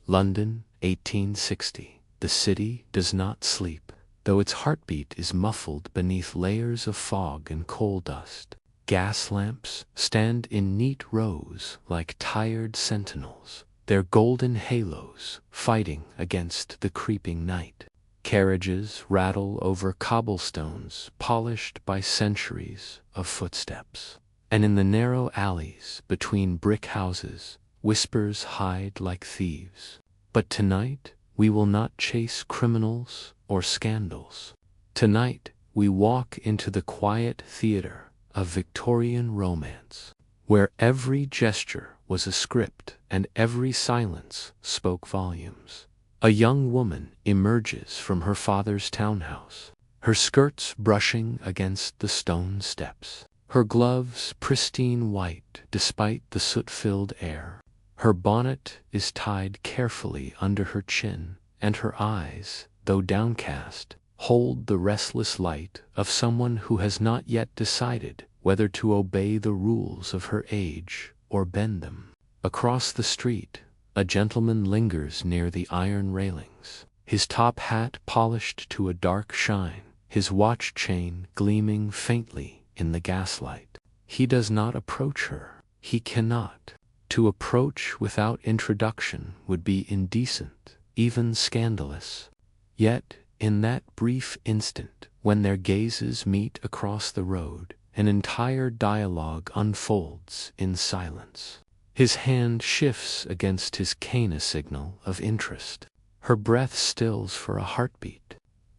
London, 1860. The city does not sleep, though its heartbeat is muffled beneath layers of fog and coal dust. Gas lamps stand in neat rows like tired sentinels, their golden halos fighting against the creeping night. Carriages rattle over cobblestones polished by centuries of footsteps. And in the narrow alleys between brick houses, whispers hide like thieves. But tonight we will not chase criminals or scandals. Tonight we walk into the quiet theater of Victorian romance, where every gesture was a script and every silence spoke volumes. A young woman emerges from her father's townhouse, her skirts brushing against the stone steps, her gloves pristine white despite the soot-filled air. Her bonnet is tied carefully under her chin, and her eyes, though downcast, hold the restless light of someone who has not yet decided whether to obey the rules of her age or bend them. Across the street, a gentleman lingers near the iron railings, his top hat polished to a dark shine, his watch chain gleaming faintly in the gaslight. He does not approach her. He cannot. To approach without introduction would be indecent, even scandalous. Yet, in that brief instant, when their gazes meet across the road, an entire dialogue unfolds in silence. His hand shifts against his cane, a signal of interest. Her breath stills for a heartbeat,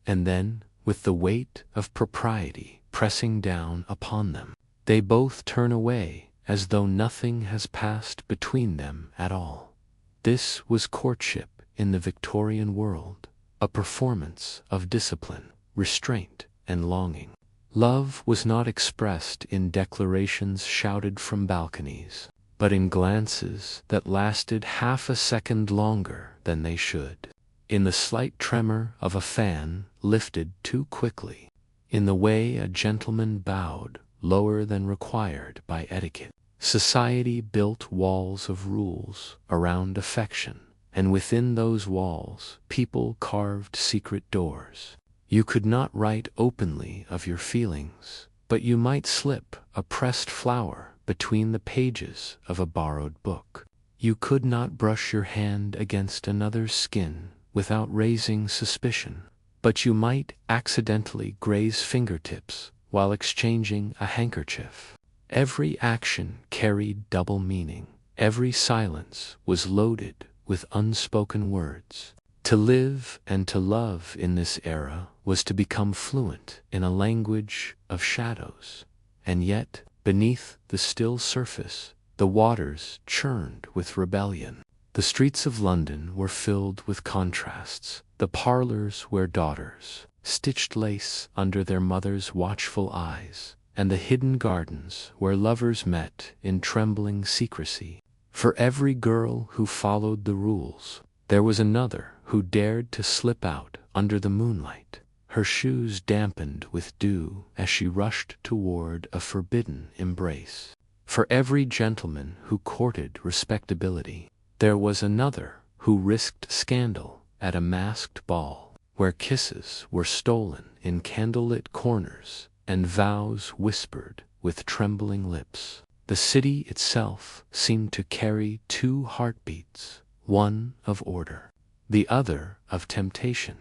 and then, with the weight of propriety pressing down upon them, they both turn away as though nothing has passed between them at all. This was courtship in the Victorian world, a performance of discipline, restraint, and longing. Love was not expressed in declarations shouted from balconies, but in glances that lasted half a second longer than they should, in the slight tremor of a fan lifted too quickly, in the way a gentleman bowed lower than required by etiquette. Society built walls of rules around affection, and within those walls people carved secret doors. You could not write openly of your feelings, but you might slip a pressed flower between the pages of a borrowed book. You could not brush your hand against another's skin without raising suspicion, but you might accidentally graze fingertips while exchanging a handkerchief. Every action carried double meaning. Every silence was loaded with unspoken words. To live and to love in this era was to become fluent in a language of shadows, and yet, beneath the still surface, the waters churned with rebellion. The streets of London were filled with contrasts, the parlors where daughters stitched lace under their mothers' watchful eyes, and the hidden gardens where lovers met in trembling secrecy. For every girl who followed the rules, there was another who dared to slip out under the moonlight, her shoes dampened with dew as she rushed toward a forbidden embrace. For every gentleman who courted respectability, there was another who risked scandal at a masked ball, where kisses were stolen in candlelit corners and vows whispered with trembling lips. The city itself seemed to carry two heartbeats, one of order, the other of temptation.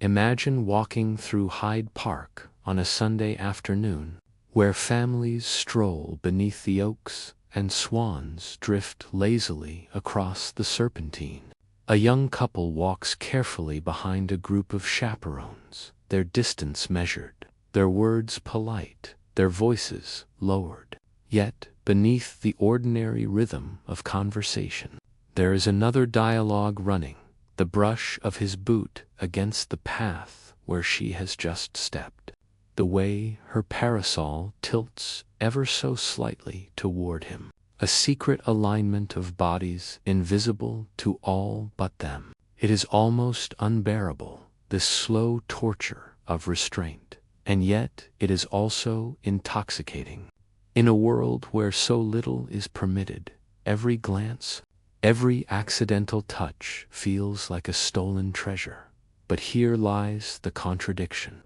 Imagine walking through Hyde Park on a Sunday afternoon, where families stroll beneath the oaks and swans drift lazily across the Serpentine. A young couple walks carefully behind a group of chaperones, their distance measured, their words polite, their voices lowered. Yet, beneath the ordinary rhythm of conversation, there is another dialogue running, the brush of his boot against the path where she has just stepped, the way her parasol tilts ever so slightly toward him, a secret alignment of bodies invisible to all but them. It is almost unbearable, this slow torture of restraint, and yet it is also intoxicating. In a world where so little is permitted, every glance, Every accidental touch feels like a stolen treasure. But here lies the contradiction.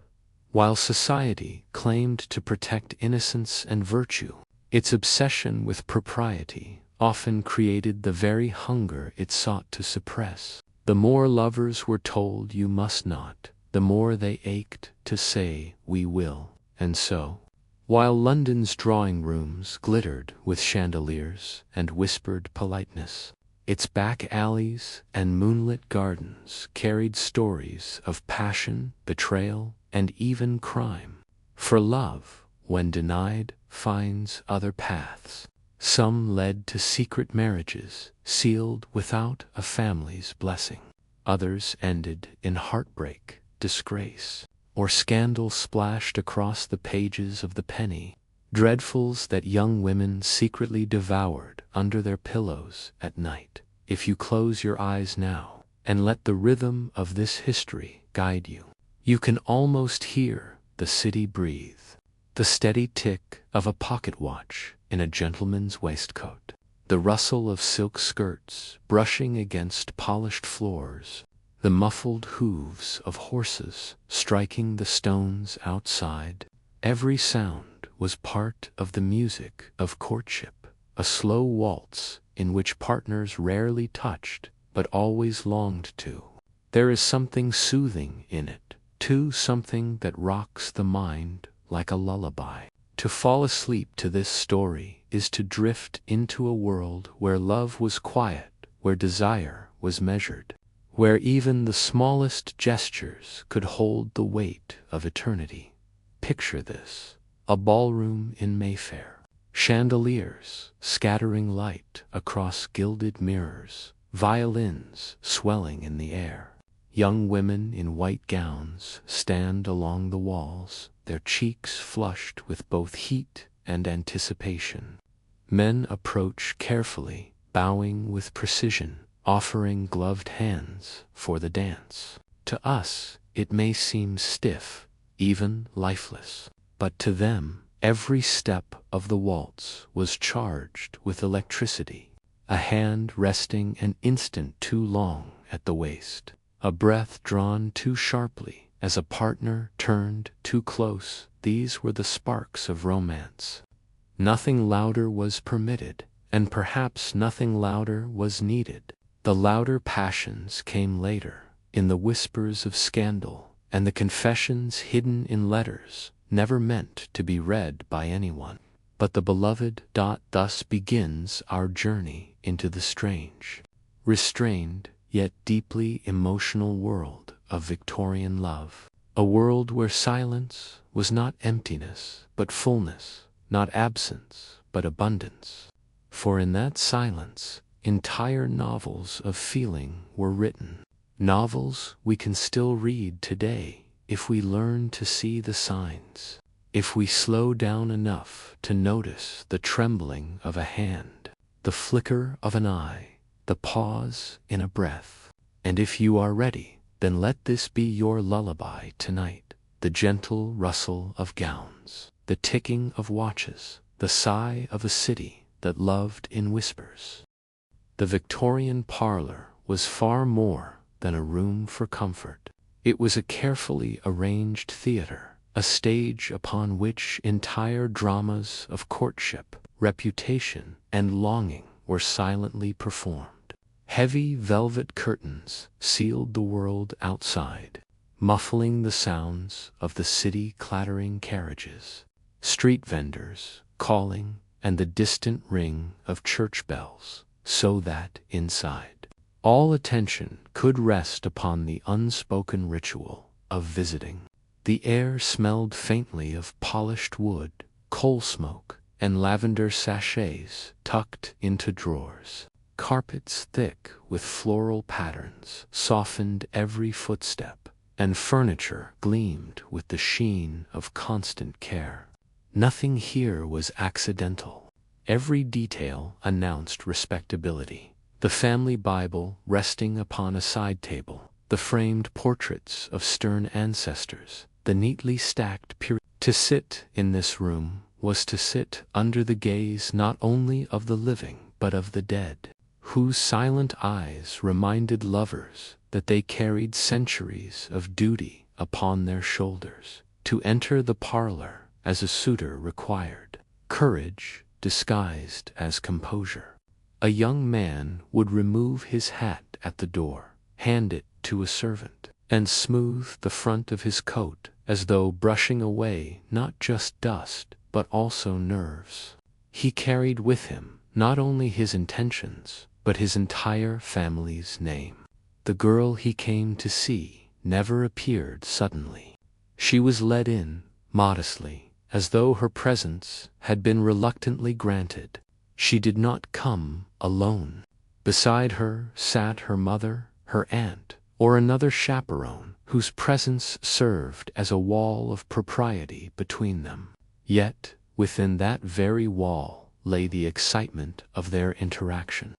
While society claimed to protect innocence and virtue, its obsession with propriety often created the very hunger it sought to suppress. The more lovers were told you must not, the more they ached to say we will. And so, while London's drawing rooms glittered with chandeliers and whispered politeness, its back alleys and moonlit gardens carried stories of passion, betrayal, and even crime. For love, when denied, finds other paths. Some led to secret marriages, sealed without a family's blessing. Others ended in heartbreak, disgrace, or scandal splashed across the pages of the penny. Dreadfuls that young women secretly devoured under their pillows at night. If you close your eyes now, and let the rhythm of this history guide you, you can almost hear the city breathe. The steady tick of a pocket watch in a gentleman's waistcoat, the rustle of silk skirts brushing against polished floors, the muffled hooves of horses striking the stones outside. Every sound was part of the music of courtship, a slow waltz in which partners rarely touched but always longed to. There is something soothing in it, too, something that rocks the mind like a lullaby. To fall asleep to this story is to drift into a world where love was quiet, where desire was measured, where even the smallest gestures could hold the weight of eternity. Picture this: a ballroom in Mayfair, chandeliers scattering light across gilded mirrors, violins swelling in the air. Young women in white gowns stand along the walls, their cheeks flushed with both heat and anticipation. Men approach carefully, bowing with precision, offering gloved hands for the dance. To us, it may seem stiff, even lifeless, but to them, every step of the waltz was charged with electricity. A hand resting an instant too long at the waist, a breath drawn too sharply as a partner turned too close, these were the sparks of romance. Nothing louder was permitted, and perhaps nothing louder was needed. The louder passions came later, in the whispers of scandal, and the confessions hidden in letters, never meant to be read by anyone. But the beloved. Thus begins our journey into the strange, restrained, yet deeply emotional world of Victorian love. A world where silence was not emptiness, but fullness, not absence, but abundance. For in that silence, entire novels of feeling were written. Novels we can still read today if we learn to see the signs, if we slow down enough to notice the trembling of a hand, the flicker of an eye, the pause in a breath. And if you are ready, then let this be your lullaby tonight: the gentle rustle of gowns, the ticking of watches, the sigh of a city that loved in whispers. The Victorian parlor was far more than a room for comfort. It was a carefully arranged theater, a stage upon which entire dramas of courtship, reputation, and longing were silently performed. Heavy velvet curtains sealed the world outside, muffling the sounds of the city clattering carriages, street vendors calling, and the distant ring of church bells, so that inside, all attention could rest upon the unspoken ritual of visiting. The air smelled faintly of polished wood, coal smoke, and lavender sachets tucked into drawers. Carpets thick with floral patterns softened every footstep, and furniture gleamed with the sheen of constant care. Nothing here was accidental. Every detail announced respectability. The family Bible resting upon a side table, the framed portraits of stern ancestors, the neatly stacked periods. To sit in this room was to sit under the gaze not only of the living but of the dead. whose silent eyes reminded lovers that they carried centuries of duty upon their shoulders. To enter the parlor as a suitor required courage disguised as composure. A young man would remove his hat at the door, hand it to a servant, and smooth the front of his coat as though brushing away not just dust but also nerves. He carried with him not only his intentions but his entire family's name. The girl he came to see never appeared suddenly. She was led in, modestly, as though her presence had been reluctantly granted. She did not come alone. Beside her sat her mother, her aunt, or another chaperone whose presence served as a wall of propriety between them. Yet, within that very wall lay the excitement of their interaction.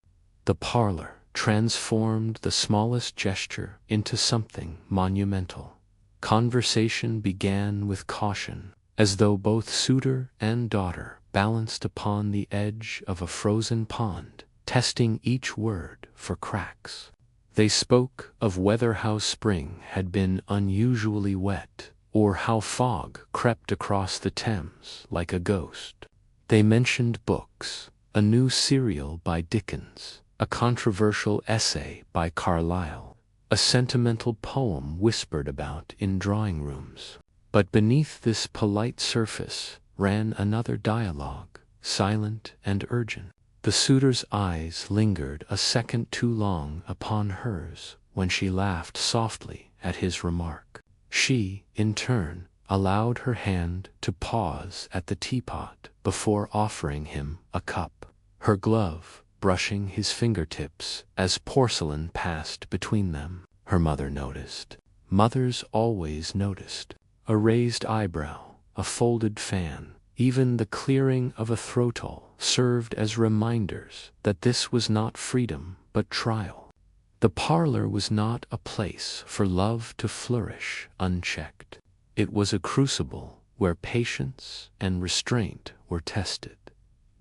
The parlor transformed the smallest gesture into something monumental. Conversation began with caution, as though both suitor and daughter balanced upon the edge of a frozen pond, testing each word for cracks. They spoke of whether how spring had been unusually wet, or how fog crept across the Thames like a ghost. They mentioned books, a new serial by Dickens, a controversial essay by Carlyle, a sentimental poem whispered about in drawing rooms. But beneath this polite surface ran another dialogue, silent and urgent. The suitor's eyes lingered a second too long upon hers when she laughed softly at his remark. She, in turn, allowed her hand to pause at the teapot before offering him a cup, her glove brushing his fingertips as porcelain passed between them. Her mother noticed. Mothers always noticed. A raised eyebrow, a folded fan, even the clearing of a throat-hole served as reminders that this was not freedom but trial. The parlor was not a place for love to flourish unchecked. It was a crucible where patience and restraint were tested.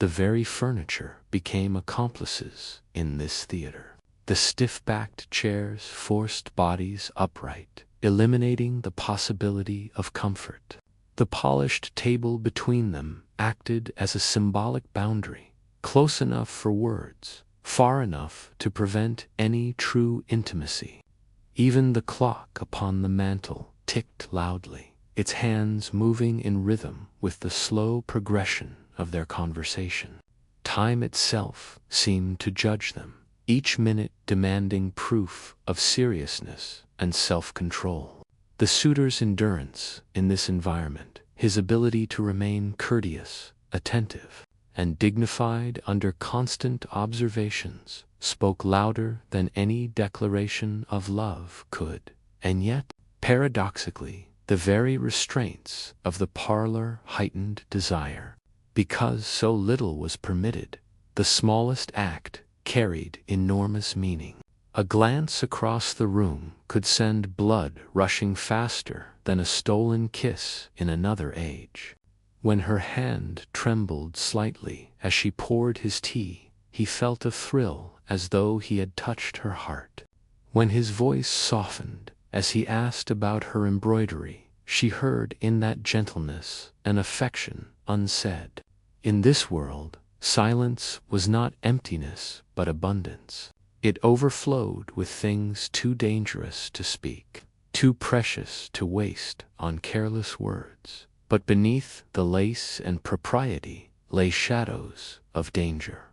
The very furniture became accomplices in this theater. The stiff-backed chairs forced bodies upright, eliminating the possibility of comfort. The polished table between them acted as a symbolic boundary, close enough for words, far enough to prevent any true intimacy. Even the clock upon the mantel ticked loudly, its hands moving in rhythm with the slow progression of their conversation. Time itself seemed to judge them, each minute demanding proof of seriousness and self-control. The suitor's endurance in this environment, his ability to remain courteous, attentive, and dignified under constant observations, spoke louder than any declaration of love could. And yet, paradoxically, the very restraints of the parlor heightened desire. Because so little was permitted, the smallest act carried enormous meaning. A glance across the room could send blood rushing faster than a stolen kiss in another age. When her hand trembled slightly as she poured his tea, he felt a thrill as though he had touched her heart. When his voice softened as he asked about her embroidery, she heard in that gentleness an affection unsaid. In this world, silence was not emptiness but abundance. It overflowed with things too dangerous to speak, too precious to waste on careless words. But beneath the lace and propriety lay shadows of danger.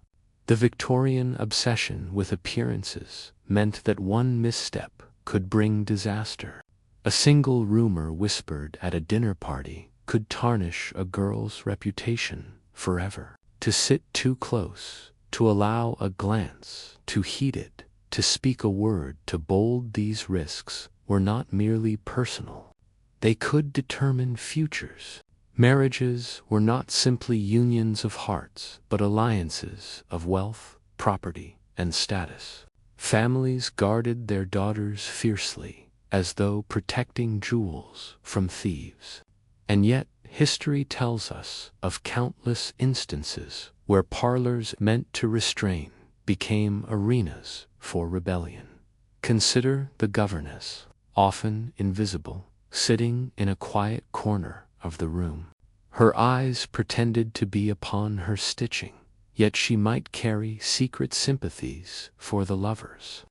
The Victorian obsession with appearances meant that one misstep could bring disaster. A single rumor whispered at a dinner party could tarnish a girl's reputation forever. To sit too close, to allow a glance, to heed it, to speak a word to bold these risks were not merely personal. They could determine futures. Marriages were not simply unions of hearts, but alliances of wealth, property, and status. Families guarded their daughters fiercely, as though protecting jewels from thieves. And yet, history tells us of countless instances where parlors meant to restrain became arenas for rebellion. Consider the governess, often invisible, sitting in a quiet corner of the room. Her eyes pretended to be upon her stitching, yet she might carry secret sympathies for the lovers.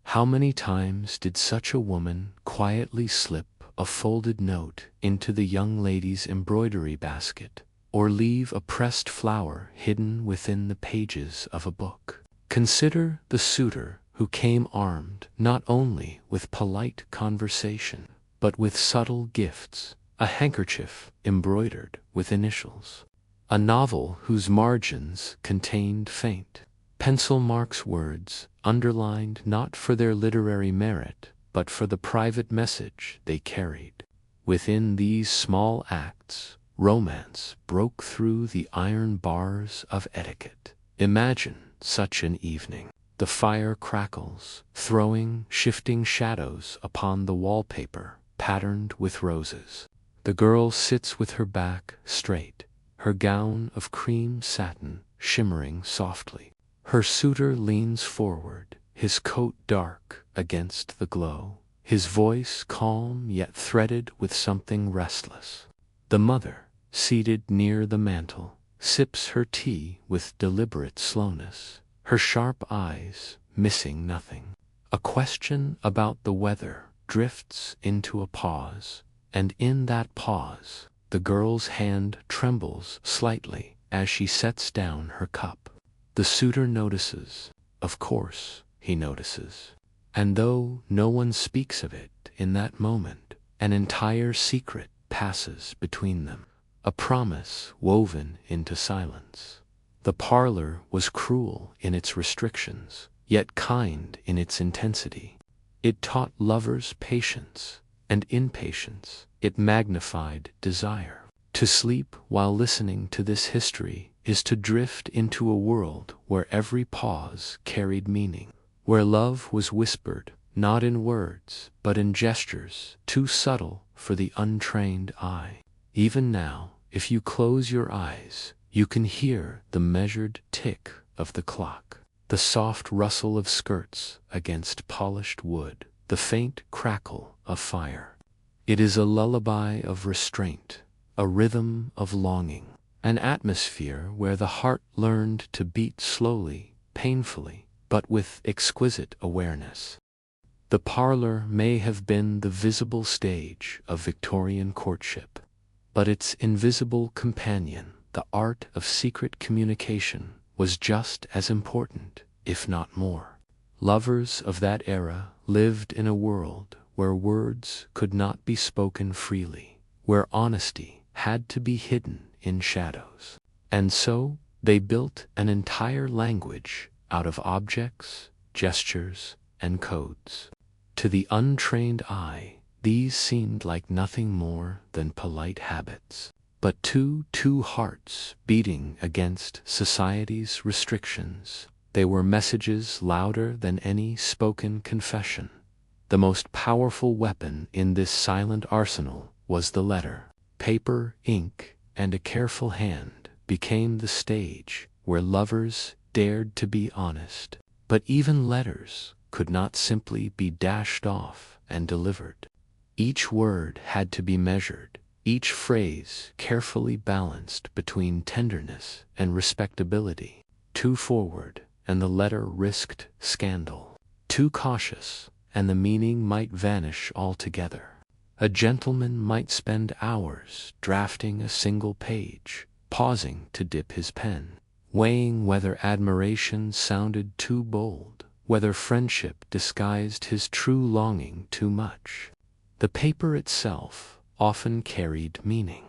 How many times did such a woman quietly slip a folded note into the young lady's embroidery basket, or leave a pressed flower hidden within the pages of a book? Consider the suitor who came armed not only with polite conversation, but with subtle gifts, a handkerchief embroidered with initials, a novel whose margins contained faint pencil marks, words underlined not for their literary merit, but for the private message they carried. Within these small acts, romance broke through the iron bars of etiquette. Imagine such an evening. The fire crackles, throwing shifting shadows upon the wallpaper patterned with roses. The girl sits with her back straight, her gown of cream satin shimmering softly. Her suitor leans forward, his coat dark against the glow, his voice calm yet threaded with something restless. The mother, seated near the mantel, sips her tea with deliberate slowness, her sharp eyes missing nothing. A question about the weather drifts into a pause, and in that pause, the girl's hand trembles slightly as she sets down her cup. The suitor notices, of course he notices, and though no one speaks of it in that moment, an entire secret passes between them, a promise woven into silence. The parlor was cruel in its restrictions, yet kind in its intensity. It taught lovers patience, and in patience it magnified desire. To sleep while listening to this history is to drift into a world where every pause carried meaning, where love was whispered, not in words, but in gestures too subtle for the untrained eye. Even now, if you close your eyes, you can hear the measured tick of the clock, the soft rustle of skirts against polished wood, the faint crackle of fire. It is a lullaby of restraint, a rhythm of longing, an atmosphere where the heart learned to beat slowly, painfully, but with exquisite awareness. The parlor may have been the visible stage of Victorian courtship, but its invisible companion, the art of secret communication, was just as important, if not more. Lovers of that era lived in a world where words could not be spoken freely, where honesty had to be hidden in shadows. And so they built an entire language out of objects, gestures, and codes. To the untrained eye, these seemed like nothing more than polite habits. But to two hearts beating against society's restrictions, they were messages louder than any spoken confession. The most powerful weapon in this silent arsenal was the letter. Paper, ink, and a careful hand became the stage where lovers dared to be honest. But even letters could not simply be dashed off and delivered. Each word had to be measured, each phrase carefully balanced between tenderness and respectability. Too forward, and the letter risked scandal. Too cautious, and the meaning might vanish altogether. A gentleman might spend hours drafting a single page, pausing to dip his pen, weighing whether admiration sounded too bold, whether friendship disguised his true longing too much. The paper itself often carried meaning.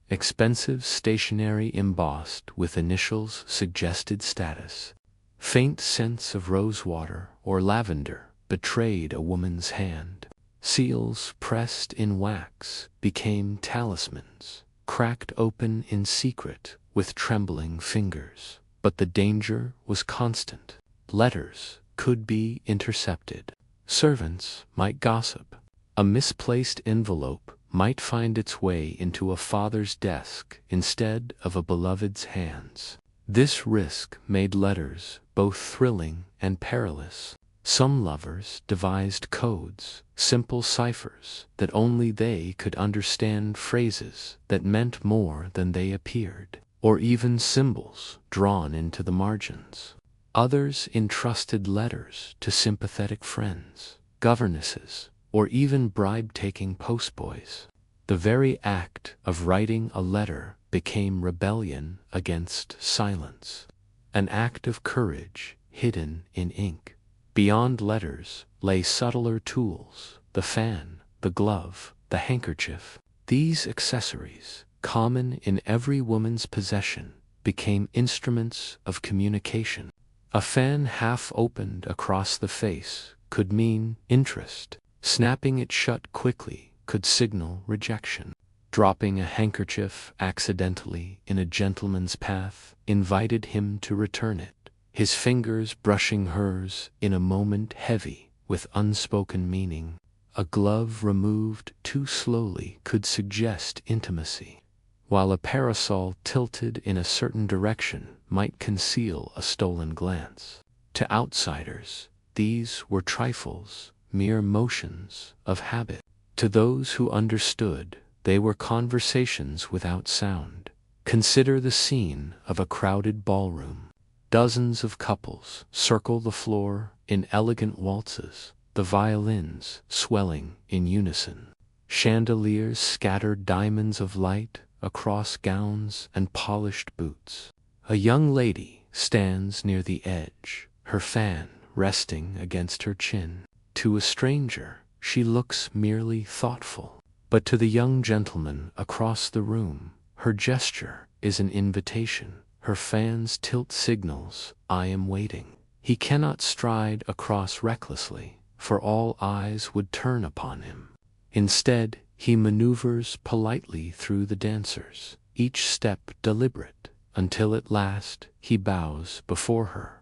Expensive stationery embossed with initials suggested status. Faint scents of rosewater or lavender betrayed a woman's hand. Seals pressed in wax became talismans, cracked open in secret with trembling fingers. But the danger was constant. Letters could be intercepted. Servants might gossip. A misplaced envelope might find its way into a father's desk instead of a beloved's hands. This risk made letters both thrilling and perilous. Some lovers devised codes, simple ciphers that only they could understand, phrases that meant more than they appeared, or even symbols drawn into the margins. Others entrusted letters to sympathetic friends, governesses, or even bribe-taking postboys. The very act of writing a letter became rebellion against silence, an act of courage hidden in ink. Beyond letters lay subtler tools: the fan, the glove, the handkerchief. These accessories, common in every woman's possession, became instruments of communication. A fan half opened across the face could mean interest. Snapping it shut quickly could signal rejection. Dropping a handkerchief accidentally in a gentleman's path invited him to return it, his fingers brushing hers in a moment heavy with unspoken meaning. A glove removed too slowly could suggest intimacy, while a parasol tilted in a certain direction might conceal a stolen glance. To outsiders, these were trifles, mere motions of habit. To those who understood, they were conversations without sound. Consider the scene of a crowded ballroom. Dozens of couples circle the floor in elegant waltzes, the violins swelling in unison. Chandeliers scatter diamonds of light across gowns and polished boots. A young lady stands near the edge, her fan resting against her chin. To a stranger, she looks merely thoughtful, but to the young gentleman across the room, her gesture is an invitation. Her fan's tilt signals, "I am waiting." He cannot stride across recklessly, for all eyes would turn upon him. Instead, he maneuvers politely through the dancers, each step deliberate, until at last he bows before her.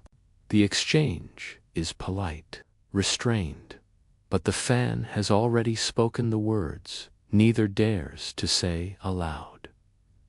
The exchange is polite, restrained, but the fan has already spoken the words neither dares to say aloud.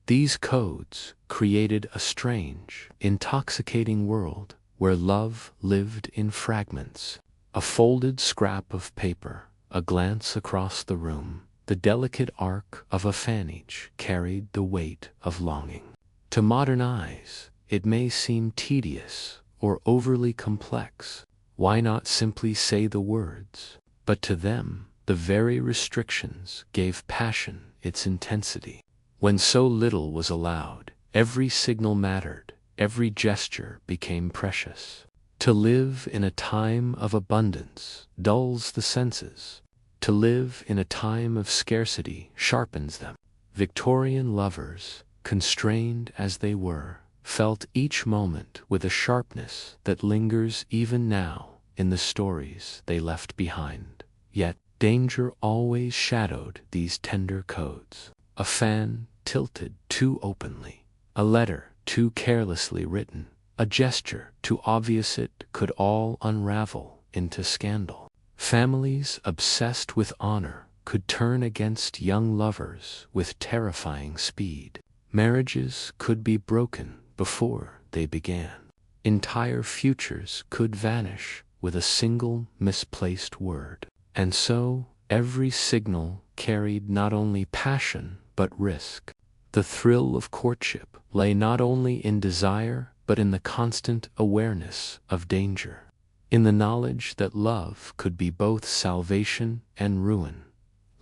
These codes created a strange, intoxicating world where love lived in fragments. A folded scrap of paper, a glance across the room, the delicate arc of a fan each carried the weight of longing. To modern eyes, it may seem tedious or overly complex. Why not simply say the words? But to them, the very restrictions gave passion its intensity. When so little was allowed, every signal mattered, every gesture became precious. To live in a time of abundance dulls the senses. To live in a time of scarcity sharpens them. Victorian lovers, constrained as they were, felt each moment with a sharpness that lingers even now in the stories they left behind. Yet, danger always shadowed these tender codes. A fan tilted too openly, a letter too carelessly written, a gesture too obvious, it could all unravel into scandal. Families obsessed with honor could turn against young lovers with terrifying speed. Marriages could be broken before they began. Entire futures could vanish with a single misplaced word. And so, every signal carried not only passion but risk. The thrill of courtship lay not only in desire but in the constant awareness of danger, in the knowledge that love could be both salvation and ruin.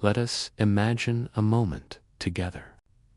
Let us imagine a moment together.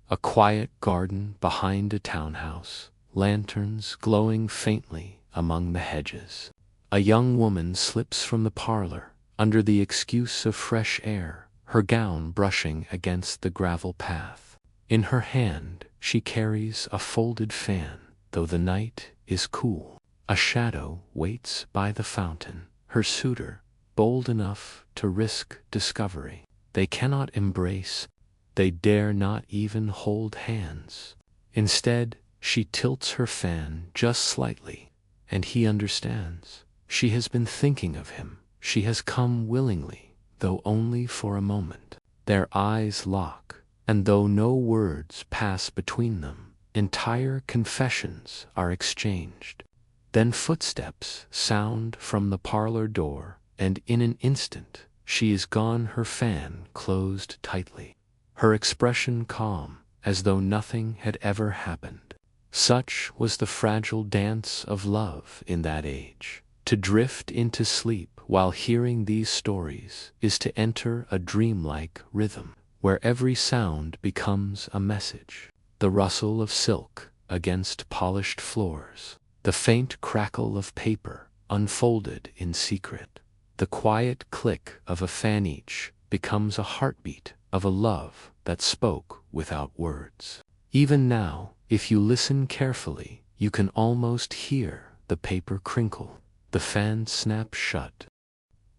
A quiet garden behind a townhouse, lanterns glowing faintly among the hedges. A young woman slips from the parlor under the excuse of fresh air, her gown brushing against the gravel path. In her hand she carries a folded fan, though the night is cool. A shadow waits by the fountain, her suitor, bold enough to risk discovery. They cannot embrace, they dare not even hold hands. Instead, she tilts her fan just slightly, and he understands. She has been thinking of him. She has come willingly, though only for a moment. Their eyes lock, and though no words pass between them, Entire confessions are exchanged. Then footsteps sound from the parlor door, and in an instant she is gone, her fan closed tightly, her expression calm, as though nothing had ever happened. Such was the fragile dance of love in that age. To drift into sleep while hearing these stories is to enter a dreamlike rhythm, where every sound becomes a message. The rustle of silk against polished floors, the faint crackle of paper unfolded in secret, the quiet click of a fan, each becomes a heartbeat of a love that spoke without words. Even now, if you listen carefully, you can almost hear the paper crinkle, the fan snap shut.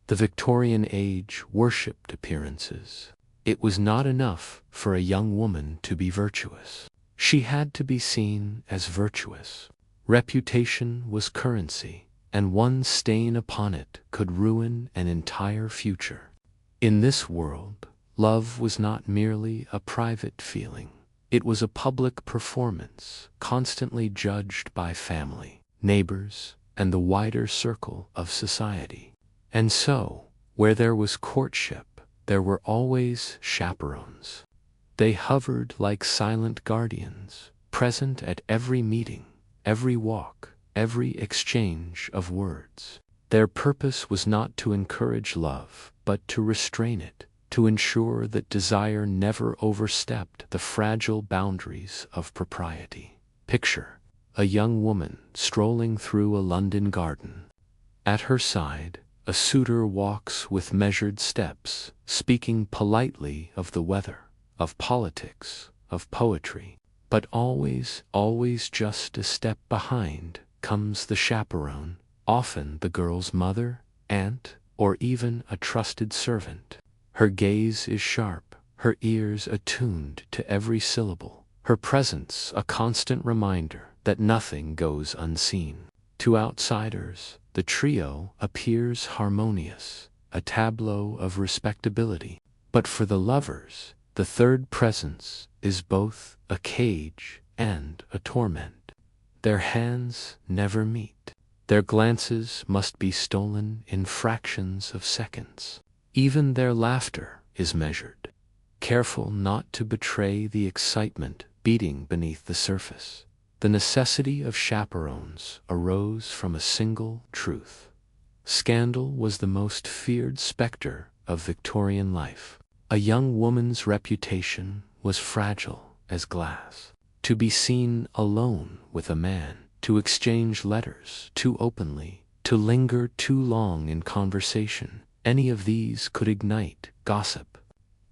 The Victorian age worshipped appearances. It was not enough for a young woman to be virtuous. She had to be seen as virtuous. Reputation was currency, and one stain upon it could ruin an entire future. In this world, love was not merely a private feeling. It was a public performance, constantly judged by family, neighbors, and the wider circle of society. And so, where there was courtship, there were always chaperones. They hovered like silent guardians, present at every meeting, every walk, every exchange of words. Their purpose was not to encourage love, but to restrain it, to ensure that desire never overstepped the fragile boundaries of propriety. Picture a young woman strolling through a London garden. At her side, a suitor walks with measured steps, speaking politely of the weather, of politics, of poetry. But always, always just a step behind comes the chaperone, often the girl's mother, aunt, or even a trusted servant. Her gaze is sharp, her ears attuned to every syllable, her presence a constant reminder that nothing goes unseen. To outsiders, the trio appears harmonious, a tableau of respectability. But for the lovers, the third presence is both a cage and a torment. Their hands never meet. Their glances must be stolen in fractions of seconds. Even their laughter is measured, careful not to betray the excitement beating beneath the surface. The necessity of chaperones arose from a single truth. Scandal was the most feared specter of Victorian life. A young woman's reputation was fragile as glass. To be seen alone with a man, to exchange letters too openly, to linger too long in conversation, any of these could ignite gossip.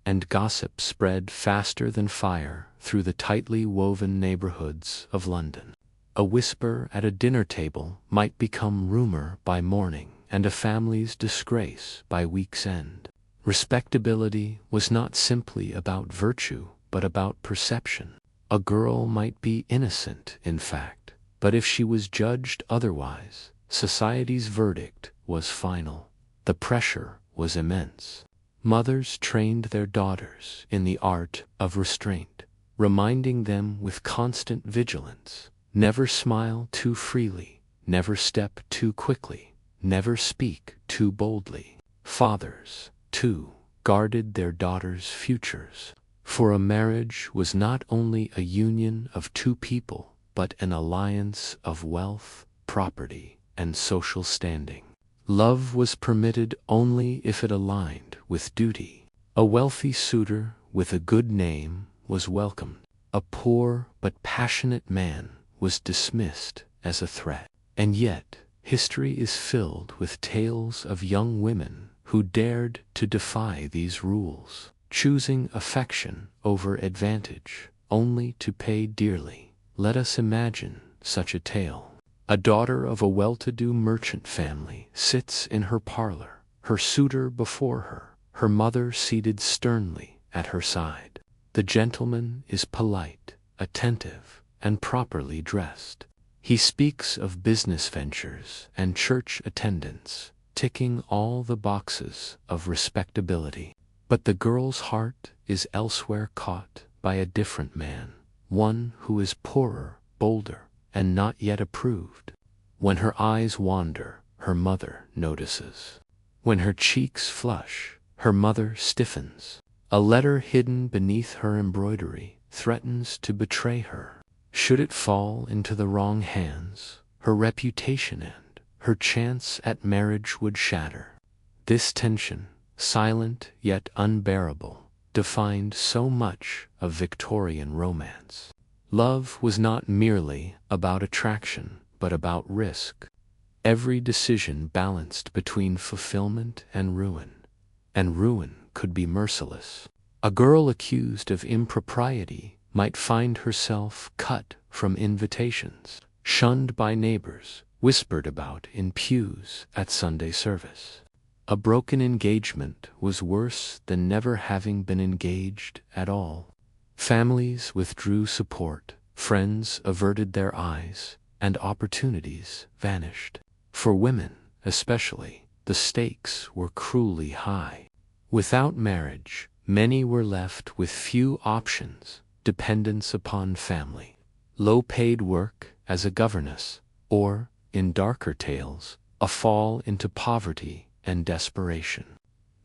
And gossip spread faster than fire through the tightly woven neighborhoods of London. A whisper at a dinner table might become rumor by morning, and a family's disgrace by week's end. Respectability was not simply about virtue, but about perception. A girl might be innocent, in fact, but if she was judged otherwise, society's verdict was final. The pressure was immense. Mothers trained their daughters in the art of restraint, reminding them with constant vigilance, never smile too freely, never step too quickly, never speak too boldly. Fathers, too, guarded their daughters' futures, for a marriage was not only a union of two people, but an alliance of wealth, property, and social standing. Love was permitted only if it aligned with duty. A wealthy suitor with a good name was welcomed. A poor but passionate man was dismissed as a threat. And yet, history is filled with tales of young women who dared to defy these rules, choosing affection over advantage, only to pay dearly. Let us imagine such a tale. A daughter of a well-to-do merchant family sits in her parlor, her suitor before her, her mother seated sternly at her side. The gentleman is polite, attentive, and properly dressed. He speaks of business ventures and church attendance, ticking all the boxes of respectability. But the girl's heart is elsewhere, caught by a different man, one who is poorer, bolder, and not yet approved. When her eyes wander, her mother notices. When her cheeks flush, her mother stiffens. A letter hidden beneath her embroidery threatens to betray her. Should it fall into the wrong hands, her reputation and her chance at marriage would shatter. This tension, silent yet unbearable, defined so much of Victorian romance. Love was not merely about attraction, but about risk. Every decision balanced between fulfillment and ruin could be merciless. A girl accused of impropriety might find herself cut from invitations, shunned by neighbors, whispered about in pews at Sunday service. A broken engagement was worse than never having been engaged at all. Families withdrew support, friends averted their eyes, and opportunities vanished. For women, especially, the stakes were cruelly high. Without marriage, many were left with few options, dependence upon family, low-paid work as a governess, or, in darker tales, a fall into poverty and desperation.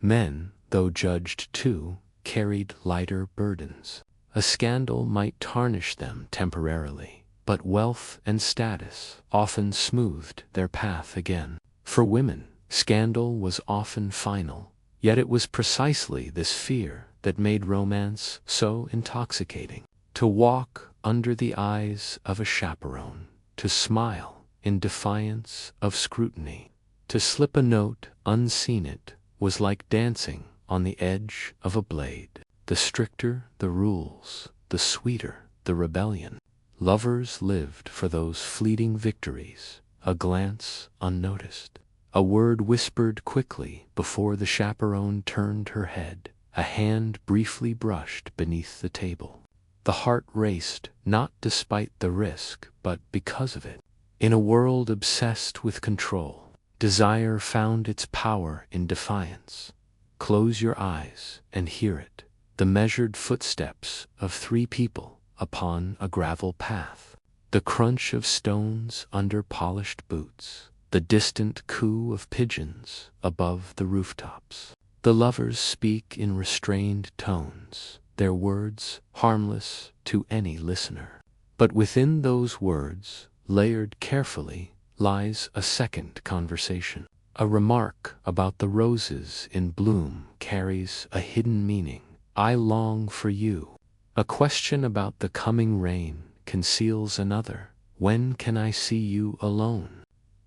Men, though judged too, carried lighter burdens. A scandal might tarnish them temporarily, but wealth and status often smoothed their path again. For women, scandal was often final, yet it was precisely this fear that made romance so intoxicating. To walk under the eyes of a chaperone, to smile in defiance of scrutiny, to slip a note unseen, it was like dancing on the edge of a blade. The stricter the rules, the sweeter the rebellion. Lovers lived for those fleeting victories, a glance unnoticed, a word whispered quickly before the chaperone turned her head, a hand briefly brushed beneath the table. The heart raced, not despite the risk, but because of it. In a world obsessed with control, desire found its power in defiance. Close your eyes and hear it. The measured footsteps of three people upon a gravel path, the crunch of stones under polished boots, the distant coo of pigeons above the rooftops. The lovers speak in restrained tones, their words harmless to any listener. But within those words, layered carefully, lies a second conversation. A remark about the roses in bloom carries a hidden meaning. I long for you. A question about the coming rain conceals another. When can I see you alone?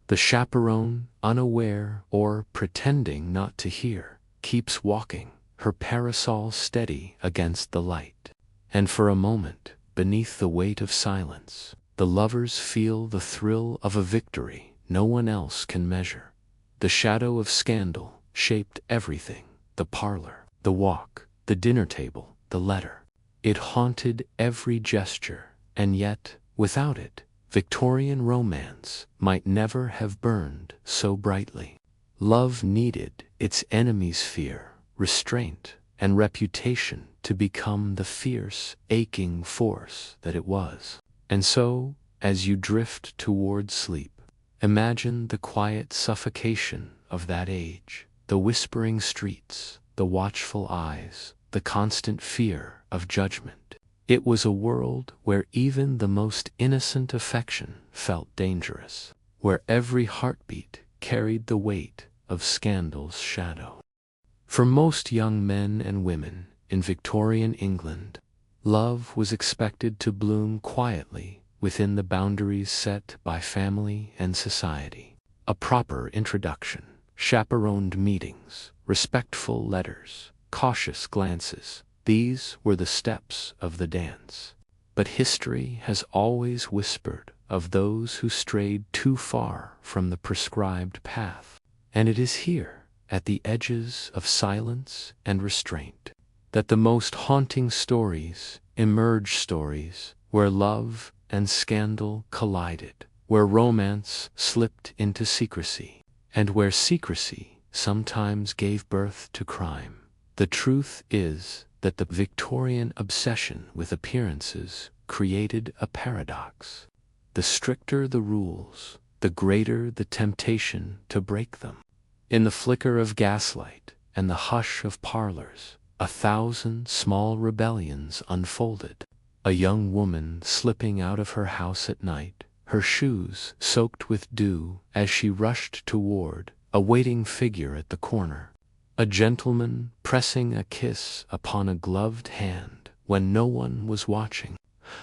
The chaperone, unaware or pretending not to hear, keeps walking, her parasol steady against the light. And for a moment, beneath the weight of silence, the lovers feel the thrill of a victory no one else can measure. The shadow of scandal shaped everything: the parlor, the walk, the dinner table, the letter. It haunted every gesture, and yet, without it, Victorian romance might never have burned so brightly. Love needed its enemies' fear, restraint, and reputation to become the fierce, aching force that it was. And so, as you drift toward sleep, imagine the quiet suffocation of that age, the whispering streets, the watchful eyes, the constant fear of judgment. It was a world where even the most innocent affection felt dangerous, where every heartbeat carried the weight of scandal's shadow. For most young men and women in Victorian England, love was expected to bloom quietly within the boundaries set by family and society. A proper introduction, chaperoned meetings, respectful letters, cautious glances, these were the steps of the dance. But history has always whispered of those who strayed too far from the prescribed path. And it is here, at the edges of silence and restraint, that the most haunting stories emerge, stories where love and scandal collided, where romance slipped into secrecy, and where secrecy sometimes gave birth to crime. The truth is that the Victorian obsession with appearances created a paradox. The stricter the rules, the greater the temptation to break them. In the flicker of gaslight and the hush of parlors, 1,000 small rebellions unfolded. A young woman slipping out of her house at night, her shoes soaked with dew as she rushed toward a waiting figure at the corner. A gentleman pressing a kiss upon a gloved hand when no one was watching.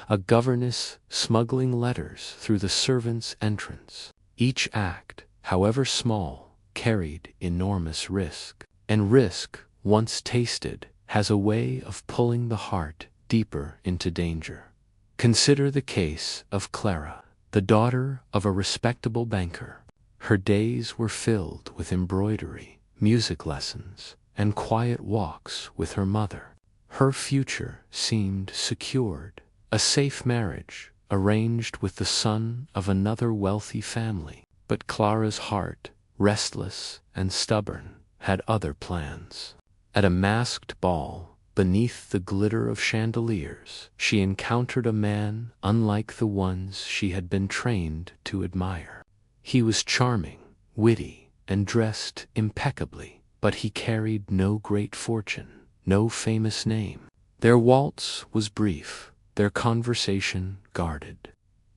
A governess smuggling letters through the servants' entrance. Each act, however small, carried enormous risk. And risk, once tasted, has a way of pulling the heart deeper into danger. Consider the case of Clara, the daughter of a respectable banker. Her days were filled with embroidery, music lessons, and quiet walks with her mother. Her future seemed secured, a safe marriage arranged with the son of another wealthy family. But Clara's heart, restless and stubborn, had other plans. At a masked ball, beneath the glitter of chandeliers, she encountered a man unlike the ones she had been trained to admire. He was charming, witty, and dressed impeccably, but he carried no great fortune, no famous name. Their waltz was brief, their conversation guarded.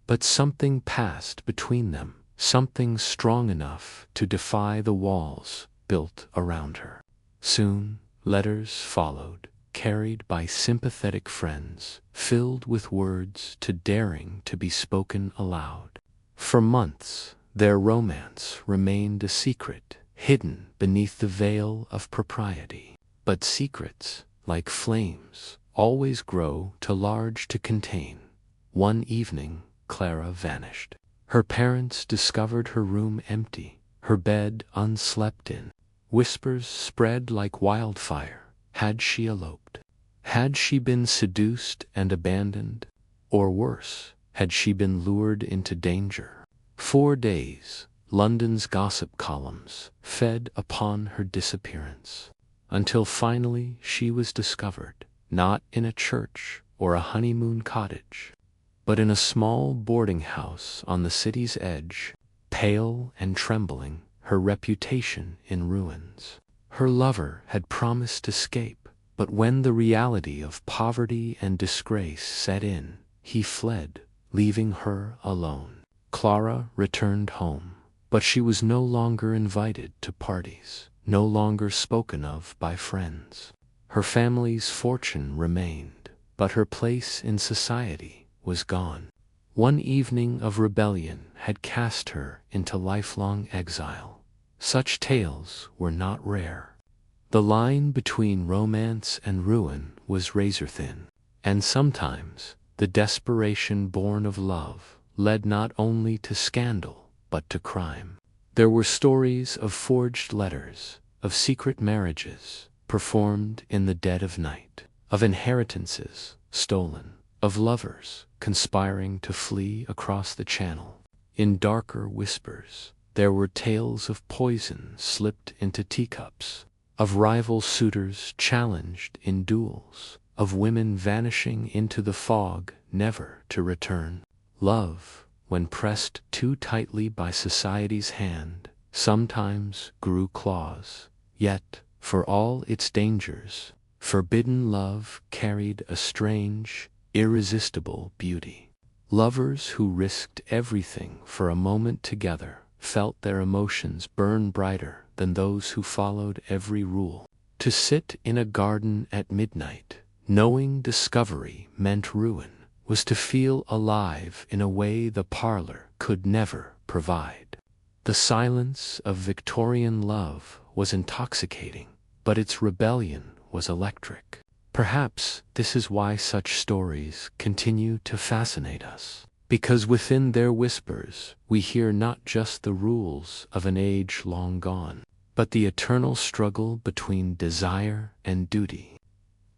But something passed between them, something strong enough to defy the walls built around her. Soon, letters followed, carried by sympathetic friends, filled with words too daring to be spoken aloud. For months, their romance remained a secret, hidden beneath the veil of propriety. But secrets, like flames, always grow too large to contain. One evening, Clara vanished. Her parents discovered her room empty, her bed unslept in. Whispers spread like wildfire. Had she eloped? Had she been seduced and abandoned? Or worse, had she been lured into danger? 4 days, London's gossip columns fed upon her disappearance, until finally she was discovered, not in a church or a honeymoon cottage, but in a small boarding house on the city's edge, pale and trembling, her reputation in ruins. Her lover had promised escape, but when the reality of poverty and disgrace set in, he fled, leaving her alone. Clara returned home, but she was no longer invited to parties, no longer spoken of by friends. Her family's fortune remained, but her place in society was gone. One evening of rebellion had cast her into lifelong exile. Such tales were not rare. The line between romance and ruin was razor-thin, and sometimes the desperation born of love led not only to scandal but to crime. There were stories of forged letters, of secret marriages performed in the dead of night, of inheritances stolen, of lovers conspiring to flee across the channel. In darker whispers, there were tales of poison slipped into teacups, of rival suitors challenged in duels, of women vanishing into the fog never to return. Love, when pressed too tightly by society's hand, sometimes grew claws. Yet, for all its dangers, forbidden love carried a strange, irresistible beauty. Lovers who risked everything for a moment together felt their emotions burn brighter than those who followed every rule. To sit in a garden at midnight, knowing discovery meant ruin, was to feel alive in a way the parlor could never provide. The silence of Victorian love was intoxicating, but its rebellion was electric. Perhaps this is why such stories continue to fascinate us, because within their whispers we hear not just the rules of an age long gone, but the eternal struggle between desire and duty,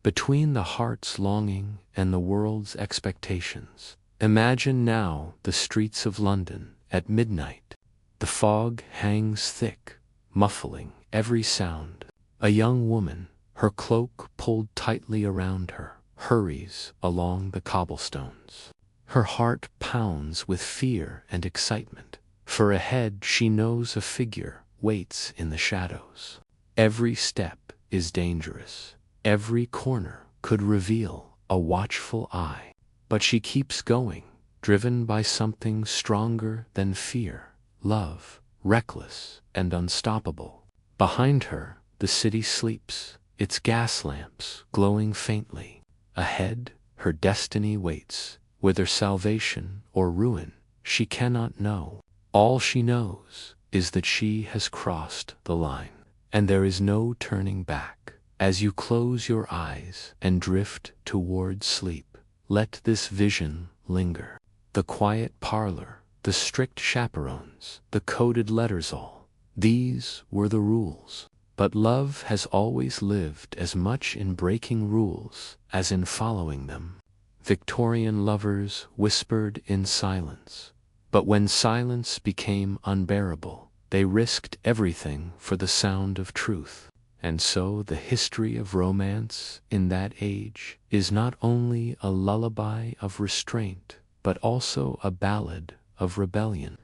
between the heart's longing and the world's expectations. Imagine now the streets of London at midnight. The fog hangs thick, muffling every sound. A young woman, her cloak pulled tightly around her, hurries along the cobblestones. Her heart pounds with fear and excitement, for ahead she knows a figure waits in the shadows. Every step is dangerous, every corner could reveal a watchful eye. But she keeps going, driven by something stronger than fear, love, reckless and unstoppable. Behind her, the city sleeps, its gas lamps glowing faintly. Ahead, her destiny waits, whether salvation or ruin, she cannot know. All she knows is that she has crossed the line, and there is no turning back. As you close your eyes and drift towards sleep, let this vision linger. The quiet parlor, the strict chaperones, the coded letters, all these were the rules. But love has always lived as much in breaking rules as in following them. Victorian lovers whispered in silence, but when silence became unbearable, they risked everything for the sound of truth. And so the history of romance in that age is not only a lullaby of restraint, but also a ballad of rebellion,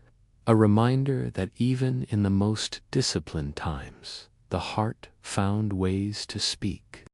a reminder that even in the most disciplined times, the heart found ways to speak.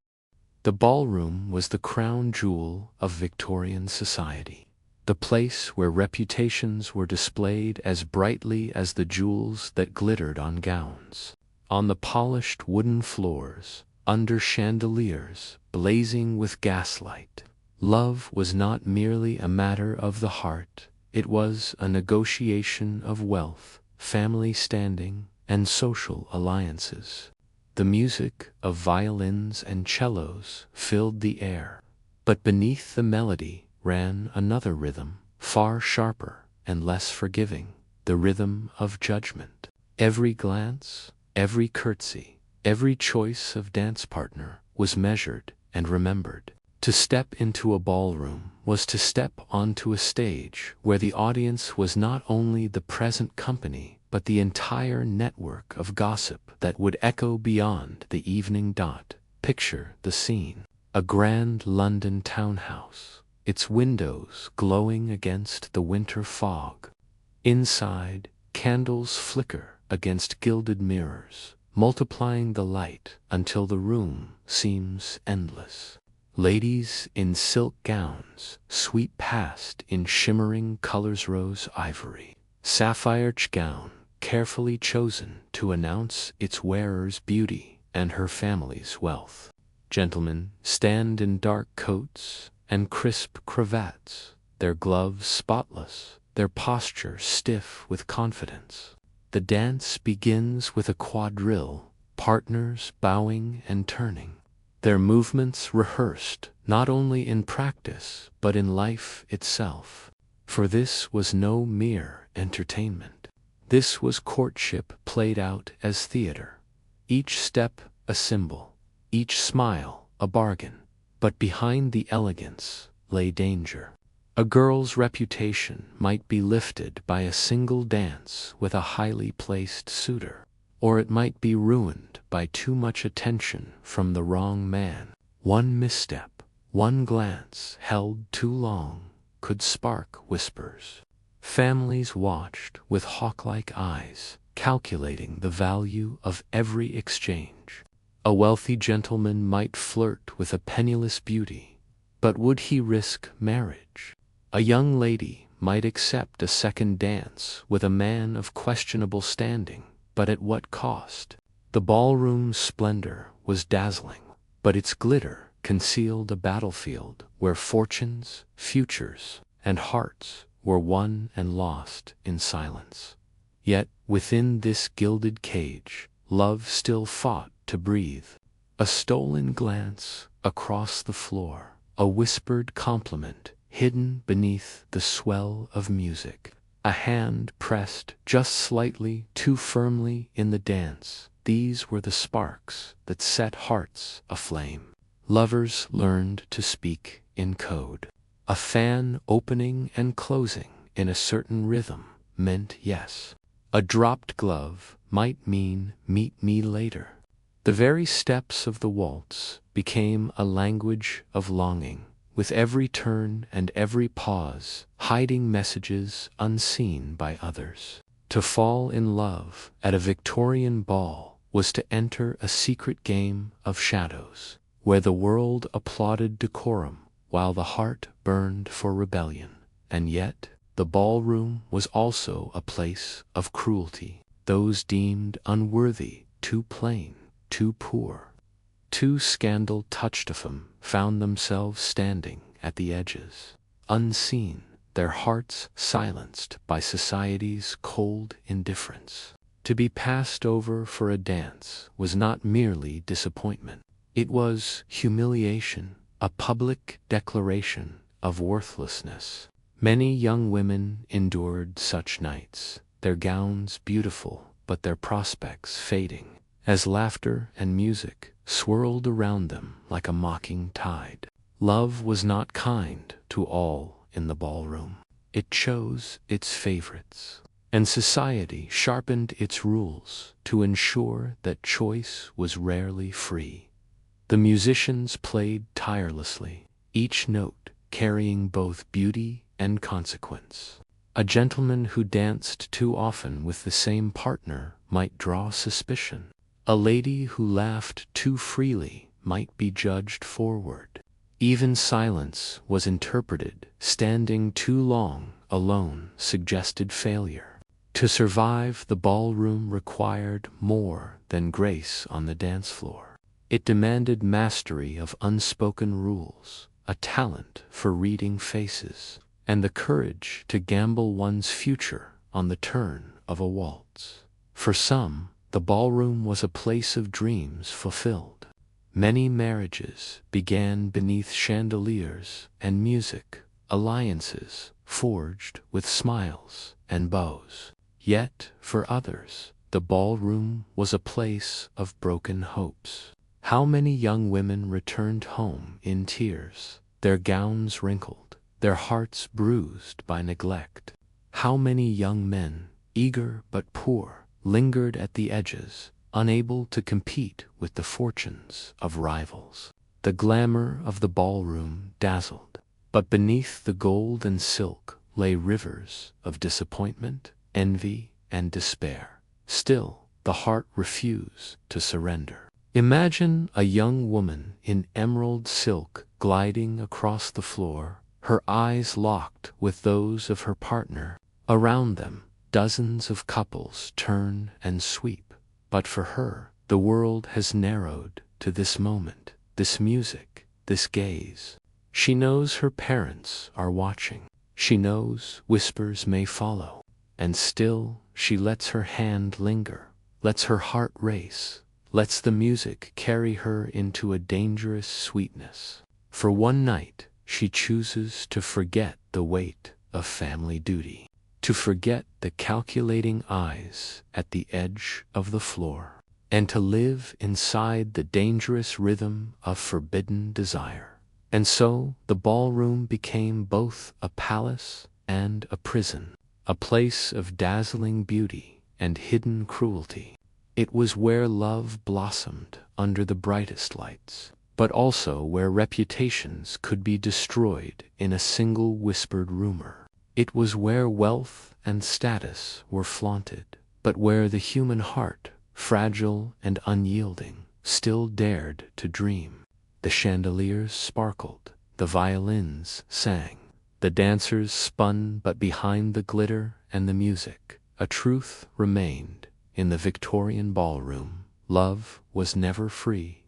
The ballroom was the crown jewel of Victorian society, the place where reputations were displayed as brightly as the jewels that glittered on gowns. On the polished wooden floors, under chandeliers blazing with gaslight, love was not merely a matter of the heart, it was a negotiation of wealth, family standing, and social alliances. The music of violins and cellos filled the air, but beneath the melody ran another rhythm, far sharper and less forgiving, the rhythm of judgment. Every glance, every curtsy, every choice of dance partner was measured and remembered. To step into a ballroom was to step onto a stage where the audience was not only the present company, but the entire network of gossip that would echo beyond the evening dot. Picture the scene. A grand London townhouse, its windows glowing against the winter fog. Inside, candles flicker against gilded mirrors, multiplying the light until the room seems endless. Ladies in silk gowns sweep past in shimmering colors, rose ivory, sapphire gown, carefully chosen to announce its wearer's beauty and her family's wealth. Gentlemen stand in dark coats and crisp cravats, their gloves spotless, their posture stiff with confidence. The dance begins with a quadrille, partners bowing and turning, their movements rehearsed not only in practice but in life itself. For this was no mere entertainment. This was courtship played out as theater. Each step a symbol, each smile a bargain. But behind the elegance lay danger. A girl's reputation might be lifted by a single dance with a highly placed suitor, or it might be ruined by too much attention from the wrong man. One misstep, one glance held too long, could spark whispers. Families watched with hawk-like eyes, calculating the value of every exchange. A wealthy gentleman might flirt with a penniless beauty, but would he risk marriage? A young lady might accept a second dance with a man of questionable standing, but at what cost? The ballroom's splendor was dazzling, but its glitter concealed a battlefield where fortunes, futures, and hearts were won and lost in silence. Yet within this gilded cage, love still fought to breathe. A stolen glance across the floor, a whispered compliment hidden beneath the swell of music, a hand pressed just slightly too firmly in the dance. These were the sparks that set hearts aflame. Lovers learned to speak in code. A fan opening and closing in a certain rhythm meant yes. A dropped glove might mean meet me later. The very steps of the waltz became a language of longing, with every turn and every pause hiding messages unseen by others. To fall in love at a Victorian ball was to enter a secret game of shadows, where the world applauded decorum while the heart burned for rebellion. And yet, the ballroom was also a place of cruelty. Those deemed unworthy, too plain, too poor, too scandal-touched of them found themselves standing at the edges, unseen, their hearts silenced by society's cold indifference. To be passed over for a dance was not merely disappointment. It was humiliation, a public declaration of worthlessness. Many young women endured such nights, their gowns beautiful but their prospects fading, as laughter and music swirled around them like a mocking tide. Love was not kind to all in the ballroom. It chose its favorites, and society sharpened its rules to ensure that choice was rarely free. The musicians played tirelessly, each note carrying both beauty and consequence. A gentleman who danced too often with the same partner might draw suspicion. A lady who laughed too freely might be judged forward. Even silence was interpreted. Standing too long alone suggested failure. To survive the ballroom required more than grace on the dance floor. It demanded mastery of unspoken rules, a talent for reading faces, and the courage to gamble one's future on the turn of a waltz. For some, the ballroom was a place of dreams fulfilled. Many marriages began beneath chandeliers and music, alliances forged with smiles and bows. Yet, for others, the ballroom was a place of broken hopes. How many young women returned home in tears, their gowns wrinkled, their hearts bruised by neglect? How many young men, eager but poor, lingered at the edges, unable to compete with the fortunes of rivals? The glamour of the ballroom dazzled, but beneath the gold and silk lay rivers of disappointment, envy, and despair. Still, the heart refused to surrender. Imagine a young woman in emerald silk gliding across the floor, her eyes locked with those of her partner. Around them, dozens of couples turn and sweep. But for her, the world has narrowed to this moment, this music, this gaze. She knows her parents are watching. She knows whispers may follow. And still, she lets her hand linger, lets her heart race, lets the music carry her into a dangerous sweetness. For one night, she chooses to forget the weight of family duty, to forget the calculating eyes at the edge of the floor, and to live inside the dangerous rhythm of forbidden desire. And so, the ballroom became both a palace and a prison, a place of dazzling beauty and hidden cruelty. It was where love blossomed under the brightest lights, but also where reputations could be destroyed in a single whispered rumor. It was where wealth and status were flaunted, but where the human heart, fragile and unyielding, still dared to dream. The chandeliers sparkled, the violins sang, the dancers spun, but behind the glitter and the music, a truth remained. In the Victorian ballroom, love was never free.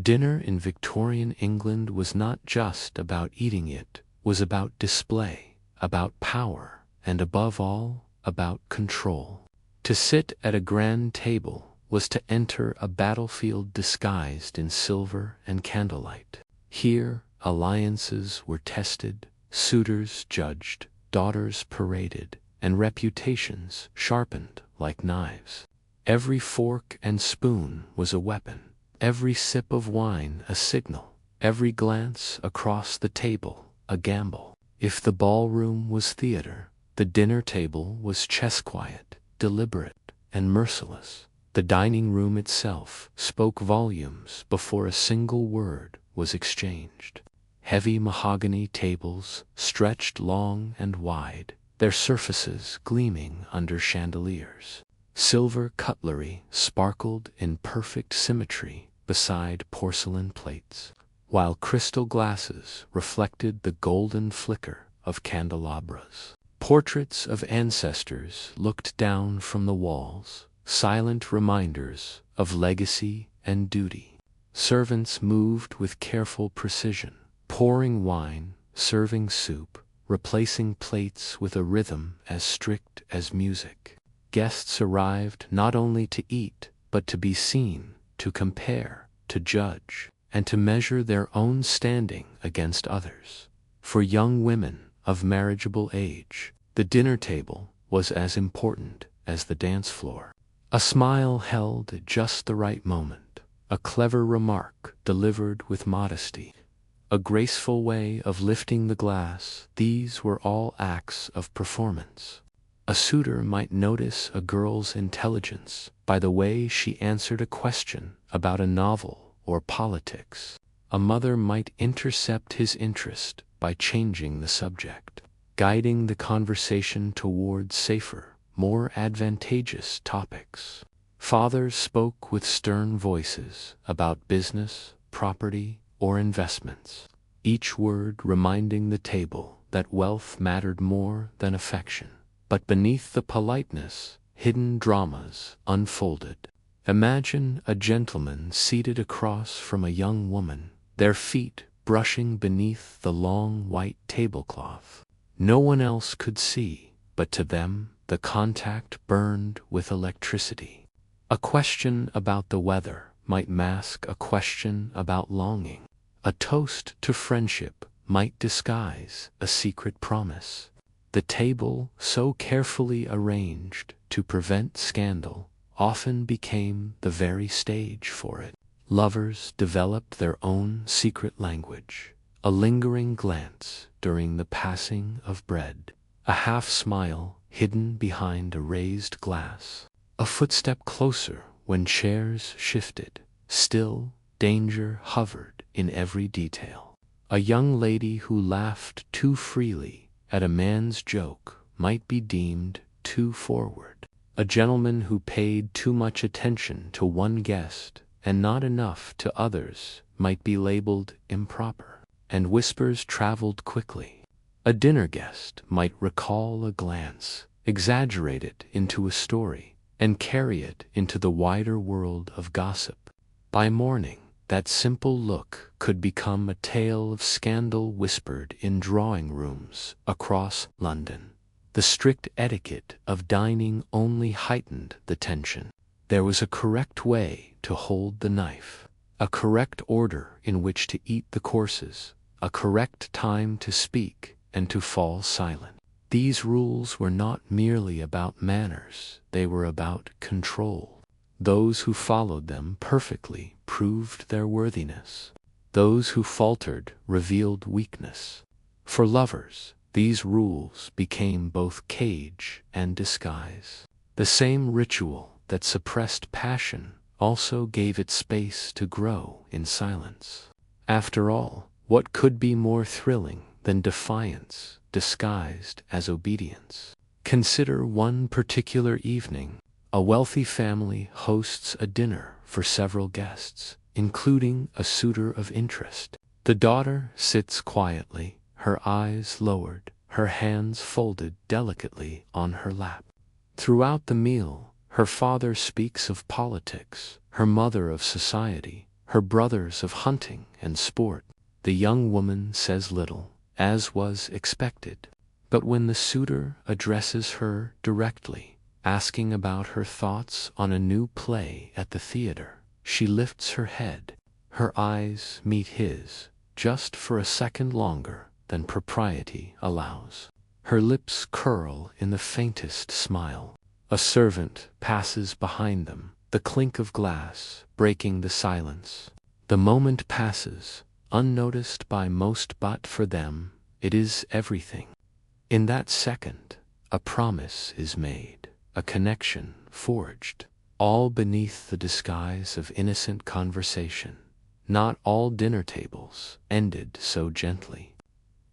Dinner in Victorian England was not just about eating, it was about display, about power, and above all, about control. To sit at a grand table was to enter a battlefield disguised in silver and candlelight. Here, alliances were tested, suitors judged, daughters paraded, and reputations sharpened like knives. Every fork and spoon was a weapon, every sip of wine a signal, every glance across the table a gamble. If the ballroom was theater, the dinner table was chess quiet, deliberate, and merciless. The dining room itself spoke volumes before a single word was exchanged. Heavy mahogany tables stretched long and wide, their surfaces gleaming under chandeliers. Silver cutlery sparkled in perfect symmetry beside porcelain plates, while crystal glasses reflected the golden flicker of candelabras. Portraits of ancestors looked down from the walls, silent reminders of legacy and duty. Servants moved with careful precision, pouring wine, serving soup, replacing plates with a rhythm as strict as music. Guests arrived not only to eat, but to be seen, to compare, to judge, and to measure their own standing against others. For young women of marriageable age, the dinner table was as important as the dance floor. A smile held just the right moment, a clever remark delivered with modesty, a graceful way of lifting the glass, these were all acts of performance. A suitor might notice a girl's intelligence by the way she answered a question about a novel or politics. A mother might intercept his interest by changing the subject, guiding the conversation toward safer, more advantageous topics. Fathers spoke with stern voices about business, property, or investments, each word reminding the table that wealth mattered more than affection. But beneath the politeness, hidden dramas unfolded. Imagine a gentleman seated across from a young woman, their feet brushing beneath the long white tablecloth. No one else could see, but to them the contact burned with electricity. A question about the weather might mask a question about longing. A toast to friendship might disguise a secret promise. The table, so carefully arranged to prevent scandal, often became the very stage for it. Lovers developed their own secret language, a lingering glance during the passing of bread, a half smile hidden behind a raised glass, a footstep closer when chairs shifted. Still, danger hovered in every detail. A young lady who laughed too freely at a man's joke might be deemed too forward. A gentleman who paid too much attention to one guest and not enough to others might be labeled improper. And whispers traveled quickly. A dinner guest might recall a glance, exaggerate it into a story, and carry it into the wider world of gossip. By morning, that simple look could become a tale of scandal whispered in drawing rooms across London. The strict etiquette of dining only heightened the tension. There was a correct way to hold the knife, a correct order in which to eat the courses, a correct time to speak and to fall silent. These rules were not merely about manners, they were about control. Those who followed them perfectly proved their worthiness. Those who faltered revealed weakness. For lovers, these rules became both cage and disguise. The same ritual that suppressed passion also gave it space to grow in silence. After all, what could be more thrilling than defiance disguised as obedience? Consider one particular evening. A wealthy family hosts a dinner for several guests, including a suitor of interest. The daughter sits quietly, her eyes lowered, her hands folded delicately on her lap. Throughout the meal, her father speaks of politics, her mother of society, her brothers of hunting and sport. The young woman says little, as was expected. But when the suitor addresses her directly, asking about her thoughts on a new play at the theater, she lifts her head. Her eyes meet his, just for a second longer than propriety allows. Her lips curl in the faintest smile. A servant passes behind them, the clink of glass breaking the silence. The moment passes, unnoticed by most, but for them, it is everything. In that second, a promise is made, a connection forged. all beneath the disguise of innocent conversation. Not all dinner tables ended so gently.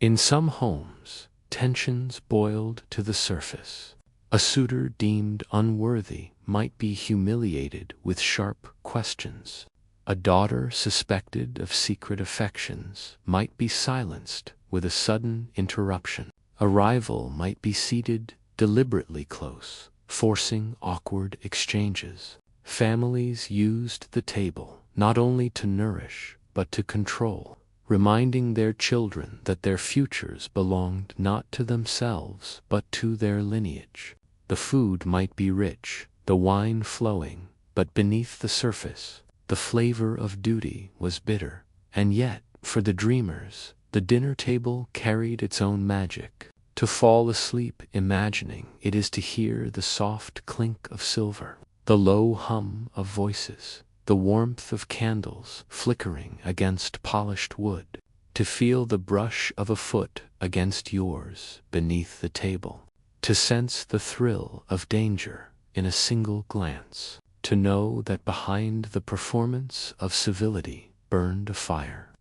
In some homes, tensions boiled to the surface. A suitor deemed unworthy might be humiliated with sharp questions. A daughter suspected of secret affections might be silenced with a sudden interruption. A rival might be seated deliberately close, forcing awkward exchanges. Families used the table not only to nourish but to control, reminding their children that their futures belonged not to themselves but to their lineage. The food might be rich, the wine flowing, but beneath the surface, the flavor of duty was bitter. And yet, for the dreamers, the dinner table carried its own magic. To fall asleep imagining it is to hear the soft clink of silver, the low hum of voices, the warmth of candles flickering against polished wood, to feel the brush of a foot against yours beneath the table, to sense the thrill of danger in a single glance, to know that behind the performance of civility burned a fire.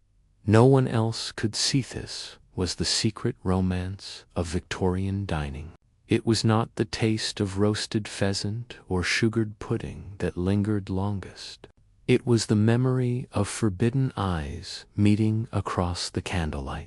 No one else could see this was the secret romance of Victorian dining. It was not the taste of roasted pheasant or sugared pudding that lingered longest. It was the memory of forbidden eyes meeting across the candlelight.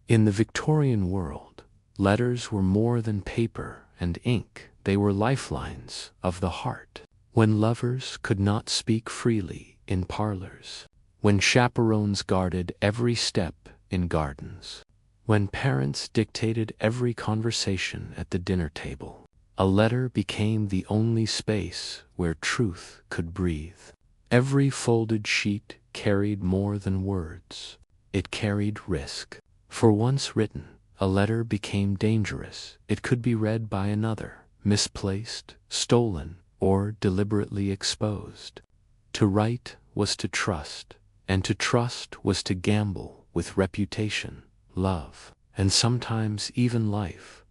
In the Victorian world, letters were more than paper and ink. They were lifelines of the heart. When lovers could not speak freely in parlors, when chaperones guarded every step in gardens, when parents dictated every conversation at the dinner table, a letter became the only space where truth could breathe. Every folded sheet carried more than words. It carried risk. For once written, a letter became dangerous. It could be read by another, misplaced, stolen, or deliberately exposed. To write was to trust, and to trust was to gamble with reputation, love, and sometimes even life.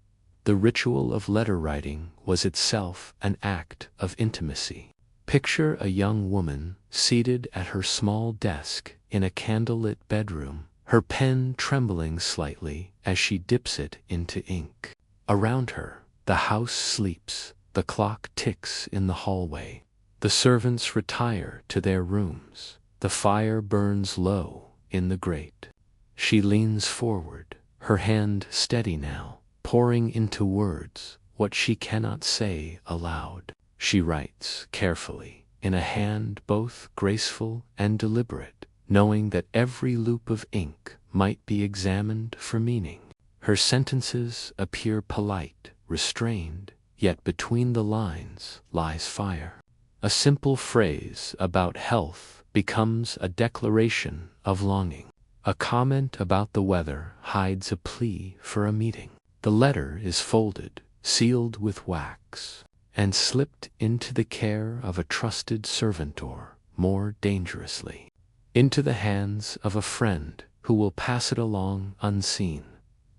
The ritual of letter writing was itself an act of intimacy. Picture a young woman seated at her small desk in a candlelit bedroom, her pen trembling slightly as she dips it into ink. Around her, the house sleeps, the clock ticks in the hallway, the servants retire to their rooms, the fire burns low in the grate. She leans forward, her hand steady now, pouring into words what she cannot say aloud. She writes carefully, in a hand both graceful and deliberate, knowing that every loop of ink might be examined for meaning. Her sentences appear polite, restrained, yet between the lines lies fire. A simple phrase about health becomes a declaration of longing. A comment about the weather hides a plea for a meeting. The letter is folded, sealed with wax, and slipped into the care of a trusted servant or, more dangerously, into the hands of a friend who will pass it along unseen.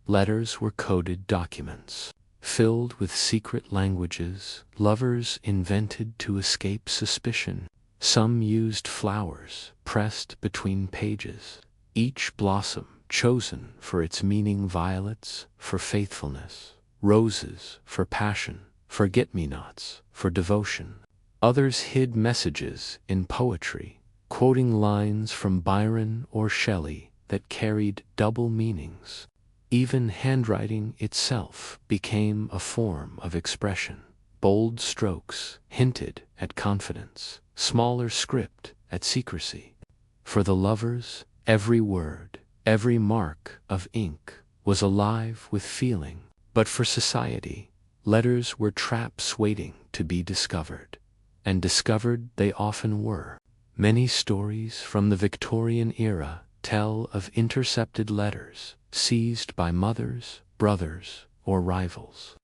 Letters were coded documents, filled with secret languages lovers invented to escape suspicion. Some used flowers pressed between pages, each blossom chosen for its meaning: violets for faithfulness, roses for passion, forget-me-nots for devotion. Others hid messages in poetry, quoting lines from Byron or Shelley that carried double meanings. Even handwriting itself became a form of expression. Bold strokes hinted at confidence, smaller script at secrecy. For the lovers, every word, every mark of ink was alive with feeling. But for society, letters were traps waiting to be discovered. And discovered they often were. Many stories from the Victorian era tell of intercepted letters seized by mothers, brothers, or rivals.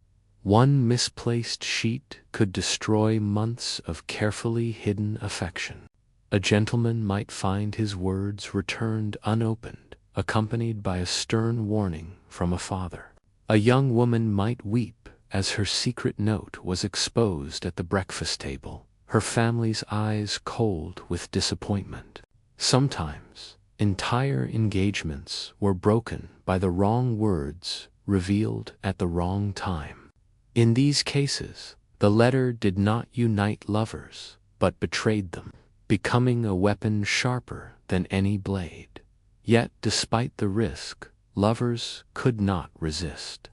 One misplaced sheet could destroy months of carefully hidden affection. A gentleman might find his words returned unopened, accompanied by a stern warning from a father. A young woman might weep as her secret note was exposed at the breakfast table, her family's eyes cold with disappointment. Sometimes, entire engagements were broken by the wrong words revealed at the wrong time. In these cases, the letter did not unite lovers, but betrayed them, becoming a weapon sharper than any blade. Yet, despite the risk, lovers could not resist.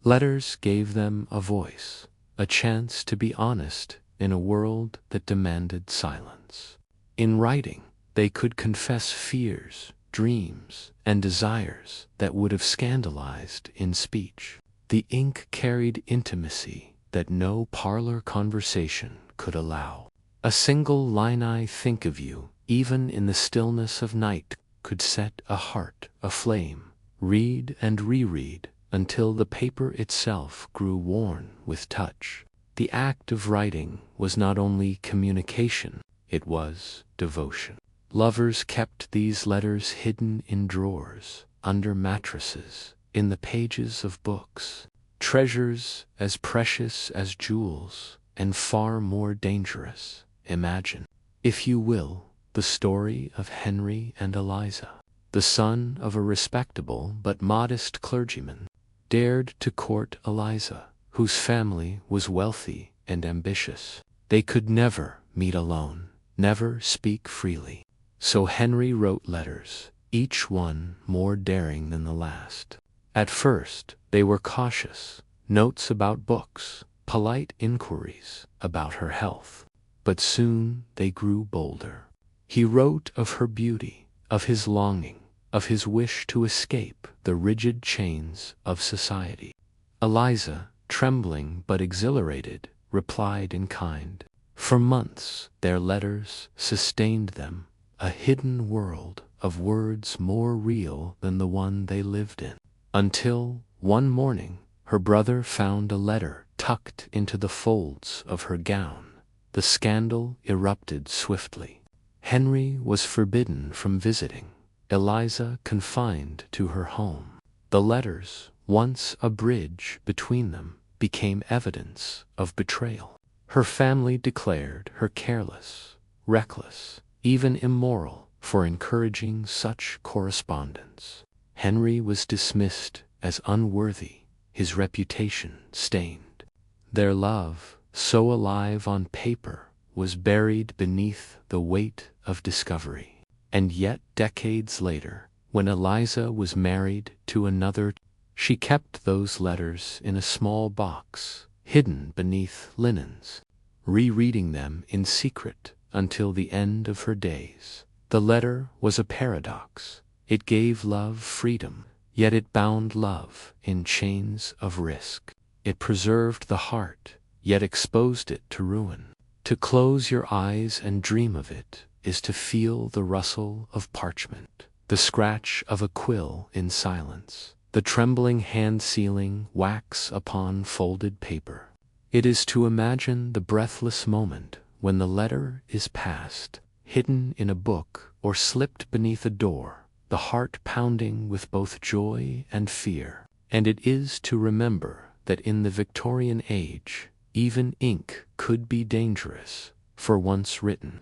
Letters gave them a voice, a chance to be honest in a world that demanded silence. In writing, they could confess fears, dreams, and desires that would have scandalized in speech. The ink carried intimacy that no parlor conversation could allow. A single line, "I think of you," even in the stillness of night, could set a heart aflame. Read and reread until the paper itself grew worn with touch. The act of writing was not only communication, it was devotion. Lovers kept these letters hidden in drawers, under mattresses, in the pages of books. Treasures as precious as jewels, and far more dangerous. Imagine, if you will, the story of Henry and Eliza. The son of a respectable but modest clergyman dared to court Eliza, whose family was wealthy and ambitious. They could never meet alone, never speak freely. So Henry wrote letters, each one more daring than the last. At first, they were cautious, notes about books, polite inquiries about her health. But soon they grew bolder. He wrote of her beauty, of his longing, of his wish to escape the rigid chains of society. Eliza, trembling but exhilarated, replied in kind. For months their letters sustained them, a hidden world of words more real than the one they lived in. Until, one morning, her brother found a letter tucked into the folds of her gown. The scandal erupted swiftly. Henry was forbidden from visiting, Eliza confined to her home. The letters, once a bridge between them, became evidence of betrayal. Her family declared her careless, reckless, even immoral for encouraging such correspondence. Henry was dismissed as unworthy, his reputation stained. Their love, so alive on paper, was buried beneath the weight of discovery. And yet, decades later, when Eliza was married to another, she kept those letters in a small box, hidden beneath linens, rereading them in secret until the end of her days. The letter was a paradox. It gave love freedom, yet it bound love in chains of risk. It preserved the heart, yet exposed it to ruin. To close your eyes and dream of it is to feel the rustle of parchment, the scratch of a quill in silence, the trembling hand sealing wax upon folded paper. It is to imagine the breathless moment when the letter is passed, hidden in a book or slipped beneath a door, the heart pounding with both joy and fear. And it is to remember that in the Victorian age, even ink could be dangerous, for once written,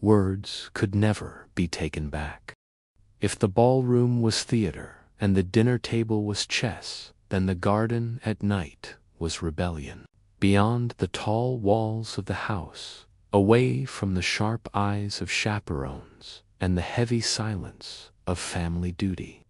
words could never be taken back. If the ballroom was theater and the dinner table was chess, then the garden at night was rebellion. Beyond the tall walls of the house, away from the sharp eyes of chaperones and the heavy silence of family duty,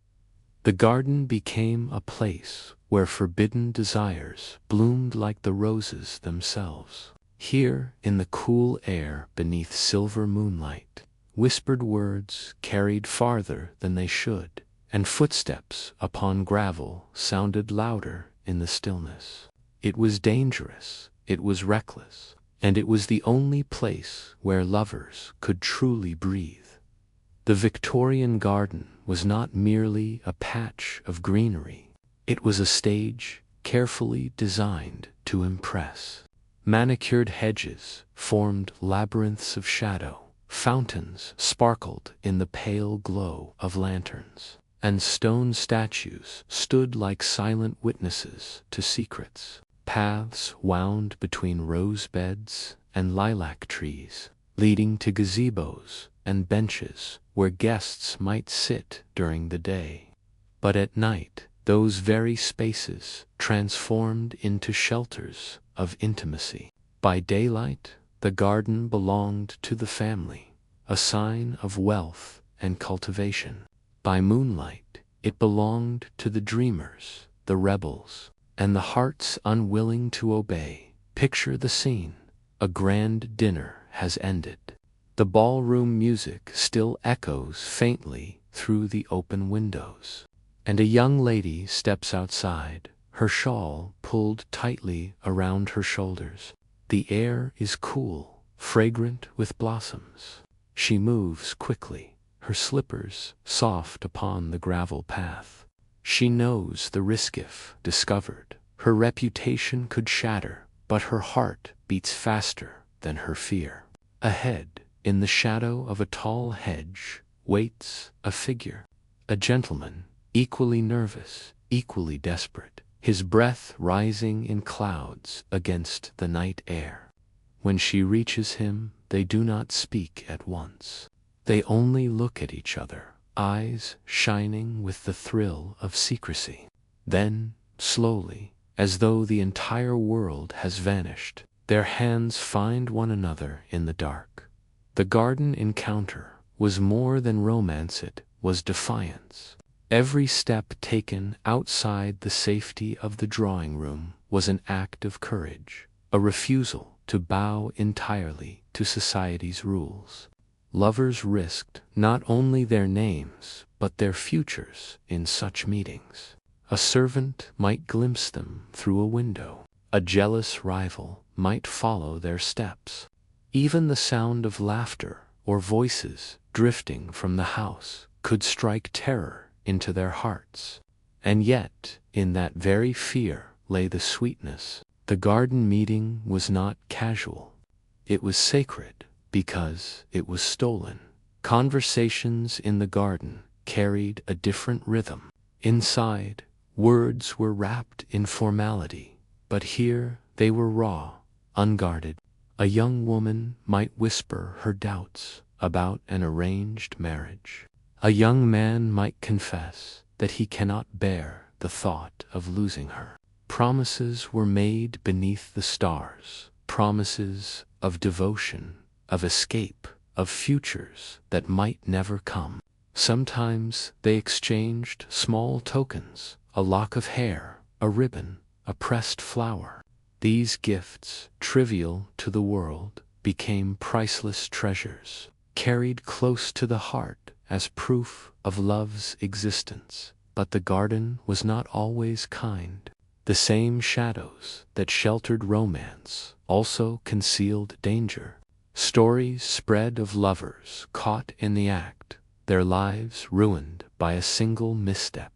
the garden became a place where forbidden desires bloomed like the roses themselves. Here, in the cool air beneath silver moonlight, whispered words carried farther than they should, and footsteps upon gravel sounded louder in the stillness. It was dangerous, it was reckless, and it was the only place where lovers could truly breathe. The Victorian garden was not merely a patch of greenery. It was a stage carefully designed to impress. Manicured hedges formed labyrinths of shadow, fountains sparkled in the pale glow of lanterns, and stone statues stood like silent witnesses to secrets. Paths wound between rose beds and lilac trees, leading to gazebos and benches where guests might sit during the day. But at night, those very spaces transformed into shelters of intimacy. By daylight, the garden belonged to the family, a sign of wealth and cultivation. By moonlight, it belonged to the dreamers, the rebels, and the hearts unwilling to obey. Picture the scene. A grand dinner has ended. The ballroom music still echoes faintly through the open windows, and a young lady steps outside, her shawl pulled tightly around her shoulders. The air is cool, fragrant with blossoms. She moves quickly, her slippers soft upon the gravel path. She knows the risk if discovered, her reputation could shatter, but her heart beats faster than her fear. Ahead, in the shadow of a tall hedge, waits a figure, a gentleman, equally nervous, equally desperate, his breath rising in clouds against the night air. When she reaches him, they do not speak at once. They only look at each other, eyes shining with the thrill of secrecy. Then, slowly, as though the entire world has vanished, their hands find one another in the dark. The garden encounter was more than romance, it was defiance. Every step taken outside the safety of the drawing room was an act of courage, a refusal to bow entirely to society's rules. Lovers risked not only their names but their futures in such meetings. A servant might glimpse them through a window. A jealous rival might follow their steps. Even the sound of laughter or voices drifting from the house could strike terror into their hearts. And yet, in that very fear lay the sweetness. The garden meeting was not casual. It was sacred because it was stolen. Conversations in the garden carried a different rhythm. Inside, words were wrapped in formality, but here they were raw, unguarded. A young woman might whisper her doubts about an arranged marriage. A young man might confess that he cannot bear the thought of losing her. Promises were made beneath the stars, promises of devotion, of escape, of futures that might never come. Sometimes they exchanged small tokens, a lock of hair, a ribbon, a pressed flower. These gifts, trivial to the world, became priceless treasures, carried close to the heart as proof of love's existence. But the garden was not always kind. The same shadows that sheltered romance also concealed danger. Stories spread of lovers caught in the act, their lives ruined by a single misstep.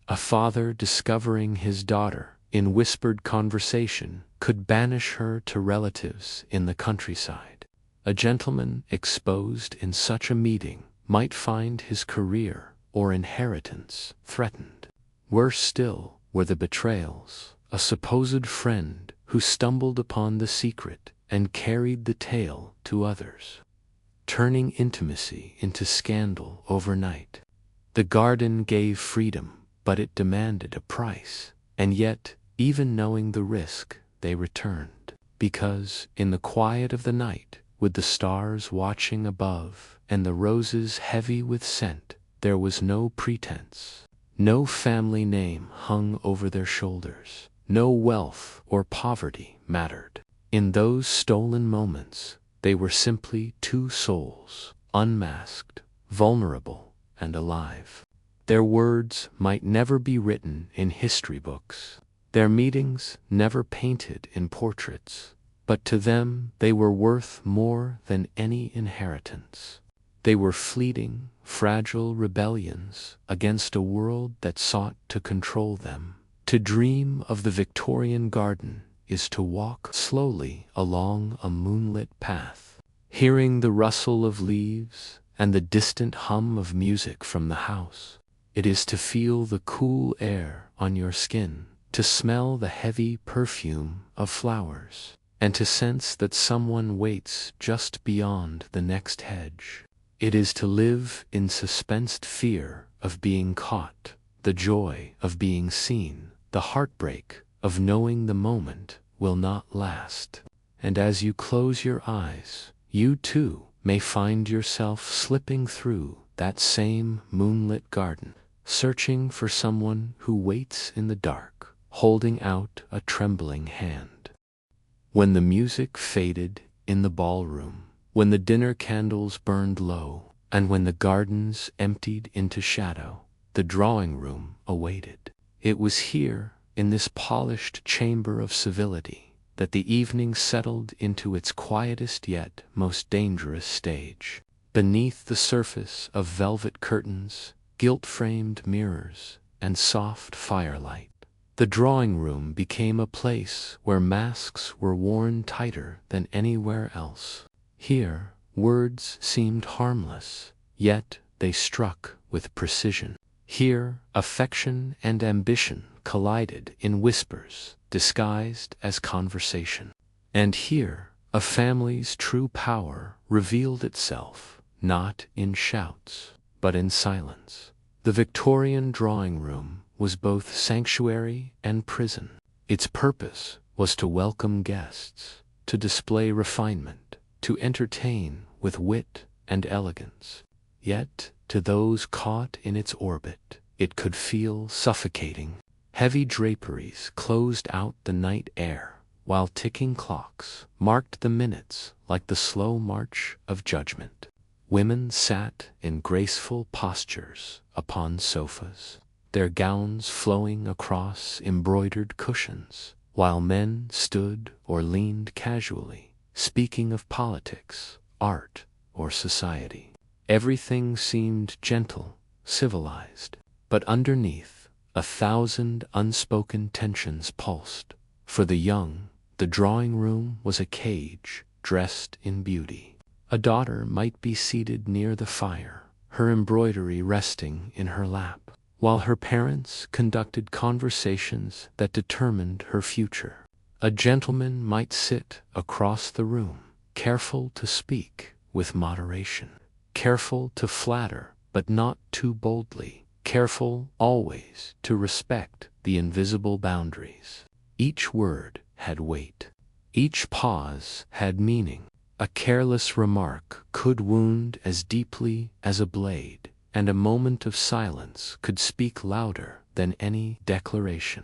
A father discovering his daughter in whispered conversation could banish her to relatives in the countryside. A gentleman exposed in such a meeting might find his career or inheritance threatened. Worse still were the betrayals, a supposed friend who stumbled upon the secret and carried the tale to others, turning intimacy into scandal overnight. The garden gave freedom, but it demanded a price, and yet, even knowing the risk, they returned, because, in the quiet of the night, with the stars watching above and the roses heavy with scent, there was no pretense. No family name hung over their shoulders. No wealth or poverty mattered. In those stolen moments, they were simply two souls, unmasked, vulnerable, and alive. Their words might never be written in history books, their meetings never painted in portraits, but to them they were worth more than any inheritance. They were fleeting, fragile rebellions against a world that sought to control them. To dream of the Victorian garden is to walk slowly along a moonlit path, hearing the rustle of leaves and the distant hum of music from the house. It is to feel the cool air on your skin, to smell the heavy perfume of flowers, and to sense that someone waits just beyond the next hedge. It is to live in suspensed fear of being caught, the joy of being seen, the heartbreak of knowing the moment will not last. And as you close your eyes, you too may find yourself slipping through that same moonlit garden, searching for someone who waits in the dark, holding out a trembling hand. When the music faded in the ballroom, when the dinner candles burned low, and when the gardens emptied into shadow, the drawing room awaited. It was here, in this polished chamber of civility, that the evening settled into its quietest yet most dangerous stage. Beneath the surface of velvet curtains, gilt-framed mirrors, and soft firelight, the drawing room became a place where masks were worn tighter than anywhere else. Here, words seemed harmless, yet they struck with precision. Here, affection and ambition collided in whispers, disguised as conversation. And here, a family's true power revealed itself, not in shouts, but in silence. The Victorian drawing room was both sanctuary and prison. Its purpose was to welcome guests, to display refinement, to entertain with wit and elegance. Yet, to those caught in its orbit, it could feel suffocating. Heavy draperies closed out the night air, while ticking clocks marked the minutes like the slow march of judgment. Women sat in graceful postures upon sofas, their gowns flowing across embroidered cushions, while men stood or leaned casually, speaking of politics, art, or society. Everything seemed gentle, civilized, but underneath, 1,000 unspoken tensions pulsed. For the young, the drawing room was a cage dressed in beauty. A daughter might be seated near the fire, her embroidery resting in her lap, while her parents conducted conversations that determined her future. A gentleman might sit across the room, careful to speak with moderation, careful to flatter but not too boldly, careful always to respect the invisible boundaries. Each word had weight. Each pause had meaning. A careless remark could wound as deeply as a blade, and a moment of silence could speak louder than any declaration.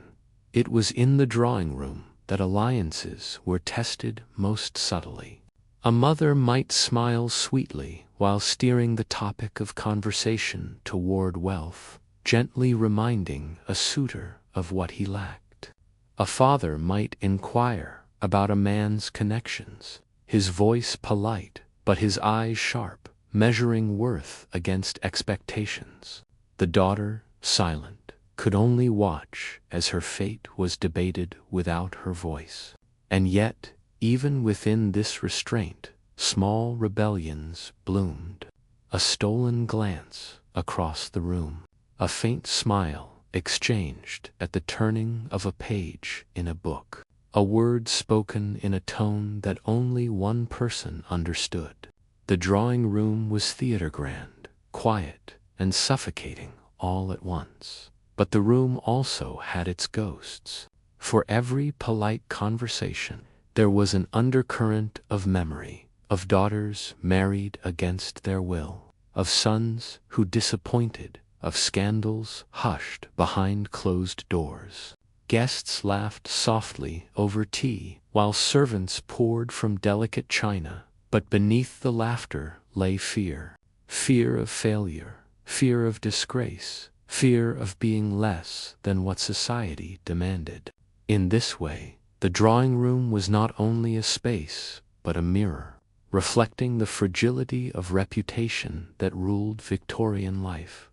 It was in the drawing room that alliances were tested most subtly. A mother might smile sweetly while steering the topic of conversation toward wealth, gently reminding a suitor of what he lacked. A father might inquire about a man's connections, his voice polite, but his eyes sharp, measuring worth against expectations. The daughter, silent, could only watch as her fate was debated without her voice. And yet, even within this restraint, small rebellions bloomed. A stolen glance across the room, a faint smile exchanged at the turning of a page in a book, a word spoken in a tone that only one person understood. The drawing room was theater grand, quiet, and suffocating all at once. But the room also had its ghosts. For every polite conversation, there was an undercurrent of memory, of daughters married against their will, of sons who disappointed, of scandals hushed behind closed doors. Guests laughed softly over tea, while servants poured from delicate china, but beneath the laughter lay fear. Fear of failure, fear of disgrace, fear of being less than what society demanded. In this way, the drawing room was not only a space, but a mirror, reflecting the fragility of reputation that ruled Victorian life.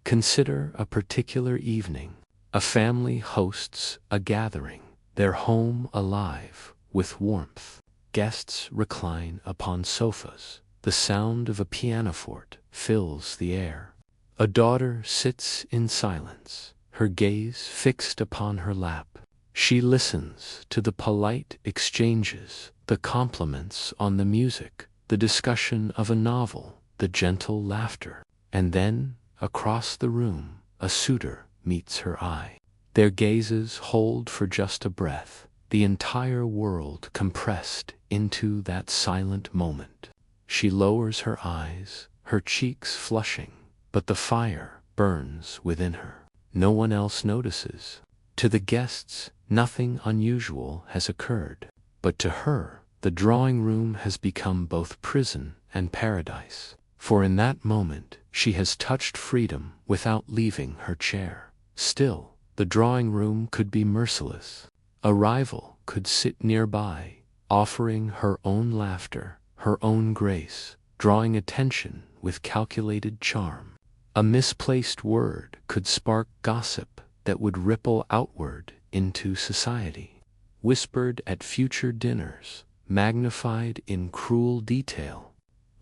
Consider a particular evening. A family hosts a gathering, their home alive with warmth. Guests recline upon sofas. The sound of a pianoforte fills the air. A daughter sits in silence, her gaze fixed upon her lap. She listens to the polite exchanges, the compliments on the music, the discussion of a novel, the gentle laughter. And then, across the room, a suitor meets her eye. Their gazes hold for just a breath, the entire world compressed into that silent moment. She lowers her eyes, her cheeks flushing, but the fire burns within her. No one else notices. To the guests, nothing unusual has occurred, but to her, the drawing room has become both prison and paradise. For in that moment, she has touched freedom without leaving her chair. Still, the drawing room could be merciless. A rival could sit nearby, offering her own laughter, her own grace, drawing attention with calculated charm. A misplaced word could spark gossip that would ripple outward into society. Whispered at future dinners, magnified in cruel detail.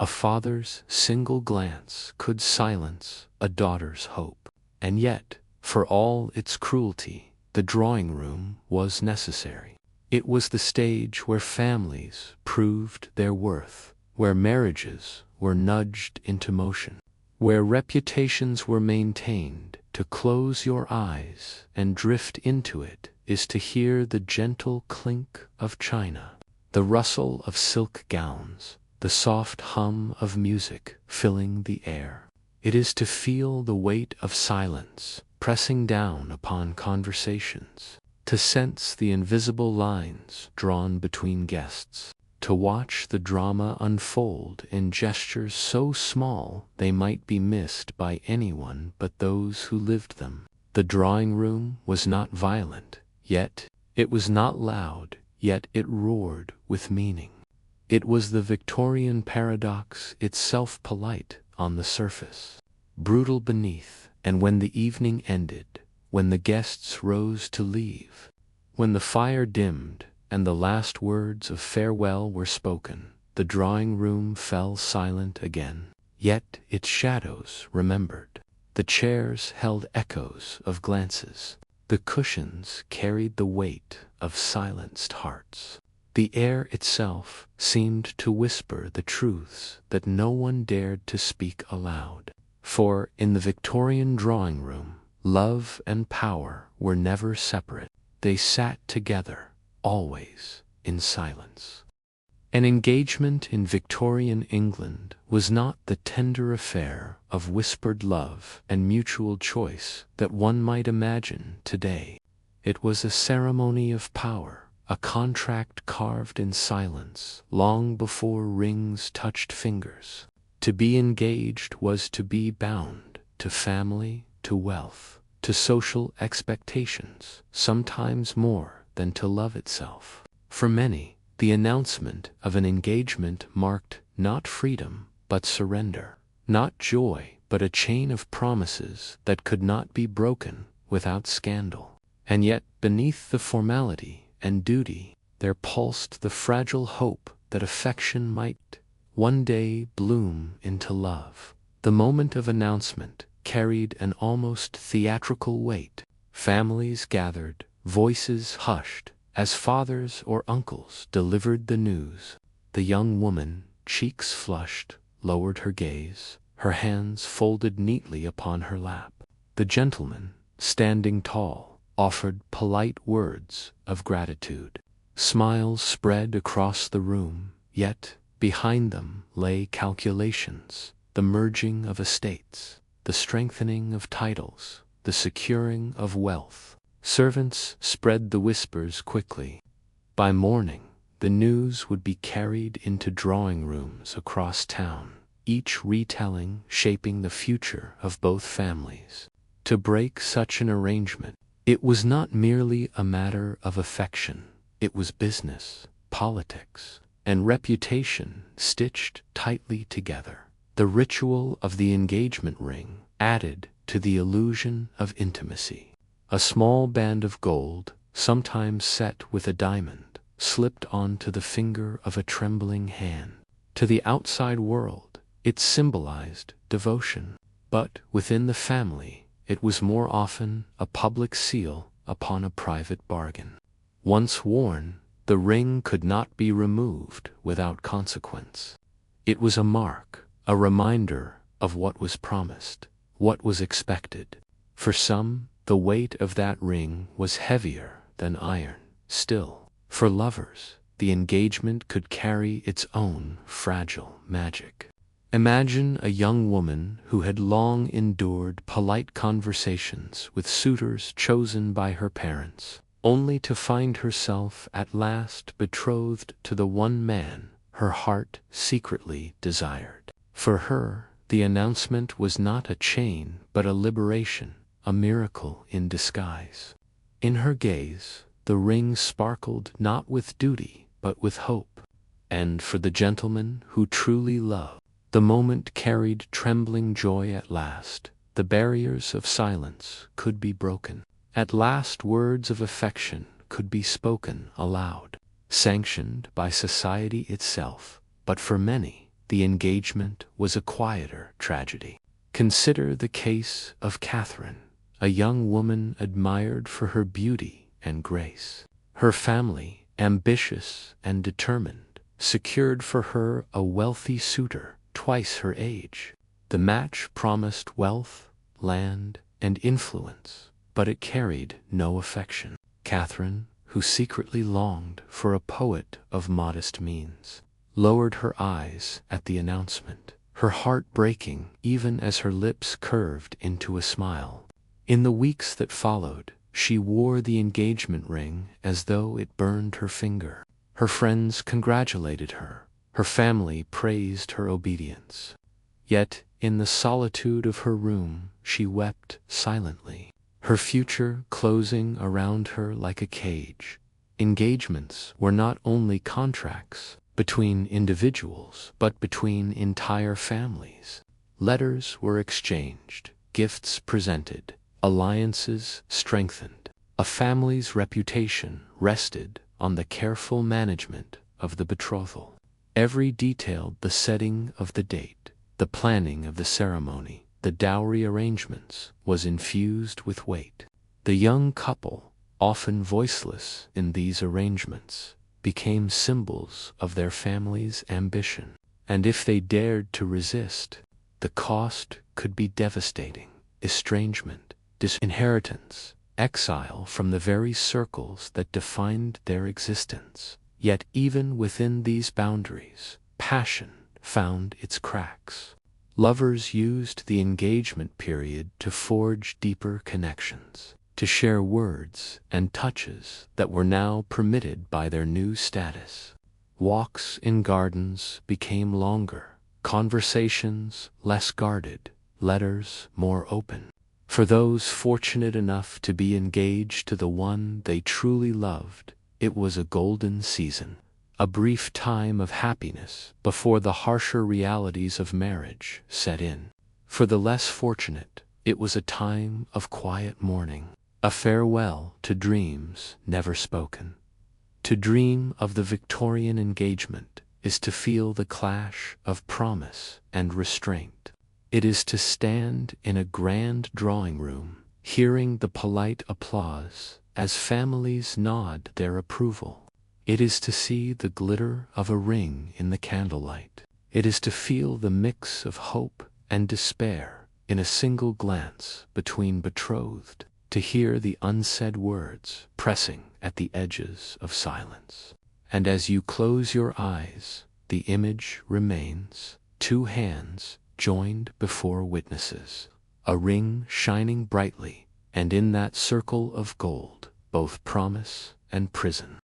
A father's single glance could silence a daughter's hope. And yet, for all its cruelty, the drawing room was necessary. It was the stage where families proved their worth, where marriages were nudged into motion, where reputations were maintained. To close your eyes and drift into it is to hear the gentle clink of china, the rustle of silk gowns, the soft hum of music filling the air. It is to feel the weight of silence pressing down upon conversations, to sense the invisible lines drawn between guests, to watch the drama unfold in gestures so small they might be missed by anyone but those who lived them. The drawing room was not violent, yet it was not loud, yet it roared with meaning. It was the Victorian paradox itself, polite on the surface, brutal beneath. And when the evening ended, when the guests rose to leave, when the fire dimmed and the last words of farewell were spoken, the drawing room fell silent again. Yet its shadows remembered. The chairs held echoes of glances. The cushions carried the weight of silenced hearts. The air itself seemed to whisper the truths that no one dared to speak aloud. For in the Victorian drawing room, love and power were never separate. They sat together, always in silence. An engagement in Victorian England was not the tender affair of whispered love and mutual choice that one might imagine today. It was a ceremony of power, a contract carved in silence long before rings touched fingers. To be engaged was to be bound to family, to wealth, to social expectations, sometimes more than to love itself. For many, the announcement of an engagement marked not freedom but surrender, not joy but a chain of promises that could not be broken without scandal. And yet, beneath the formality and duty, there pulsed the fragile hope that affection might one day bloom into love. The moment of announcement carried an almost theatrical weight. Families gathered, voices hushed, as fathers or uncles delivered the news. The young woman, cheeks flushed, lowered her gaze, her hands folded neatly upon her lap. The gentleman, standing tall, offered polite words of gratitude. Smiles spread across the room, yet behind them lay calculations, the merging of estates, the strengthening of titles, the securing of wealth. Servants spread the whispers quickly. By morning, the news would be carried into drawing rooms across town, each retelling shaping the future of both families. To break such an arrangement, it was not merely a matter of affection, it was business, politics, and reputation stitched tightly together. The ritual of the engagement ring added to the illusion of intimacy. A small band of gold, sometimes set with a diamond, slipped onto the finger of a trembling hand. To the outside world, it symbolized devotion, but within the family, it was more often a public seal upon a private bargain. Once worn, the ring could not be removed without consequence. It was a mark, a reminder of what was promised, what was expected. For some, the weight of that ring was heavier than iron. Still, for lovers, the engagement could carry its own fragile magic. Imagine a young woman who had long endured polite conversations with suitors chosen by her parents, only to find herself at last betrothed to the one man her heart secretly desired. For her, the announcement was not a chain but a liberation, a miracle in disguise. In her gaze, the ring sparkled not with duty but with hope, and for the gentleman who truly loved, the moment carried trembling joy at last. The barriers of silence could be broken. At last words of affection could be spoken aloud, sanctioned by society itself. But for many, the engagement was a quieter tragedy. Consider the case of Catherine, a young woman admired for her beauty and grace. Her family, ambitious and determined, secured for her a wealthy suitor twice her age. The match promised wealth, land, and influence, but it carried no affection. Catherine, who secretly longed for a poet of modest means, lowered her eyes at the announcement, her heart breaking even as her lips curved into a smile. In the weeks that followed, she wore the engagement ring as though it burned her finger. Her friends congratulated her. Her family praised her obedience. Yet, in the solitude of her room, she wept silently, her future closing around her like a cage. Engagements were not only contracts between individuals, but between entire families. Letters were exchanged, gifts presented, alliances strengthened. A family's reputation rested on the careful management of the betrothal. Every detailed the setting of the date, the planning of the ceremony, the dowry arrangements, was infused with weight. The young couple, often voiceless in these arrangements, became symbols of their family's ambition. And if they dared to resist, the cost could be devastating: estrangement, disinheritance, exile from the very circles that defined their existence. Yet even within these boundaries, passion found its cracks. Lovers used the engagement period to forge deeper connections, to share words and touches that were now permitted by their new status. Walks in gardens became longer, conversations less guarded, letters more open. For those fortunate enough to be engaged to the one they truly loved, it was a golden season, a brief time of happiness before the harsher realities of marriage set in. For the less fortunate, it was a time of quiet mourning, a farewell to dreams never spoken. To dream of the Victorian engagement is to feel the clash of promise and restraint. It is to stand in a grand drawing room, hearing the polite applause as families nod their approval. It is to see the glitter of a ring in the candlelight. It is to feel the mix of hope and despair in a single glance between betrothed, to hear the unsaid words pressing at the edges of silence. And as you close your eyes, the image remains: two hands joined before witnesses, a ring shining brightly, and in that circle of gold, both promise and prison.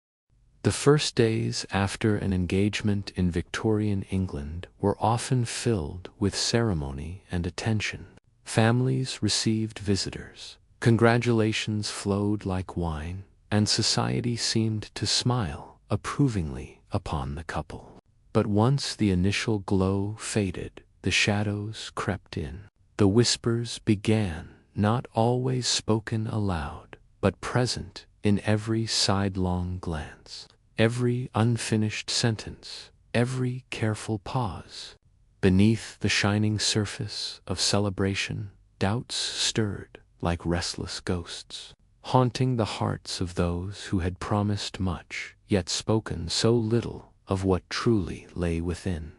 The first days after an engagement in Victorian England were often filled with ceremony and attention. Families received visitors, congratulations flowed like wine, and society seemed to smile approvingly upon the couple. But once the initial glow faded, the shadows crept in. The whispers began, not always spoken aloud, but present in every sidelong glance, every unfinished sentence, every careful pause. Beneath the shining surface of celebration, doubts stirred like restless ghosts. haunting the hearts of those who had promised much, yet spoken so little of what truly lay within.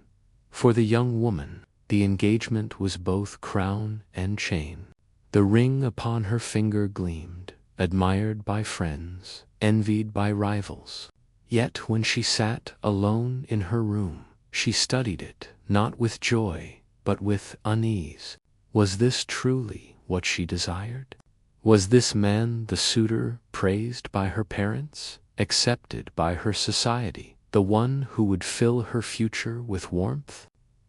For the young woman, the engagement was both crown and chain. The ring upon her finger gleamed, admired by friends, envied by rivals. Yet when she sat alone in her room, she studied it, not with joy, but with unease. Was this truly what she desired? Was this man the suitor praised by her parents, accepted by her society, the one who would fill her future with warmth?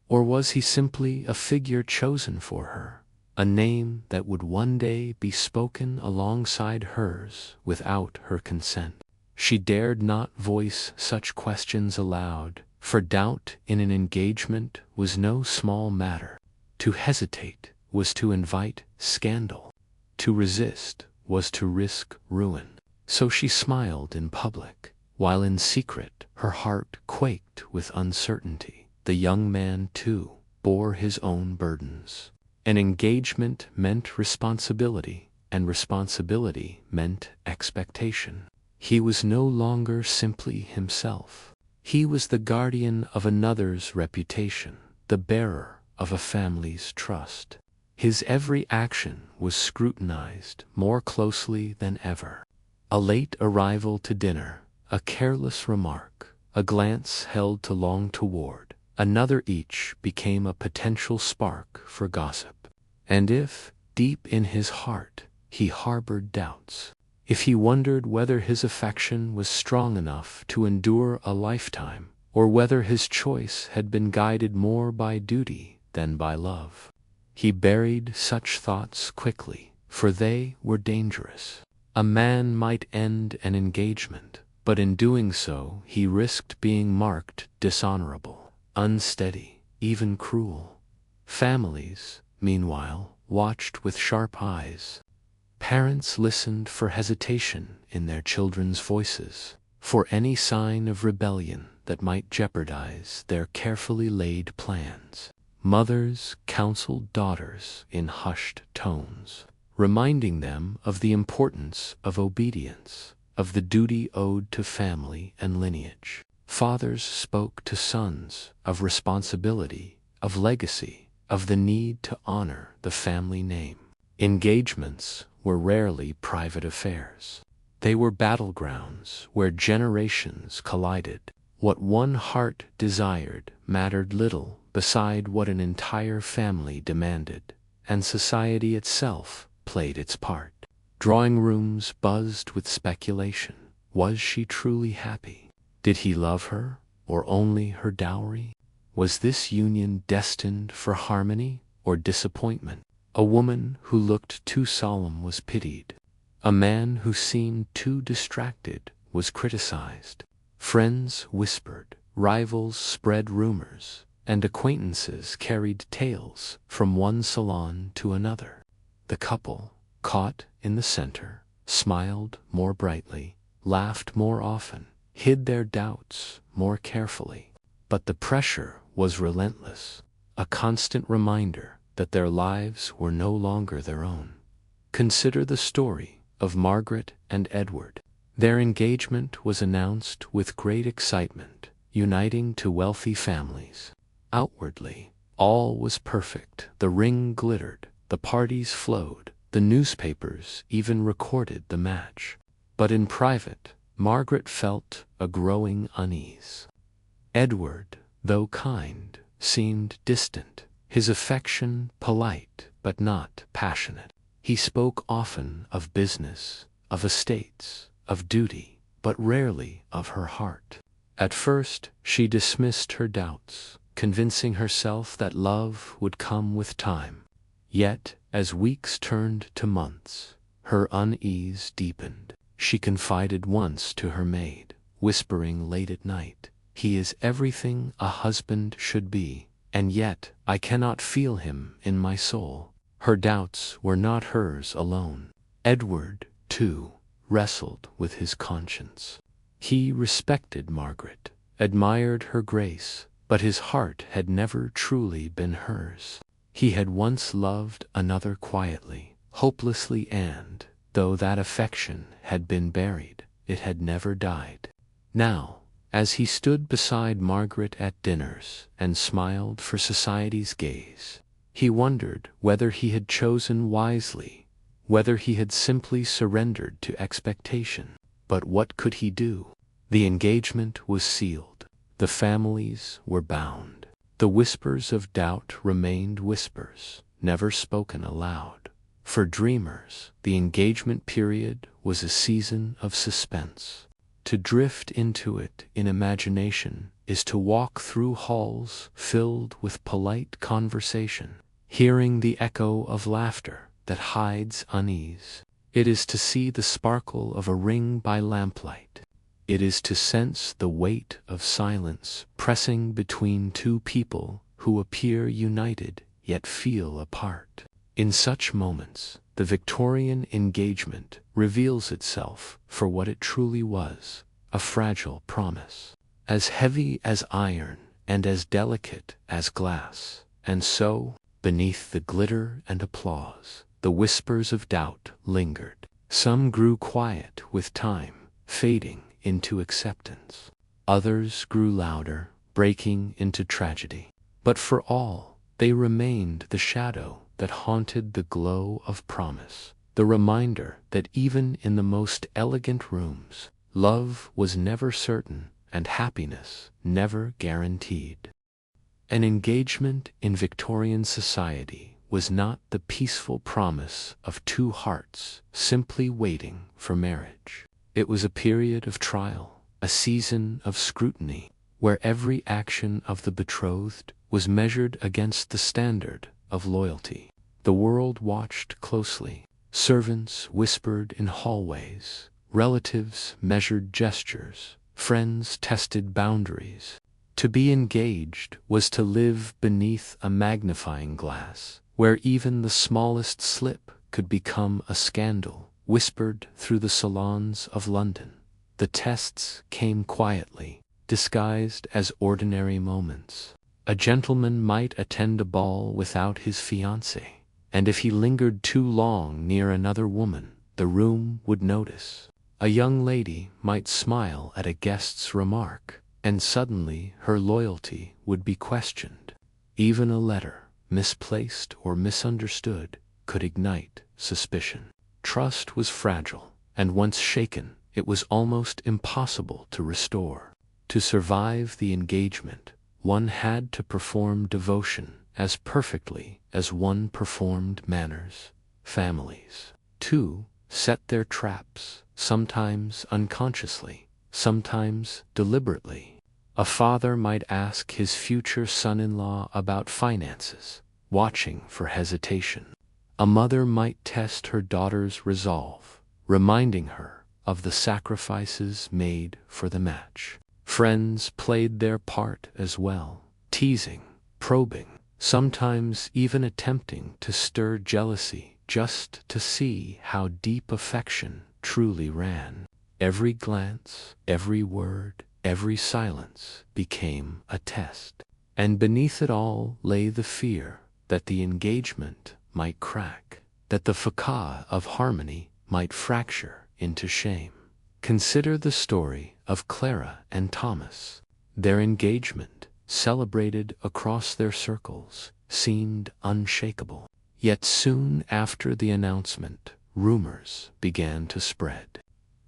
Or was he simply a figure chosen for her, a name that would one day be spoken alongside hers without her consent? She dared not voice such questions aloud, for doubt in an engagement was no small matter. To hesitate was to invite scandal. To resist was to risk ruin. So she smiled in public, while in secret her heart quaked with uncertainty. The young man, too, bore his own burdens. An engagement meant responsibility, and responsibility meant expectation. He was no longer simply himself. He was the guardian of another's reputation, the bearer of a family's trust. His every action was scrutinized more closely than ever. A late arrival to dinner, a careless remark, a glance held too long toward another, each became a potential spark for gossip. And if, deep in his heart, he harbored doubts, if he wondered whether his affection was strong enough to endure a lifetime, or whether his choice had been guided more by duty than by love, he buried such thoughts quickly, for they were dangerous. A man might end an engagement, but in doing so he risked being marked dishonorable, unsteady, even cruel. Families, meanwhile, watched with sharp eyes. Parents listened for hesitation in their children's voices, for any sign of rebellion that might jeopardize their carefully laid plans. Mothers counseled daughters in hushed tones, reminding them of the importance of obedience, of the duty owed to family and lineage. Fathers spoke to sons of responsibility, of legacy, of the need to honor the family name. Engagements were rarely private affairs. They were battlegrounds where generations collided. What one heart desired mattered little beside what an entire family demanded, and society itself played its part. Drawing rooms buzzed with speculation. Was she truly happy? Did he love her, or only her dowry? Was this union destined for harmony or disappointment? A woman who looked too solemn was pitied. A man who seemed too distracted was criticized. Friends whispered, rivals spread rumors, and acquaintances carried tales from one salon to another. The couple, caught in the center, smiled more brightly, laughed more often, hid their doubts more carefully. But the pressure was relentless, a constant reminder that their lives were no longer their own. Consider the story of Margaret and Edward. Their engagement was announced with great excitement, uniting two wealthy families. Outwardly, all was perfect. The ring glittered, the parties flowed, the newspapers even recorded the match. But in private, Margaret felt a growing unease. Edward, though kind, seemed distant, his affection polite but not passionate. He spoke often of business, of estates, of duty, but rarely of her heart. At first, she dismissed her doubts, convincing herself that love would come with time. Yet, as weeks turned to months, her unease deepened. She confided once to her maid, whispering late at night, "He is everything a husband should be, and yet I cannot feel him in my soul." Her doubts were not hers alone. Edward, too, wrestled with his conscience. He respected Margaret, admired her grace, but his heart had never truly been hers. He had once loved another quietly, hopelessly, and, though that affection had been buried, it had never died. Now, as he stood beside Margaret at dinners and smiled for society's gaze, he wondered whether he had chosen wisely, whether he had simply surrendered to expectation. But what could he do? The engagement was sealed. The families were bound. The whispers of doubt remained whispers, never spoken aloud. For dreamers, the engagement period was a season of suspense. To drift into it in imagination is to walk through halls filled with polite conversation, hearing the echo of laughter that hides unease. It is to see the sparkle of a ring by lamplight. It is to sense the weight of silence pressing between two people who appear united yet feel apart. In such moments, the Victorian engagement reveals itself for what it truly was, a fragile promise, as heavy as iron and as delicate as glass. And so, beneath the glitter and applause, the whispers of doubt lingered. Some grew quiet with time, fading into acceptance. Others grew louder, breaking into tragedy. But for all, they remained the shadow that haunted the glow of promise, the reminder that even in the most elegant rooms, love was never certain and happiness never guaranteed. An engagement in Victorian society was not the peaceful promise of two hearts simply waiting for marriage. It was a period of trial, a season of scrutiny, where every action of the betrothed was measured against the standard of loyalty. The world watched closely. Servants whispered in hallways, relatives measured gestures, friends tested boundaries. To be engaged was to live beneath a magnifying glass, where even the smallest slip could become a scandal, whispered through the salons of London. The tests came quietly, disguised as ordinary moments. A gentleman might attend a ball without his fiancée, and if he lingered too long near another woman, the room would notice. A young lady might smile at a guest's remark, and suddenly her loyalty would be questioned. Even a letter, misplaced or misunderstood, could ignite suspicion. Trust was fragile, and once shaken, it was almost impossible to restore. To survive the engagement, one had to perform devotion as perfectly as one performed manners. Families, too, set their traps, sometimes unconsciously, sometimes deliberately. A father might ask his future son-in-law about finances, watching for hesitation. A mother might test her daughter's resolve, reminding her of the sacrifices made for the match. Friends played their part as well, teasing, probing, sometimes even attempting to stir jealousy just to see how deep affection truly ran. Every glance, every word, every silence became a test. And beneath it all lay the fear that the engagement might crack, that the facade of harmony might fracture into shame. Consider the story of Clara and Thomas. Their engagement, celebrated across their circles, seemed unshakable. Yet soon after the announcement, rumors began to spread.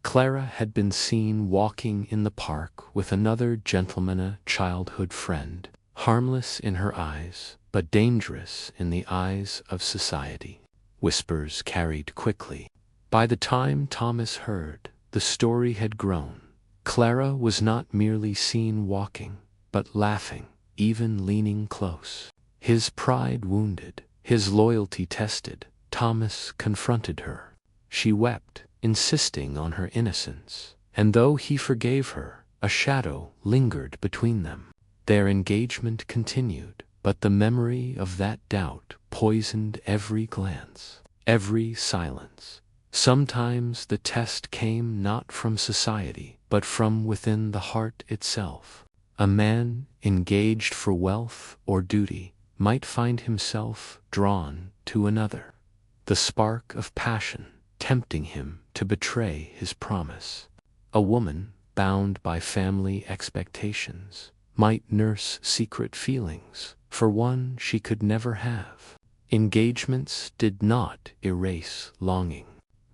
Clara had been seen walking in the park with another gentleman, a childhood friend, harmless in her eyes, but dangerous in the eyes of society. Whispers carried quickly. By the time Thomas heard, the story had grown. Clara was not merely seen walking, but laughing, even leaning close. His pride wounded, his loyalty tested, Thomas confronted her. She wept, insisting on her innocence, and though he forgave her, a shadow lingered between them. Their engagement continued, but the memory of that doubt poisoned every glance, every silence. Sometimes the test came not from society, but from within the heart itself. A man, engaged for wealth or duty, might find himself drawn to another. The spark of passion, tempting him to betray his promise. A woman, bound by family expectations, might nurse secret feelings for one she could never have. Engagements did not erase longing.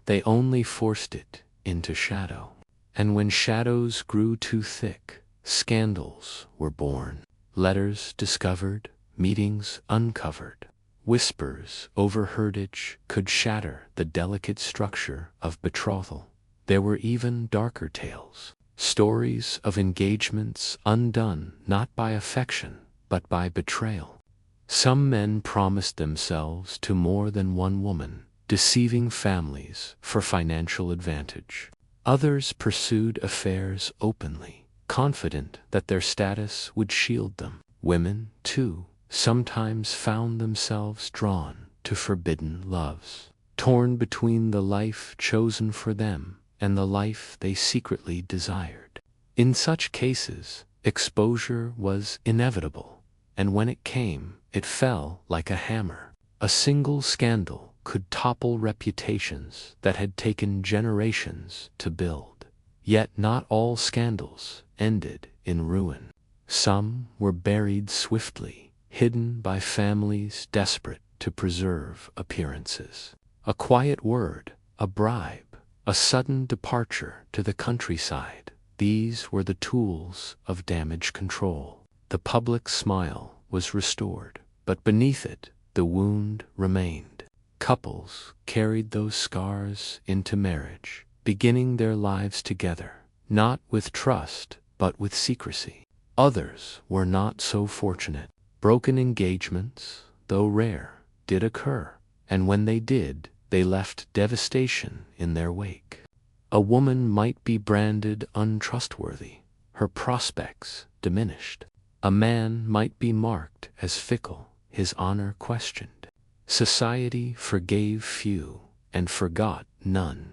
They only forced it into shadow. And when shadows grew too thick, scandals were born. Letters discovered, meetings uncovered, whispers overheard each could shatter the delicate structure of betrothal. There were even darker tales, stories of engagements undone not by affection but by betrayal. Some men promised themselves to more than one woman, deceiving families for financial advantage. Others pursued affairs openly, confident that their status would shield them. Women, too, sometimes found themselves drawn to forbidden loves, torn between the life chosen for them and the life they secretly desired. In such cases, exposure was inevitable, and when it came, it fell like a hammer. A single scandal could topple reputations that had taken generations to build. Yet not all scandals ended in ruin. Some were buried swiftly, hidden by families desperate to preserve appearances. A quiet word, a bribe, a sudden departure to the countryside, these were the tools of damage control. The public smile was restored, but beneath it, the wound remained. Couples carried those scars into marriage, beginning their lives together, not with trust, but with secrecy. Others were not so fortunate. Broken engagements, though rare, did occur, and when they did, they left devastation in their wake. A woman might be branded untrustworthy, her prospects diminished. A man might be marked as fickle, his honor questioned. Society forgave few and forgot none.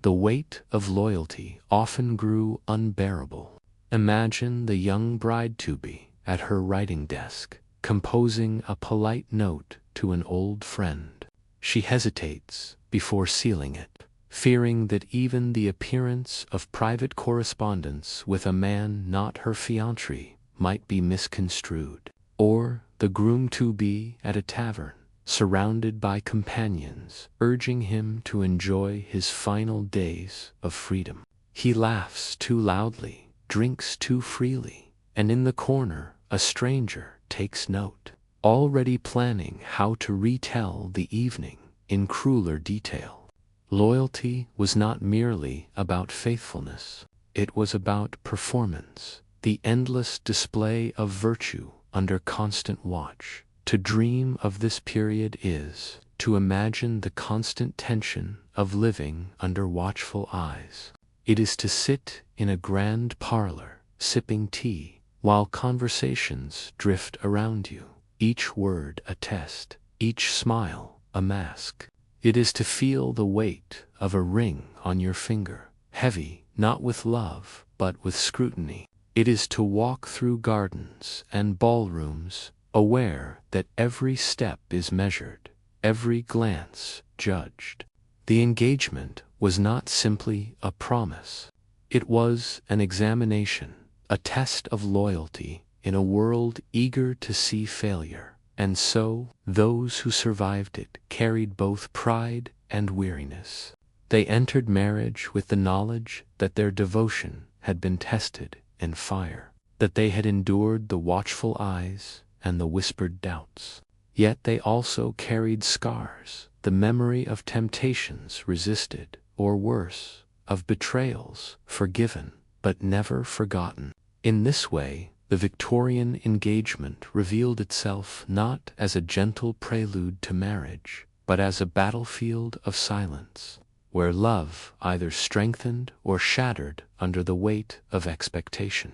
The weight of loyalty often grew unbearable. Imagine the young bride-to-be at her writing desk, composing a polite note to an old friend. She hesitates before sealing it, fearing that even the appearance of private correspondence with a man not her fiancé might be misconstrued. Or the groom-to-be at a tavern, surrounded by companions, urging him to enjoy his final days of freedom. He laughs too loudly, drinks too freely, and in the corner a stranger takes note, already planning how to retell the evening in crueler detail. Loyalty was not merely about faithfulness, it was about performance, the endless display of virtue under constant watch. To dream of this period is to imagine the constant tension of living under watchful eyes. It is to sit in a grand parlor, sipping tea, while conversations drift around you, each word a test, each smile a mask. It is to feel the weight of a ring on your finger, heavy not with love, but with scrutiny. It is to walk through gardens and ballrooms, aware that every step is measured, every glance judged. The engagement was not simply a promise. It was an examination, a test of loyalty in a world eager to see failure. And so, those who survived it carried both pride and weariness. They entered marriage with the knowledge that their devotion had been tested in fire, that they had endured the watchful eyes and the whispered doubts. Yet they also carried scars, the memory of temptations resisted, or worse, of betrayals forgiven but never forgotten. In this way, the Victorian engagement revealed itself not as a gentle prelude to marriage, but as a battlefield of silence, where love either strengthened or shattered under the weight of expectation.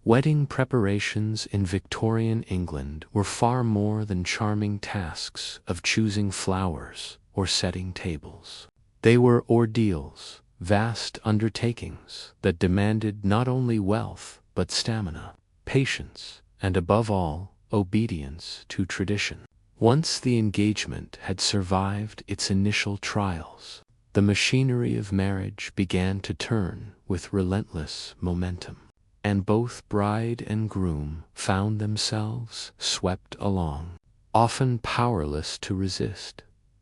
Wedding preparations in Victorian England were far more than charming tasks of choosing flowers or setting tables. They were ordeals, vast undertakings that demanded not only wealth but stamina, patience, and above all, obedience to tradition. Once the engagement had survived its initial trials, The machinery of marriage began to turn with relentless momentum, and both bride and groom found themselves swept along, often powerless to resist.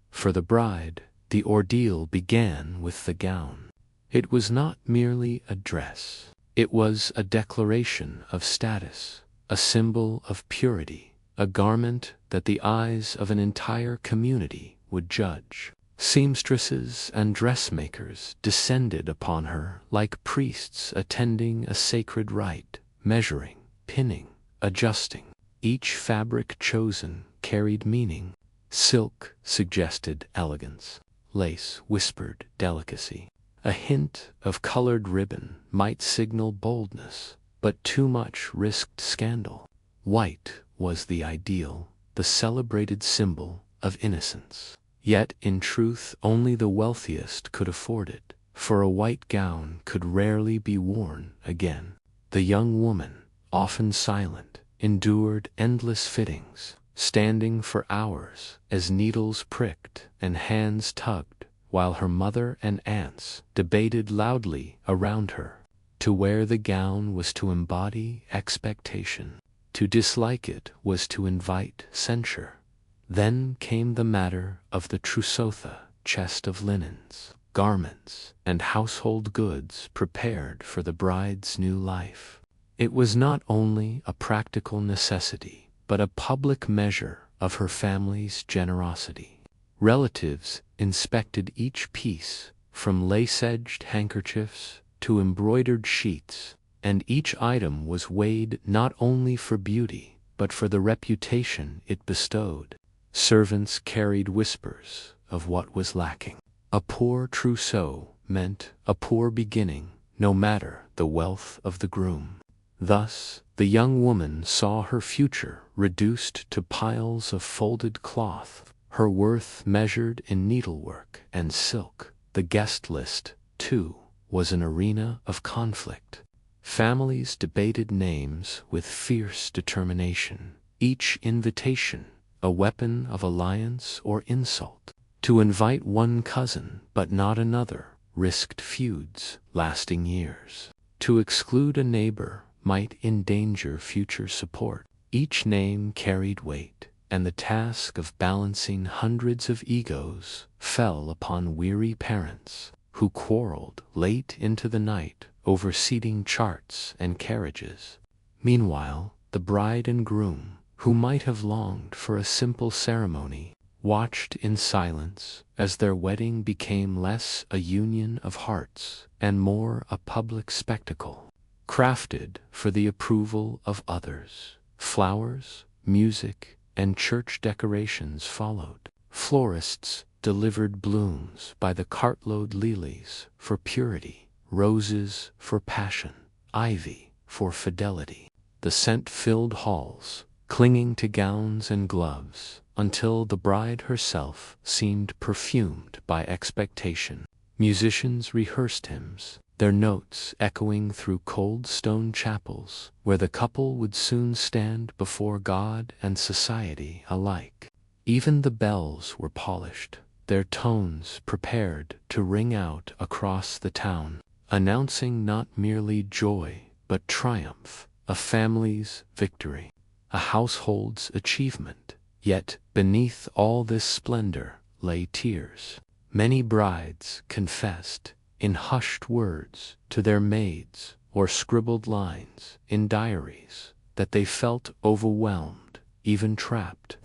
For the bride, the ordeal began with the gown. It was not merely a dress. It was a declaration of status, a symbol of purity, a garment that the eyes of an entire community would judge. Seamstresses and dressmakers descended upon her like priests attending a sacred rite, measuring, pinning, adjusting. Each fabric chosen carried meaning. Silk suggested elegance. Lace whispered delicacy. A hint of colored ribbon might signal boldness, but too much risked scandal. White was the ideal, the celebrated symbol of innocence. Yet, in truth, only the wealthiest could afford it, for a white gown could rarely be worn again. The young woman, often silent, endured endless fittings, standing for hours as needles pricked and hands tugged, while her mother and aunts debated loudly around her. To wear the gown was to embody expectation. To dislike it was to invite censure. Then came the matter of the trousseau, chest of linens, garments, and household goods prepared for the bride's new life. It was not only a practical necessity, but a public measure of her family's generosity. Relatives inspected each piece, from lace-edged handkerchiefs to embroidered sheets, and each item was weighed not only for beauty, but for the reputation it bestowed. Servants carried whispers of what was lacking. A poor trousseau meant a poor beginning, no matter the wealth of the groom. Thus, the young woman saw her future reduced to piles of folded cloth, her worth measured in needlework and silk. The guest list, too, was an arena of conflict. Families debated names with fierce determination, each invitation a weapon of alliance or insult. To invite one cousin but not another risked feuds lasting years. To exclude a neighbor might endanger future support. Each name carried weight, and the task of balancing hundreds of egos fell upon weary parents who quarreled late into the night over seating charts and carriages. Meanwhile, the bride and groom, who might have longed for a simple ceremony, watched in silence as their wedding became less a union of hearts and more a public spectacle, crafted for the approval of others. Flowers, music, and church decorations followed. Florists delivered blooms by the cartload, lilies for purity, roses for passion, ivy for fidelity. The scent filled halls, clinging to gowns and gloves, until the bride herself seemed perfumed by expectation. Musicians rehearsed hymns, their notes echoing through cold stone chapels, where the couple would soon stand before God and society alike. Even the bells were polished, their tones prepared to ring out across the town, announcing not merely joy but triumph, a family's victory, a household's achievement. Yet beneath all this splendor lay tears. Many brides confessed in hushed words to their maids or scribbled lines in diaries that they felt overwhelmed, even trapped.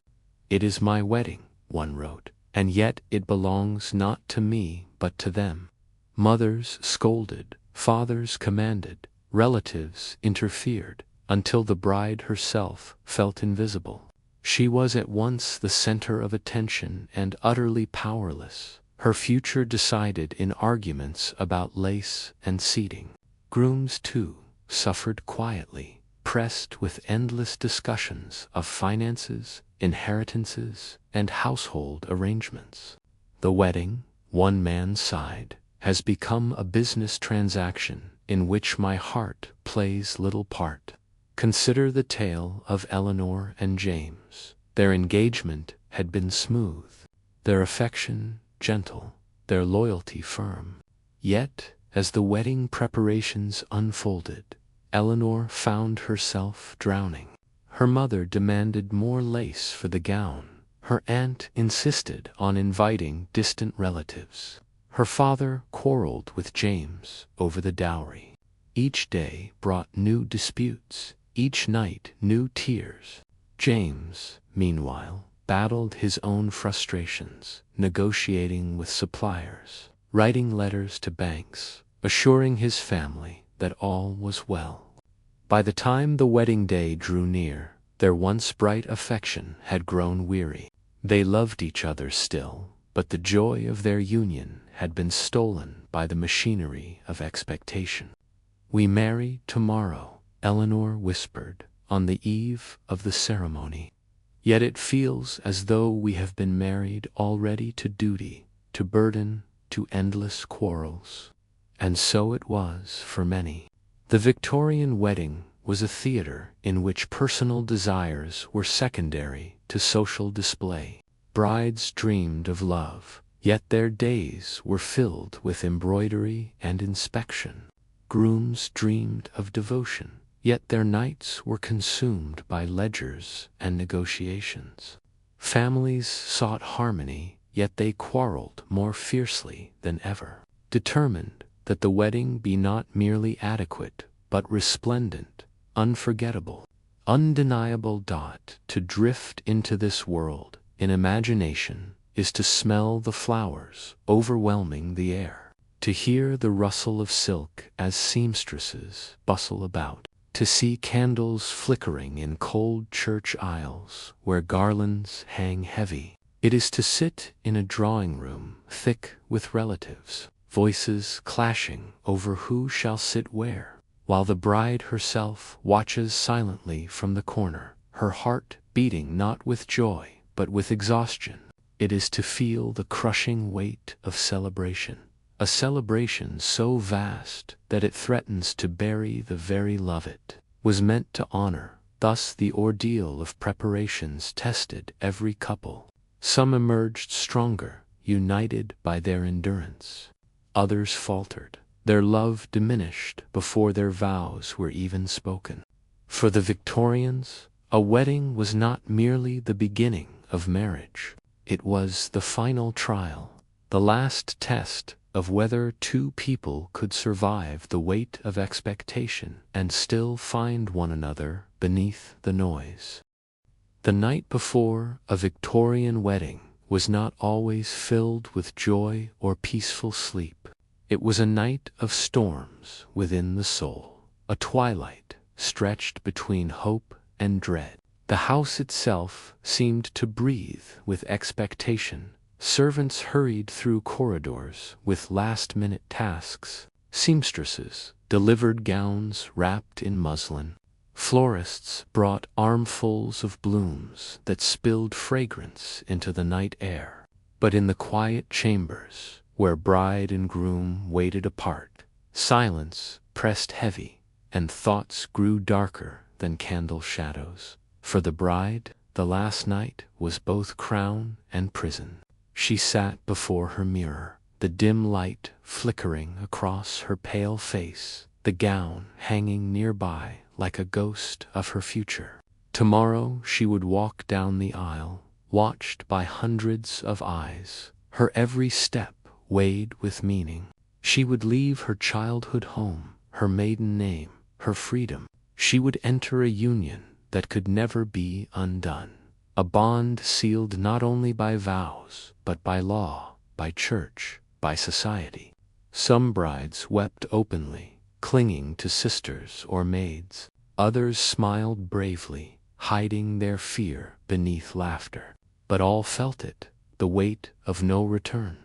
"It is my wedding," one wrote, "and yet it belongs not to me but to them." Mothers scolded, fathers commanded, relatives interfered, until the bride herself felt invisible. She was at once the center of attention and utterly powerless, her future decided in arguments about lace and seating. Grooms, too, suffered quietly, pressed with endless discussions of finances, inheritances, and household arrangements. "The wedding," one man sighed, "has become a business transaction in which my heart plays little part." Consider the tale of Eleanor and James. Their engagement had been smooth, their affection gentle, their loyalty firm. Yet, as the wedding preparations unfolded, Eleanor found herself drowning. Her mother demanded more lace for the gown. Her aunt insisted on inviting distant relatives. Her father quarreled with James over the dowry. Each day brought new disputes, each night new tears. James, meanwhile, battled his own frustrations, negotiating with suppliers, writing letters to banks, assuring his family that all was well. By the time the wedding day drew near, their once bright affection had grown weary. They loved each other still, but the joy of their union had been stolen by the machinery of expectation. "We marry tomorrow," Eleanor whispered, on the eve of the ceremony. "Yet it feels as though we have been married already to duty, to burden, to endless quarrels." And so it was for many. The Victorian wedding was a theater in which personal desires were secondary to social display. Brides dreamed of love, yet their days were filled with embroidery and inspection. Grooms dreamed of devotion, yet their nights were consumed by ledgers and negotiations. Families sought harmony, yet they quarreled more fiercely than ever, determined that the wedding be not merely adequate, but resplendent, unforgettable, undeniable. To drift into this world in imagination is to smell the flowers overwhelming the air, to hear the rustle of silk as seamstresses bustle about, to see candles flickering in cold church aisles where garlands hang heavy. It is to sit in a drawing room thick with relatives, voices clashing over who shall sit where, while the bride herself watches silently from the corner, her heart beating not with joy but with exhaustion. It is to feel the crushing weight of celebration, a celebration so vast that it threatens to bury the very love it was meant to honor. Thus the ordeal of preparations tested every couple. Some emerged stronger, united by their endurance. Others faltered, their love diminished before their vows were even spoken. For the Victorians, a wedding was not merely the beginning of marriage. It was the final trial, the last test of whether two people could survive the weight of expectation and still find one another beneath the noise. The night before a Victorian wedding was not always filled with joy or peaceful sleep. It was a night of storms within the soul, a twilight stretched between hope and dread. The house itself seemed to breathe with expectation. Servants hurried through corridors with last-minute tasks. Seamstresses delivered gowns wrapped in muslin. Florists brought armfuls of blooms that spilled fragrance into the night air. But in the quiet chambers, where bride and groom waited apart, silence pressed heavy, and thoughts grew darker than candle shadows. For the bride, the last night was both crown and prison. She sat before her mirror, the dim light flickering across her pale face, the gown hanging nearby like a ghost of her future. Tomorrow she would walk down the aisle, watched by hundreds of eyes, her every step weighed with meaning. She would leave her childhood home, her maiden name, her freedom. She would enter a union that could never be undone, a bond sealed not only by vows, but by law, by church, by society. Some brides wept openly, clinging to sisters or maids. Others smiled bravely, hiding their fear beneath laughter. But all felt it, the weight of no return.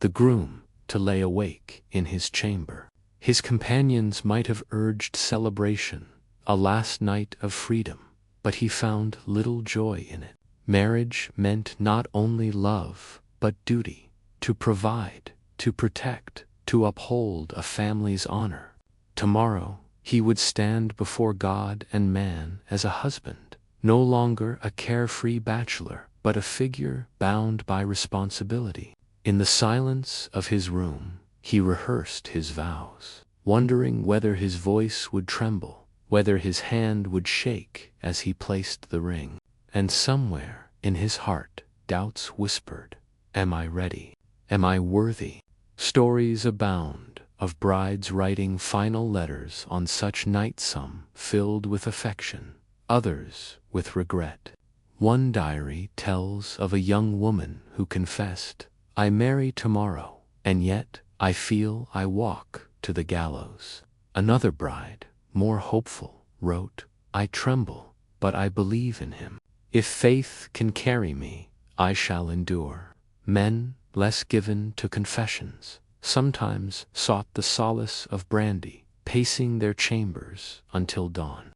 The groom, to lay awake in his chamber. His companions might have urged celebration, a last night of freedom, but he found little joy in it. Marriage meant not only love, but duty, to provide, to protect, to uphold a family's honor. Tomorrow, he would stand before God and man as a husband, no longer a carefree bachelor, but a figure bound by responsibility. In the silence of his room, he rehearsed his vows, wondering whether his voice would tremble, whether his hand would shake as he placed the ring. And somewhere in his heart, doubts whispered, "Am I ready? Am I worthy?" Stories abound of brides writing final letters on such nights, some filled with affection, others with regret. One diary tells of a young woman who confessed, "I marry tomorrow, and yet I feel I walk to the gallows." Another bride, more hopeful, wrote, "I tremble, but I believe in him. If faith can carry me, I shall endure." Men, less given to confessions, sometimes sought the solace of brandy, pacing their chambers until dawn.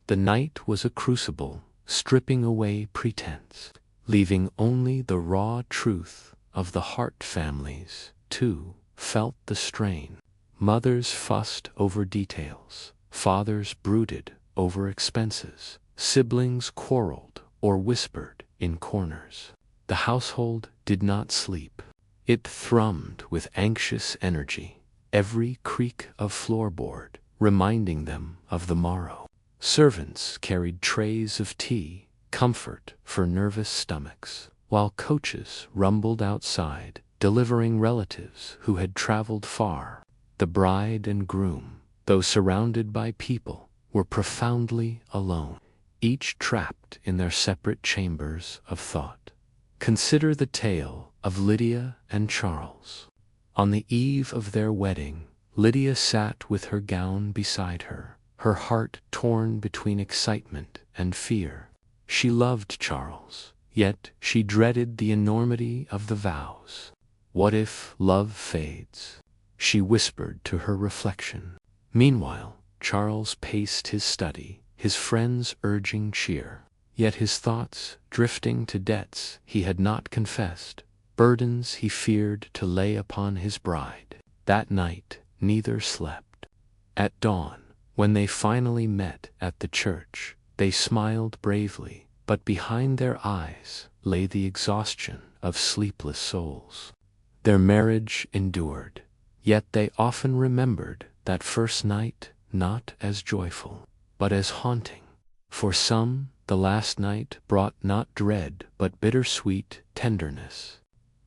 The night was a crucible, stripping away pretense, leaving only the raw truth of the heart. Families, too, felt the strain. Mothers fussed over details, fathers brooded over expenses, siblings quarreled or whispered in corners. The household did not sleep. It thrummed with anxious energy, every creak of floorboard reminding them of the morrow. Servants carried trays of tea, comfort for nervous stomachs, while coaches rumbled outside, delivering relatives who had traveled far. The bride and groom, though surrounded by people, were profoundly alone, each trapped in their separate chambers of thought. Consider the tale of Lydia and Charles. On the eve of their wedding, Lydia sat with her gown beside her, her heart torn between excitement and fear. She loved Charles, yet she dreaded the enormity of the vows. What if love fades? She whispered to her reflection. Meanwhile, Charles paced his study, his friends urging cheer. Yet his thoughts drifting to debts he had not confessed, burdens he feared to lay upon his bride. That night neither slept. At dawn, when they finally met at the church, they smiled bravely, but behind their eyes lay the exhaustion of sleepless souls. Their marriage endured, yet they often remembered that first night not as joyful, but as haunting. For some, the last night brought not dread but bittersweet tenderness.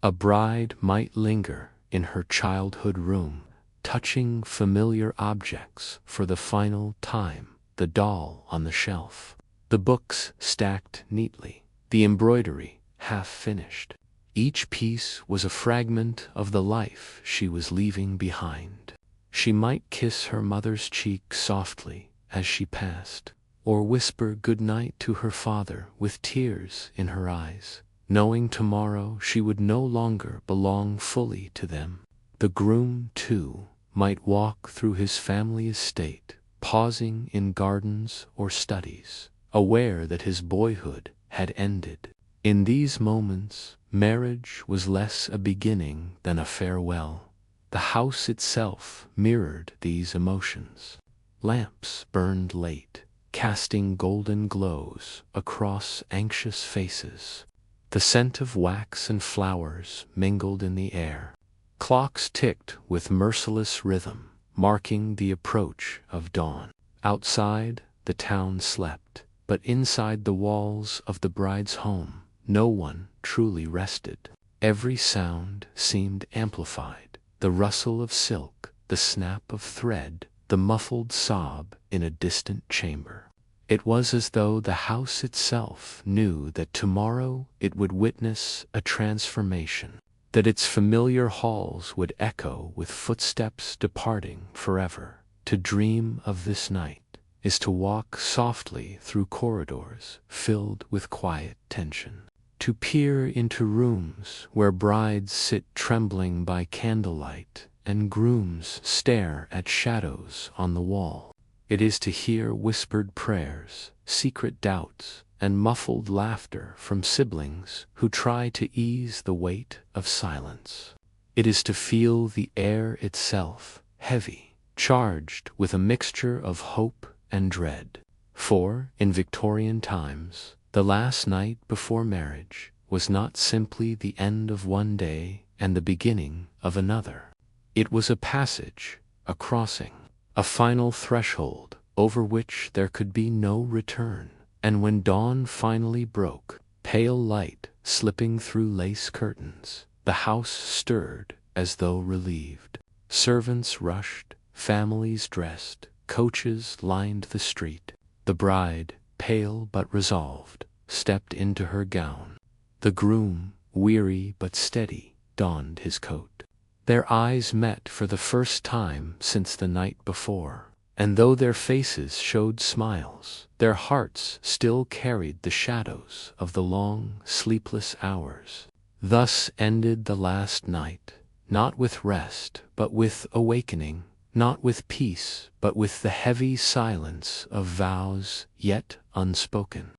A bride might linger in her childhood room, touching familiar objects for the final time, the doll on the shelf, the books stacked neatly, the embroidery half finished. Each piece was a fragment of the life she was leaving behind. She might kiss her mother's cheek softly as she passed, or whisper good night to her father with tears in her eyes, knowing tomorrow she would no longer belong fully to them. The groom, too, might walk through his family estate, pausing in gardens or studies, aware that his boyhood had ended. In these moments, marriage was less a beginning than a farewell. The house itself mirrored these emotions. Lamps burned late, casting golden glows across anxious faces. The scent of wax and flowers mingled in the air. Clocks ticked with merciless rhythm, marking the approach of dawn. Outside, the town slept, but inside the walls of the bride's home, no one truly rested. Every sound seemed amplified, the rustle of silk, the snap of thread, the muffled sob in a distant chamber. It was as though the house itself knew that tomorrow it would witness a transformation, that its familiar halls would echo with footsteps departing forever. To dream of this night is to walk softly through corridors filled with quiet tension, to peer into rooms where brides sit trembling by candlelight and grooms stare at shadows on the wall. It is to hear whispered prayers, secret doubts, and muffled laughter from siblings who try to ease the weight of silence. It is to feel the air itself, heavy, charged with a mixture of hope and dread. For, in Victorian times, the last night before marriage was not simply the end of one day, and the beginning of another. It was a passage, a crossing, a final threshold over which there could be no return. And when dawn finally broke, pale light slipping through lace curtains, the house stirred as though relieved. Servants rushed, families dressed, coaches lined the street. The bride, pale but resolved, stepped into her gown. The groom, weary but steady, donned his coat. Their eyes met for the first time since the night before, and though their faces showed smiles, their hearts still carried the shadows of the long, sleepless hours. Thus ended the last night, not with rest, but with awakening, not with peace, but with the heavy silence of vows yet unspoken.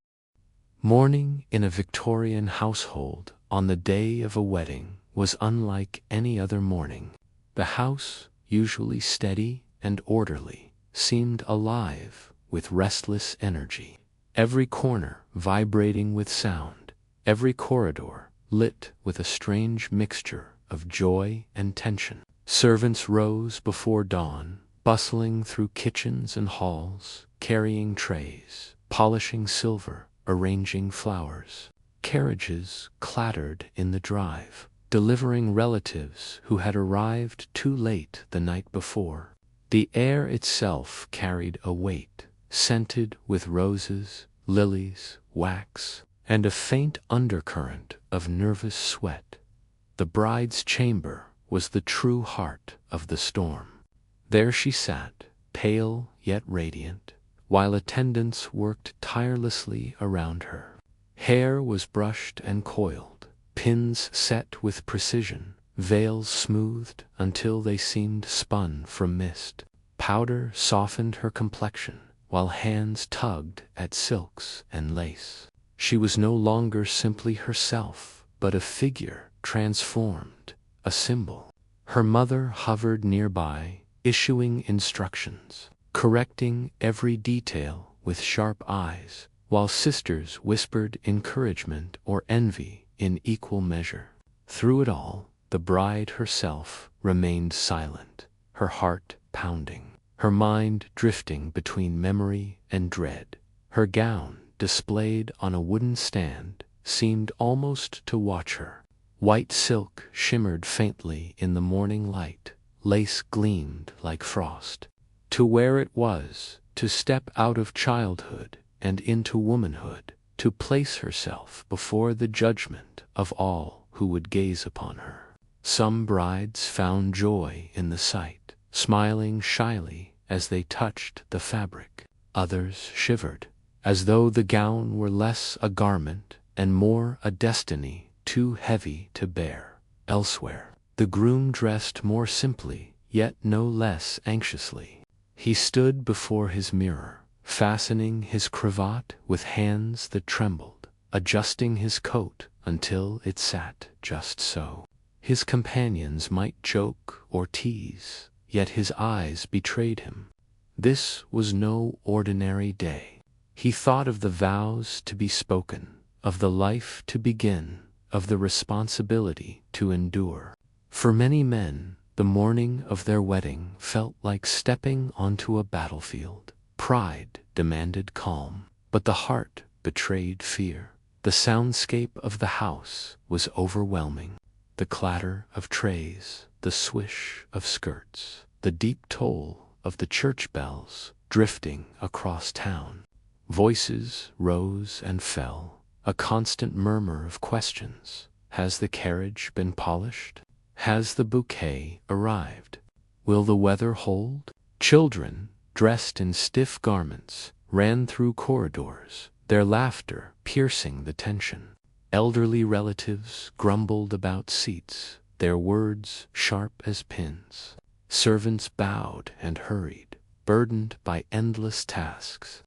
Mourning in a Victorian household on the day of a wedding was unlike any other morning. The house, usually steady and orderly, seemed alive with restless energy. Every corner vibrating with sound, every corridor lit with a strange mixture of joy and tension. Servants rose before dawn, bustling through kitchens and halls, carrying trays, polishing silver, arranging flowers. Carriages clattered in the drive, delivering relatives who had arrived too late the night before. The air itself carried a weight, scented with roses, lilies, wax, and a faint undercurrent of nervous sweat. The bride's chamber was the true heart of the storm. There she sat, pale yet radiant, while attendants worked tirelessly around her. Hair was brushed and coiled, pins set with precision, veils smoothed until they seemed spun from mist. Powder softened her complexion, while hands tugged at silks and lace. She was no longer simply herself, but a figure transformed, a symbol. Her mother hovered nearby, issuing instructions, correcting every detail with sharp eyes, while sisters whispered encouragement or envy in equal measure. Through it all, the bride herself remained silent, her heart pounding, her mind drifting between memory and dread. Her gown, displayed on a wooden stand, seemed almost to watch her. White silk shimmered faintly in the morning light, lace gleamed like frost. To wear it was to step out of childhood and into womanhood, to place herself before the judgment of all who would gaze upon her. Some brides found joy in the sight, smiling shyly as they touched the fabric. Others shivered, as though the gown were less a garment and more a destiny too heavy to bear. Elsewhere, the groom dressed more simply, yet no less anxiously. He stood before his mirror, fastening his cravat with hands that trembled, adjusting his coat until it sat just so. His companions might joke or tease, yet his eyes betrayed him. This was no ordinary day. He thought of the vows to be spoken, of the life to begin, of the responsibility to endure. For many men, the morning of their wedding felt like stepping onto a battlefield. Pride demanded calm, but the heart betrayed fear. The soundscape of the house was overwhelming. The clatter of trays, the swish of skirts, the deep toll of the church bells drifting across town. Voices rose and fell, a constant murmur of questions. Has the carriage been polished? Has the bouquet arrived? Will the weather hold? Children, dressed in stiff garments, ran through corridors, their laughter piercing the tension. Elderly relatives grumbled about seats, their words sharp as pins. Servants bowed and hurried, burdened by endless tasks.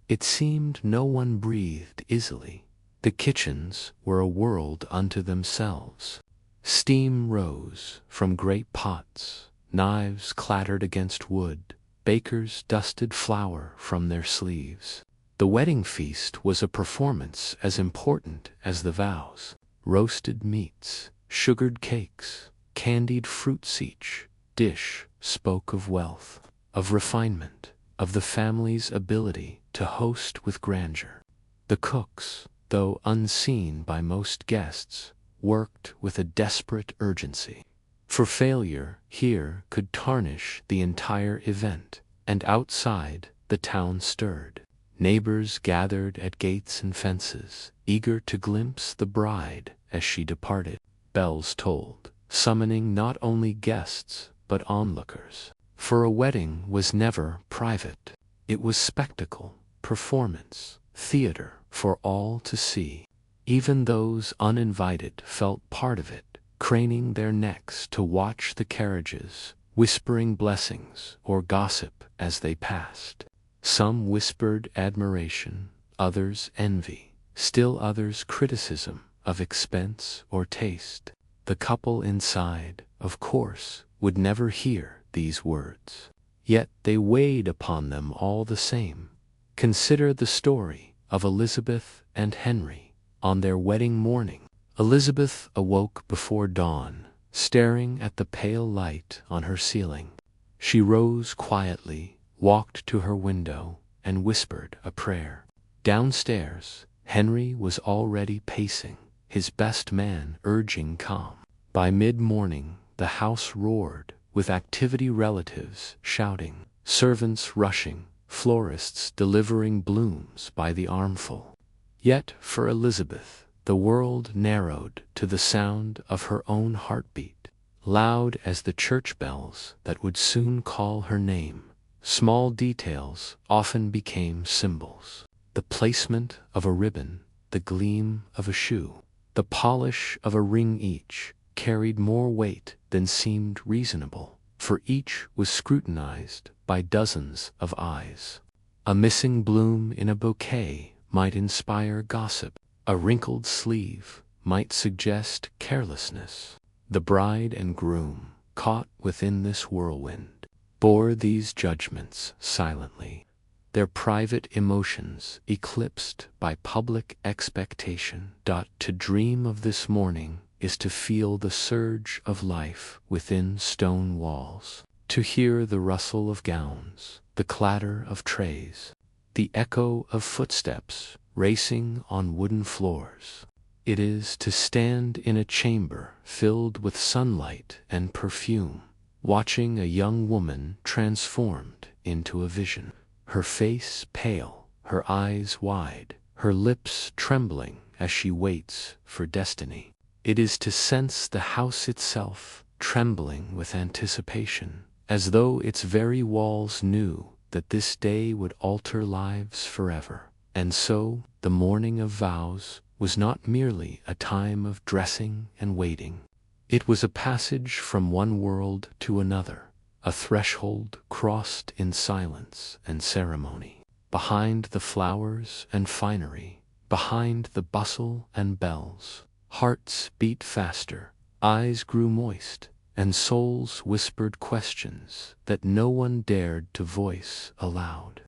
It seemed no one breathed easily. The kitchens were a world unto themselves. Steam rose from great pots, knives clattered against wood, bakers dusted flour from their sleeves. The wedding feast was a performance as important as the vows. Roasted meats, sugared cakes, candied fruits. Each dish spoke of wealth, of refinement, of the family's ability to host with grandeur. The cooks, though unseen by most guests, worked with a desperate urgency. For failure here could tarnish the entire event, and outside the town stirred. Neighbors gathered at gates and fences, eager to glimpse the bride as she departed. Bells tolled, summoning not only guests but onlookers. For a wedding was never private. It was spectacle, performance, theater for all to see. Even those uninvited felt part of it, craning their necks to watch the carriages, whispering blessings or gossip as they passed. Some whispered admiration, others envy, still others criticism of expense or taste. The couple inside, of course, would never hear these words. Yet they weighed upon them all the same. Consider the story of Elizabeth and Henry on their wedding morning. Elizabeth awoke before dawn, staring at the pale light on her ceiling. She rose quietly, walked to her window, and whispered a prayer. Downstairs, Henry was already pacing, his best man urging calm. By mid-morning, the house roared, with activity, relatives shouting, servants rushing, florists delivering blooms by the armful. Yet for Elizabeth, the world narrowed to the sound of her own heartbeat, loud as the church bells that would soon call her name. Small details often became symbols. The placement of a ribbon, the gleam of a shoe, the polish of a ring, each carried more weight than seemed reasonable, for each was scrutinized by dozens of eyes. A missing bloom in a bouquet might inspire gossip. A wrinkled sleeve might suggest carelessness. The bride and groom, caught within this whirlwind, bore these judgments silently, their private emotions eclipsed by public expectation. To dream of this morning is to feel the surge of life within stone walls, to hear the rustle of gowns, the clatter of trays, the echo of footsteps racing on wooden floors. It is to stand in a chamber filled with sunlight and perfume, watching a young woman transformed into a vision, her face pale, her eyes wide, her lips trembling as she waits for destiny. It is to sense the house itself trembling with anticipation, as though its very walls knew that this day would alter lives forever. And so, the morning of vows was not merely a time of dressing and waiting. It was a passage from one world to another, a threshold crossed in silence and ceremony. Behind the flowers and finery, behind the bustle and bells, hearts beat faster, eyes grew moist, and souls whispered questions that no one dared to voice aloud.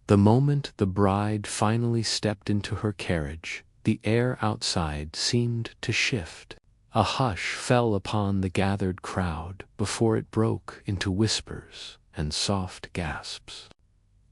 The moment the bride finally stepped into her carriage, the air outside seemed to shift. A hush fell upon the gathered crowd before it broke into whispers and soft gasps.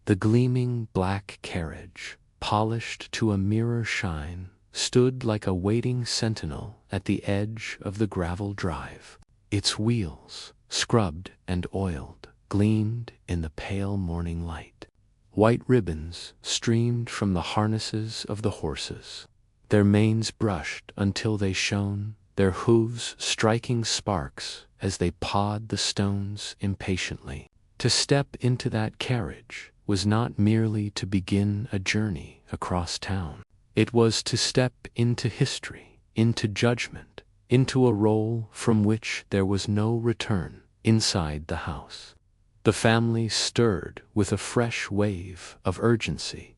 The gleaming black carriage, polished to a mirror shine, stood like a waiting sentinel at the edge of the gravel drive. Its wheels, scrubbed and oiled, gleamed in the pale morning light. White ribbons streamed from the harnesses of the horses, their manes brushed until they shone, their hooves striking sparks as they pawed the stones impatiently. To step into that carriage was not merely to begin a journey across town. It was to step into history, into judgment, into a role from which there was no return. Inside the house, the family stirred with a fresh wave of urgency.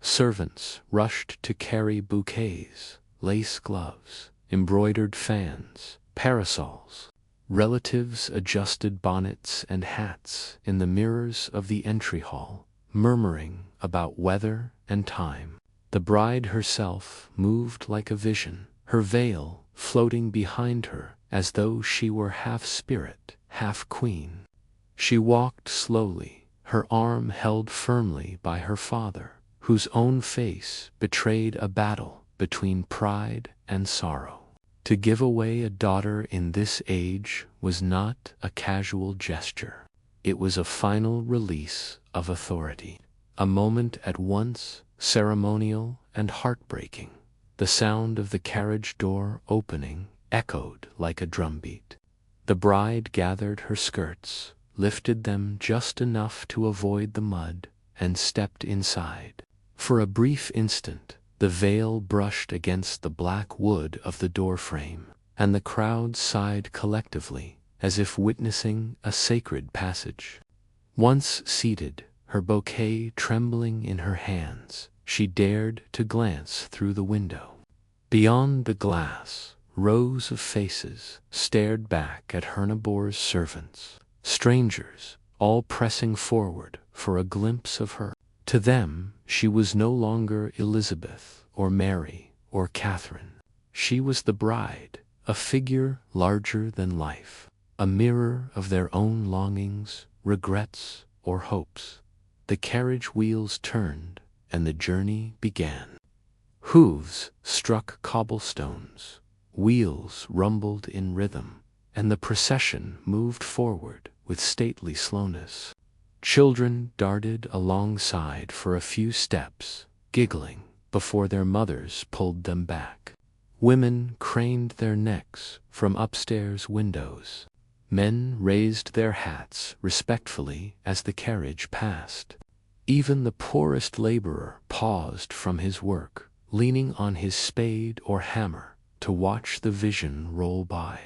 Servants rushed to carry bouquets, lace gloves, embroidered fans, parasols. Relatives adjusted bonnets and hats in the mirrors of the entry hall, murmuring about weather and time. The bride herself moved like a vision, her veil floating behind her as though she were half spirit, half queen. She walked slowly, her arm held firmly by her father, whose own face betrayed a battle between pride and sorrow. To give away a daughter in this age was not a casual gesture. It was a final release of authority, a moment at once ceremonial and heartbreaking. The sound of the carriage door opening echoed like a drumbeat. The bride gathered her skirts, lifted them just enough to avoid the mud, and stepped inside. For a brief instant, the veil brushed against the black wood of the doorframe, and the crowd sighed collectively, as if witnessing a sacred passage. Once seated, her bouquet trembling in her hands, she dared to glance through the window. Beyond the glass, rows of faces stared back at Hernabor's servants, strangers, all pressing forward for a glimpse of her. To them, she was no longer Elizabeth or Mary or Catherine. She was the bride, a figure larger than life, a mirror of their own longings, regrets, or hopes. The carriage wheels turned, and the journey began. Hooves struck cobblestones, wheels rumbled in rhythm, and the procession moved forward with stately slowness. Children darted alongside for a few steps, giggling, before their mothers pulled them back. Women craned their necks from upstairs windows. Men raised their hats respectfully as the carriage passed. Even the poorest laborer paused from his work, leaning on his spade or hammer to watch the vision roll by.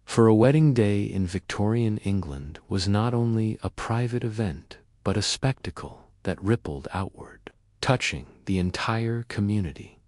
For a wedding day in Victorian England was not only a private event, but a spectacle that rippled outward, touching the entire community.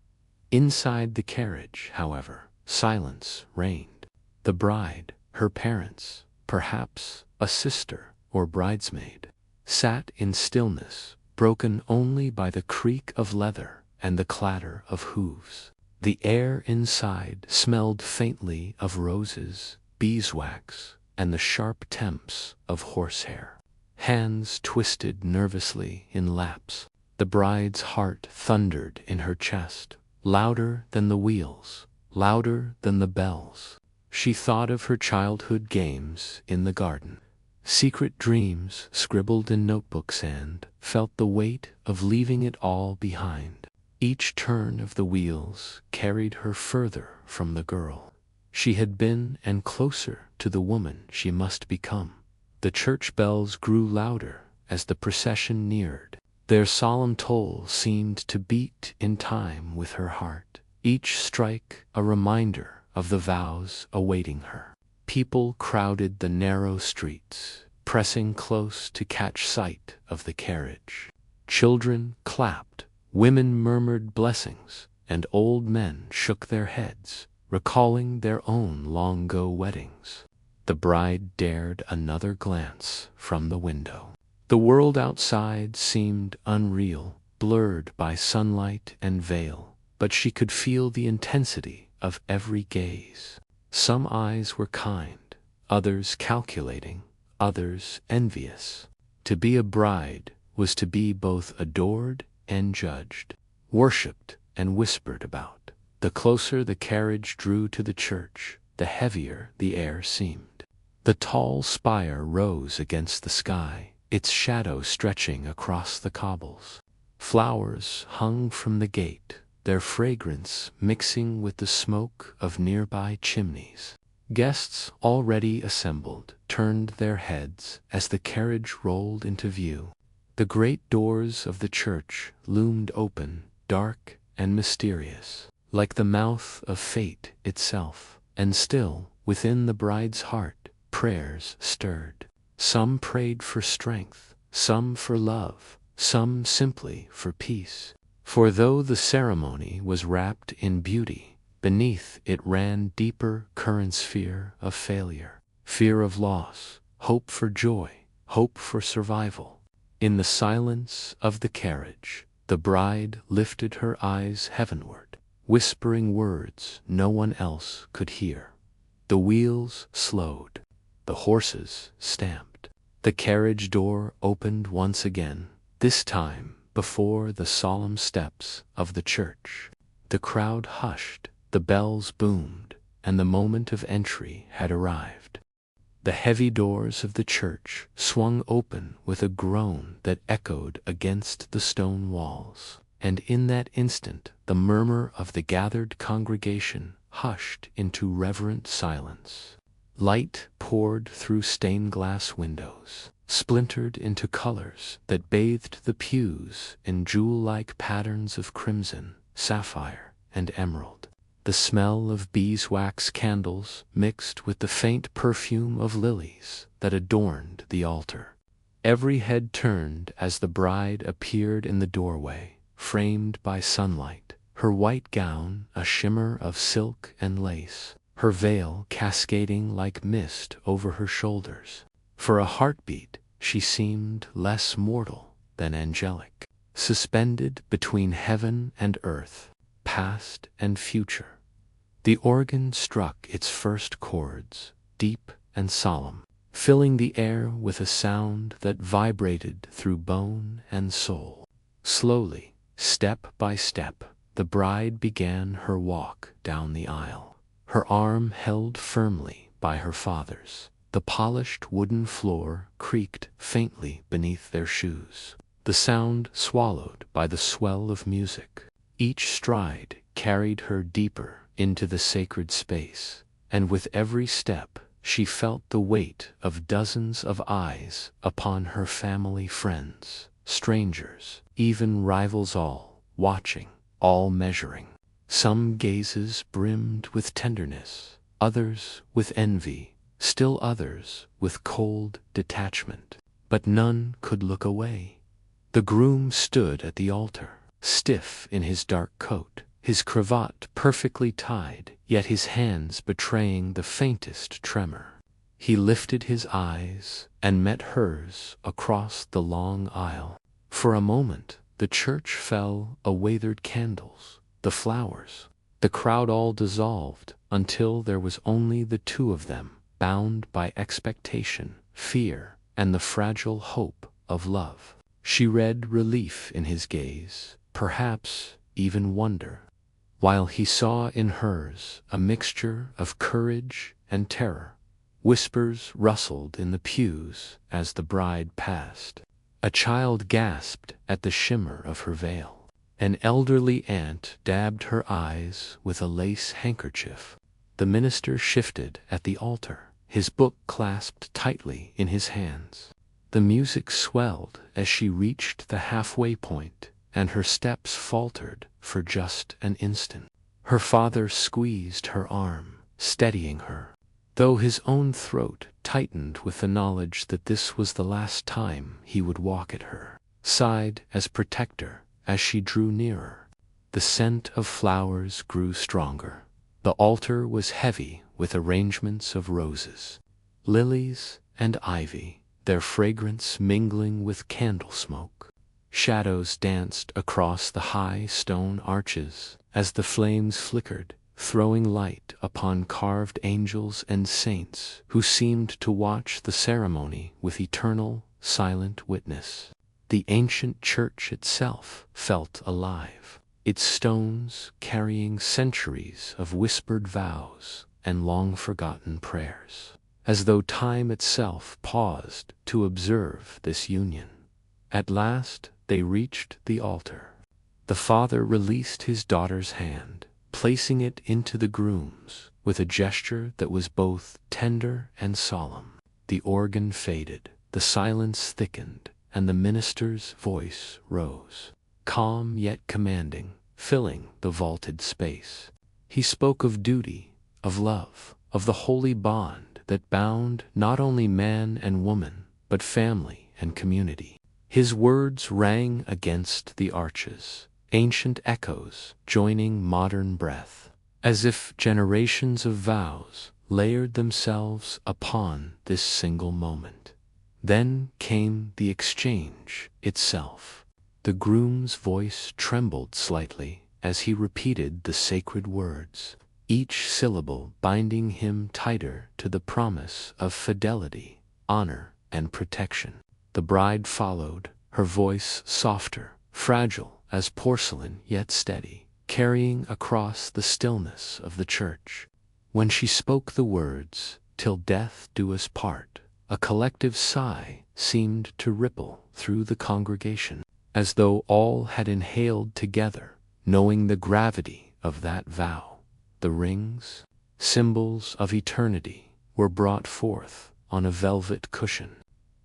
Inside the carriage, however, silence reigned. The bride, her parents, perhaps a sister or bridesmaid, sat in stillness, broken only by the creak of leather and the clatter of hooves. The air inside smelled faintly of roses, beeswax, and the sharp temps of horsehair. Hands twisted nervously in laps. The bride's heart thundered in her chest, louder than the wheels, louder than the bells. She thought of her childhood games in the garden. Secret dreams scribbled in notebook sand, felt the weight of leaving it all behind. Each turn of the wheels carried her further from the girl she had been and closer to the woman she must become. The church bells grew louder as the procession neared. Their solemn toll seemed to beat in time with her heart, each strike a reminder of the vows awaiting her. People crowded the narrow streets, pressing close to catch sight of the carriage. Children clapped, women murmured blessings, and old men shook their heads, recalling their own long-ago weddings. The bride dared another glance from the window. The world outside seemed unreal, blurred by sunlight and veil, but she could feel the intensity of every gaze. Some eyes were kind, others calculating, others envious. To be a bride was to be both adored and judged, worshipped and whispered about. The closer the carriage drew to the church, the heavier the air seemed. The tall spire rose against the sky, its shadow stretching across the cobbles. Flowers hung from the gate, their fragrance mixing with the smoke of nearby chimneys. Guests already assembled turned their heads as the carriage rolled into view. The great doors of the church loomed open, dark and mysterious, like the mouth of fate itself. And still, within the bride's heart, prayers stirred. Some prayed for strength, some for love, some simply for peace. For though the ceremony was wrapped in beauty, beneath it ran deeper currents: fear of failure, fear of loss, hope for joy, hope for survival. In the silence of the carriage, the bride lifted her eyes heavenward, whispering words no one else could hear. The wheels slowed. The horses stamped. The carriage door opened once again, this time before the solemn steps of the church. The crowd hushed, the bells boomed, and the moment of entry had arrived. The heavy doors of the church swung open with a groan that echoed against the stone walls, and in that instant the murmur of the gathered congregation hushed into reverent silence. Light poured through stained-glass windows, splintered into colors that bathed the pews in jewel-like patterns of crimson, sapphire, and emerald. The smell of beeswax candles mixed with the faint perfume of lilies that adorned the altar. Every head turned as the bride appeared in the doorway, framed by sunlight, her white gown a shimmer of silk and lace, her veil cascading like mist over her shoulders. For a heartbeat, she seemed less mortal than angelic, suspended between heaven and earth, past and future. The organ struck its first chords, deep and solemn, filling the air with a sound that vibrated through bone and soul. Slowly, step by step, the bride began her walk down the aisle, her arm held firmly by her father's. The polished wooden floor creaked faintly beneath their shoes, the sound swallowed by the swell of music. Each stride carried her deeper into the sacred space, and with every step she felt the weight of dozens of eyes upon her family, friends, strangers, even rivals, all watching, all measuring. Some gazes brimmed with tenderness, others with envy, still others with cold detachment. But none could look away. The groom stood at the altar, stiff in his dark coat, his cravat perfectly tied, yet his hands betraying the faintest tremor. He lifted his eyes and met hers across the long aisle. For a moment the church fell away, withered candles, the flowers, the crowd all dissolved until there was only the two of them, bound by expectation, fear, and the fragile hope of love. She read relief in his gaze, perhaps even wonder, while he saw in hers a mixture of courage and terror. Whispers rustled in the pews as the bride passed. A child gasped at the shimmer of her veil. An elderly aunt dabbed her eyes with a lace handkerchief. The minister shifted at the altar, his book clasped tightly in his hands. The music swelled as she reached the halfway point, and her steps faltered for just an instant. Her father squeezed her arm, steadying her, though his own throat tightened with the knowledge that this was the last time he would walk at her side as protector. As she drew nearer, the scent of flowers grew stronger. The altar was heavy with arrangements of roses, lilies, and ivy, their fragrance mingling with candle smoke. Shadows danced across the high stone arches as the flames flickered, throwing light upon carved angels and saints who seemed to watch the ceremony with eternal, silent witness. The ancient church itself felt alive, its stones carrying centuries of whispered vows and long-forgotten prayers, as though time itself paused to observe this union. At last they reached the altar. The father released his daughter's hand, placing it into the groom's with a gesture that was both tender and solemn. The organ faded, the silence thickened, and the minister's voice rose, calm yet commanding, filling the vaulted space. He spoke of duty, of love, of the holy bond that bound not only man and woman, but family and community. His words rang against the arches, ancient echoes joining modern breath, as if generations of vows layered themselves upon this single moment. Then came the exchange itself. The groom's voice trembled slightly, as he repeated the sacred words, each syllable binding him tighter to the promise of fidelity, honor, and protection. The bride followed, her voice softer, fragile as porcelain yet steady, carrying across the stillness of the church. When she spoke the words, "Till death do us part," a collective sigh seemed to ripple through the congregation, as though all had inhaled together, knowing the gravity of that vow. The rings, symbols of eternity, were brought forth on a velvet cushion.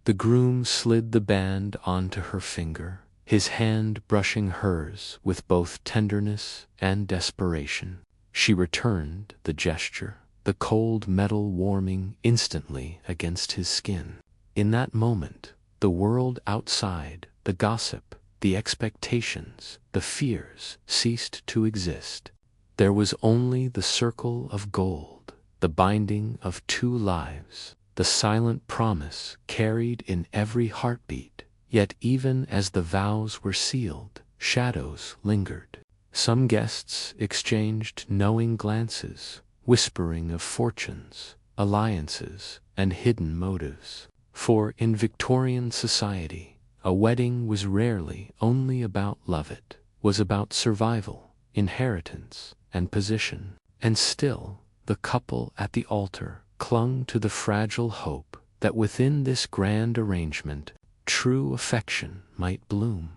The groom slid the band onto her finger, his hand brushing hers with both tenderness and desperation. She returned the gesture, the cold metal warming instantly against his skin. In that moment, the world outside, the gossip, the expectations, the fears ceased to exist. There was only the circle of gold, the binding of two lives, the silent promise carried in every heartbeat. Yet even as the vows were sealed, shadows lingered. Some guests exchanged knowing glances, whispering of fortunes, alliances, and hidden motives. For in Victorian society, a wedding was rarely only about love. It was about survival, inheritance, and position. And still, the couple at the altar clung to the fragile hope that within this grand arrangement, true affection might bloom.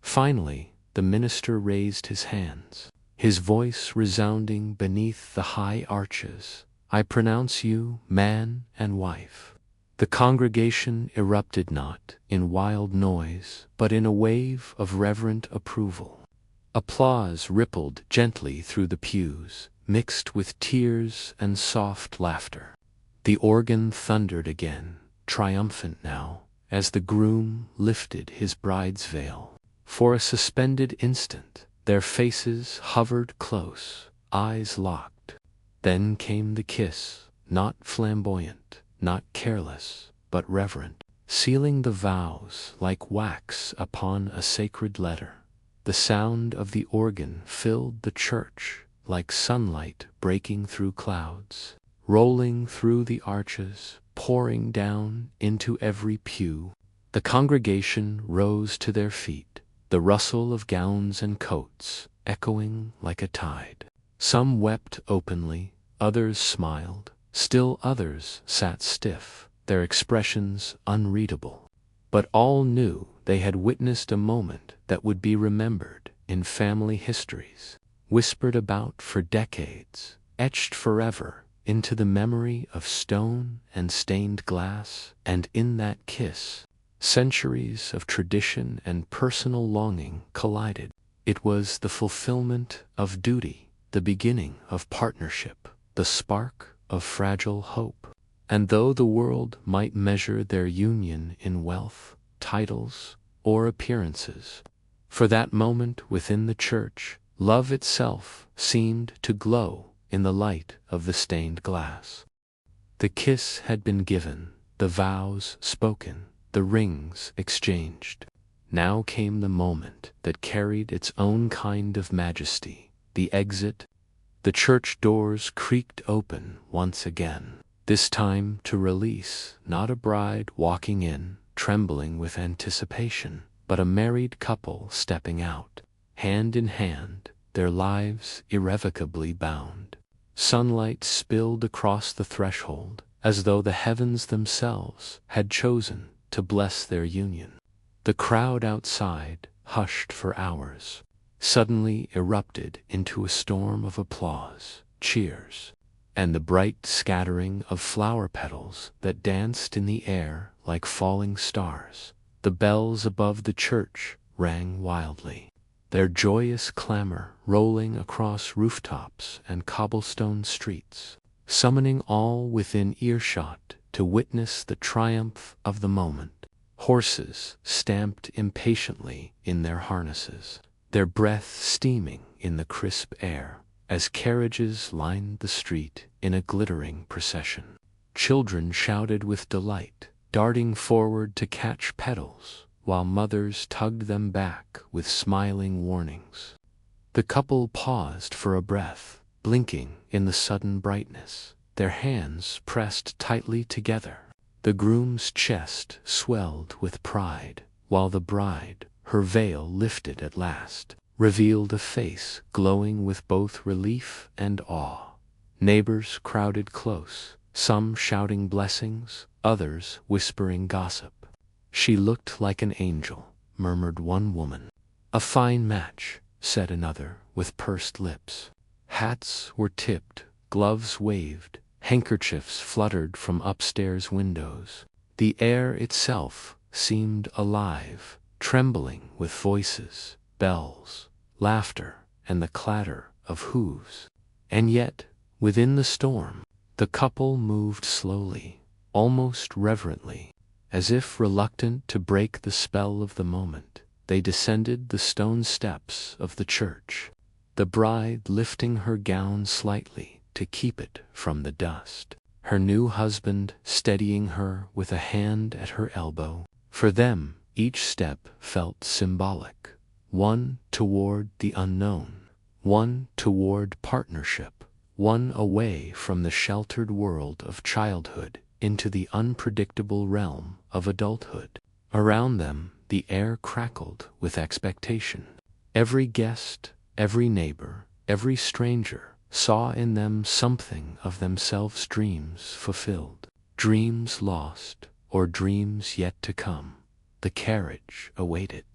Finally, the minister raised his hands, his voice resounding beneath the high arches, "I pronounce you man and wife." The congregation erupted not in wild noise, but in a wave of reverent approval. Applause rippled gently through the pews, mixed with tears and soft laughter. The organ thundered again, triumphant now, as the groom lifted his bride's veil. For a suspended instant, their faces hovered close, eyes locked. Then came the kiss, not flamboyant, not careless, but reverent, sealing the vows like wax upon a sacred letter. The sound of the organ filled the church like sunlight breaking through clouds, rolling through the arches, pouring down into every pew. The congregation rose to their feet, the rustle of gowns and coats echoing like a tide. Some wept openly, others smiled, still others sat stiff, their expressions unreadable. But all knew they had witnessed a moment that would be remembered in family histories, whispered about for decades, etched forever into the memory of stone and stained glass. And in that kiss, centuries of tradition and personal longing collided. It was the fulfillment of duty, the beginning of partnership, the spark of fragile hope. And though the world might measure their union in wealth, titles, or appearances, for that moment within the church, love itself seemed to glow in the light of the stained glass. The kiss had been given, the vows spoken, the rings exchanged. Now came the moment that carried its own kind of majesty, the exit. The church doors creaked open once again, this time to release not a bride walking in, trembling with anticipation, but a married couple stepping out, hand in hand, their lives irrevocably bound. Sunlight spilled across the threshold, as though the heavens themselves had chosen to bless their union. The crowd outside, hushed for hours, suddenly erupted into a storm of applause, cheers, and the bright scattering of flower petals that danced in the air like falling stars. The bells above the church rang wildly, their joyous clamor rolling across rooftops and cobblestone streets, summoning all within earshot to witness the triumph of the moment. Horses stamped impatiently in their harnesses, their breath steaming in the crisp air, as carriages lined the street in a glittering procession. Children shouted with delight, darting forward to catch petals, while mothers tugged them back with smiling warnings. The couple paused for a breath, blinking in the sudden brightness, their hands pressed tightly together. The groom's chest swelled with pride, while the bride, her veil lifted at last, revealed a face glowing with both relief and awe. Neighbors crowded close, some shouting blessings, others whispering gossip. "She looked like an angel," murmured one woman. "A fine match," said another, with pursed lips. Hats were tipped, gloves waved, handkerchiefs fluttered from upstairs windows. The air itself seemed alive, trembling with voices, bells, laughter, and the clatter of hooves. And yet, within the storm, the couple moved slowly, almost reverently, as if reluctant to break the spell of the moment. They descended the stone steps of the church, the bride lifting her gown slightly to keep it from the dust, her new husband steadying her with a hand at her elbow. For them, each step felt symbolic, one toward the unknown, one toward partnership, one away from the sheltered world of childhood into the unpredictable realm of adulthood. Around them, the air crackled with expectation. Every guest, every neighbor, every stranger saw in them something of themselves, dreams fulfilled, dreams lost, or dreams yet to come. The carriage awaited.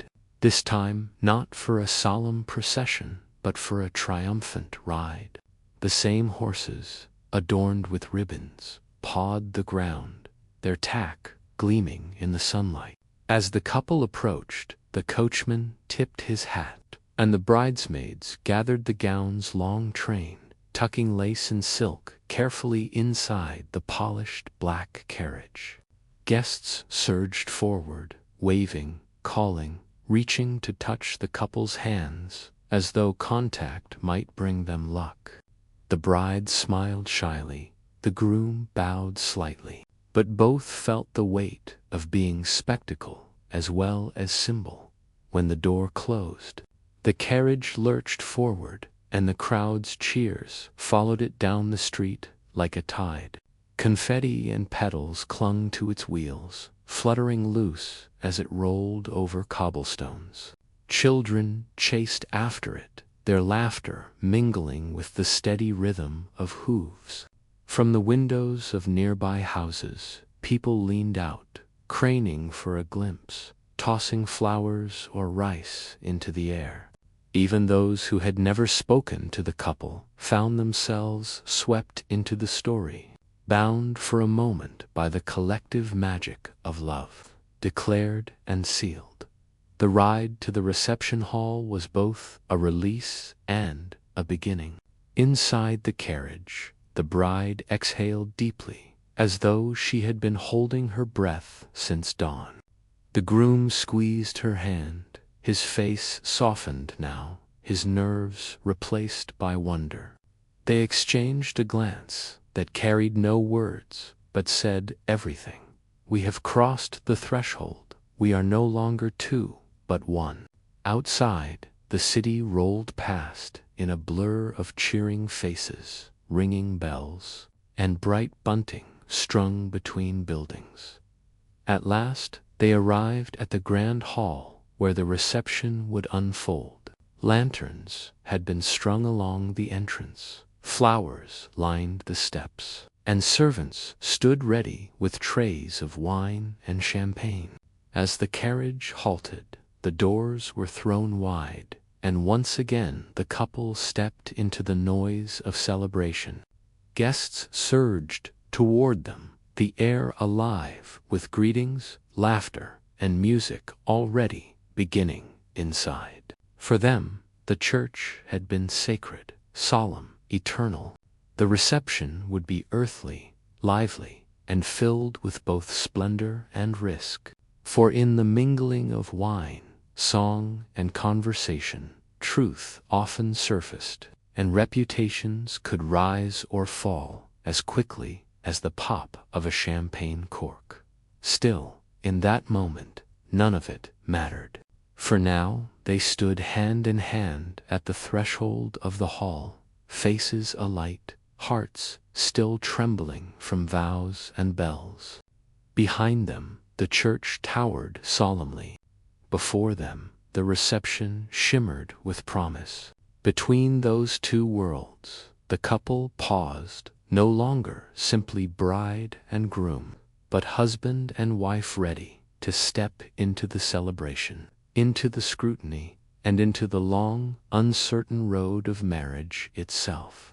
This time not for a solemn procession, but for a triumphant ride. The same horses, adorned with ribbons, pawed the ground, their tack gleaming in the sunlight. As the couple approached, the coachman tipped his hat, and the bridesmaids gathered the gown's long train, tucking lace and silk carefully inside the polished black carriage. Guests surged forward, waving, calling, reaching to touch the couple's hands, as though contact might bring them luck. The bride smiled shyly, the groom bowed slightly, but both felt the weight of being spectacle as well as symbol. When the door closed, the carriage lurched forward, and the crowd's cheers followed it down the street like a tide. Confetti and petals clung to its wheels, fluttering loose as it rolled over cobblestones. Children chased after it, their laughter mingling with the steady rhythm of hooves. From the windows of nearby houses, people leaned out, craning for a glimpse, tossing flowers or rice into the air. Even those who had never spoken to the couple found themselves swept into the story, bound for a moment by the collective magic of love, declared and sealed. The ride to the reception hall was both a release and a beginning. Inside the carriage, the bride exhaled deeply, as though she had been holding her breath since dawn. The groom squeezed her hand, his face softened now, his nerves replaced by wonder. They exchanged a glance that carried no words, but said everything. "We have crossed the threshold. We are no longer two, but one." Outside, the city rolled past in a blur of cheering faces, ringing bells, and bright bunting strung between buildings. At last, they arrived at the grand hall where the reception would unfold. Lanterns had been strung along the entrance, flowers lined the steps, and servants stood ready with trays of wine and champagne. As the carriage halted, the doors were thrown wide, and once again the couple stepped into the noise of celebration. Guests surged toward them, the air alive with greetings, laughter, and music already beginning inside. For them, the church had been sacred, solemn, eternal. The reception would be earthly, lively, and filled with both splendor and risk. For in the mingling of wine, song, and conversation, truth often surfaced, and reputations could rise or fall as quickly as the pop of a champagne cork. Still, in that moment, none of it mattered. For For now they stood hand in hand at the threshold of the hall, faces alight, hearts still trembling from vows and bells. Behind them the church towered solemnly. Before them the reception shimmered with promise. Between those two worlds the couple paused, no longer simply bride and groom, but husband and wife ready to step into the celebration, into the scrutiny, and into the long, uncertain road of marriage itself.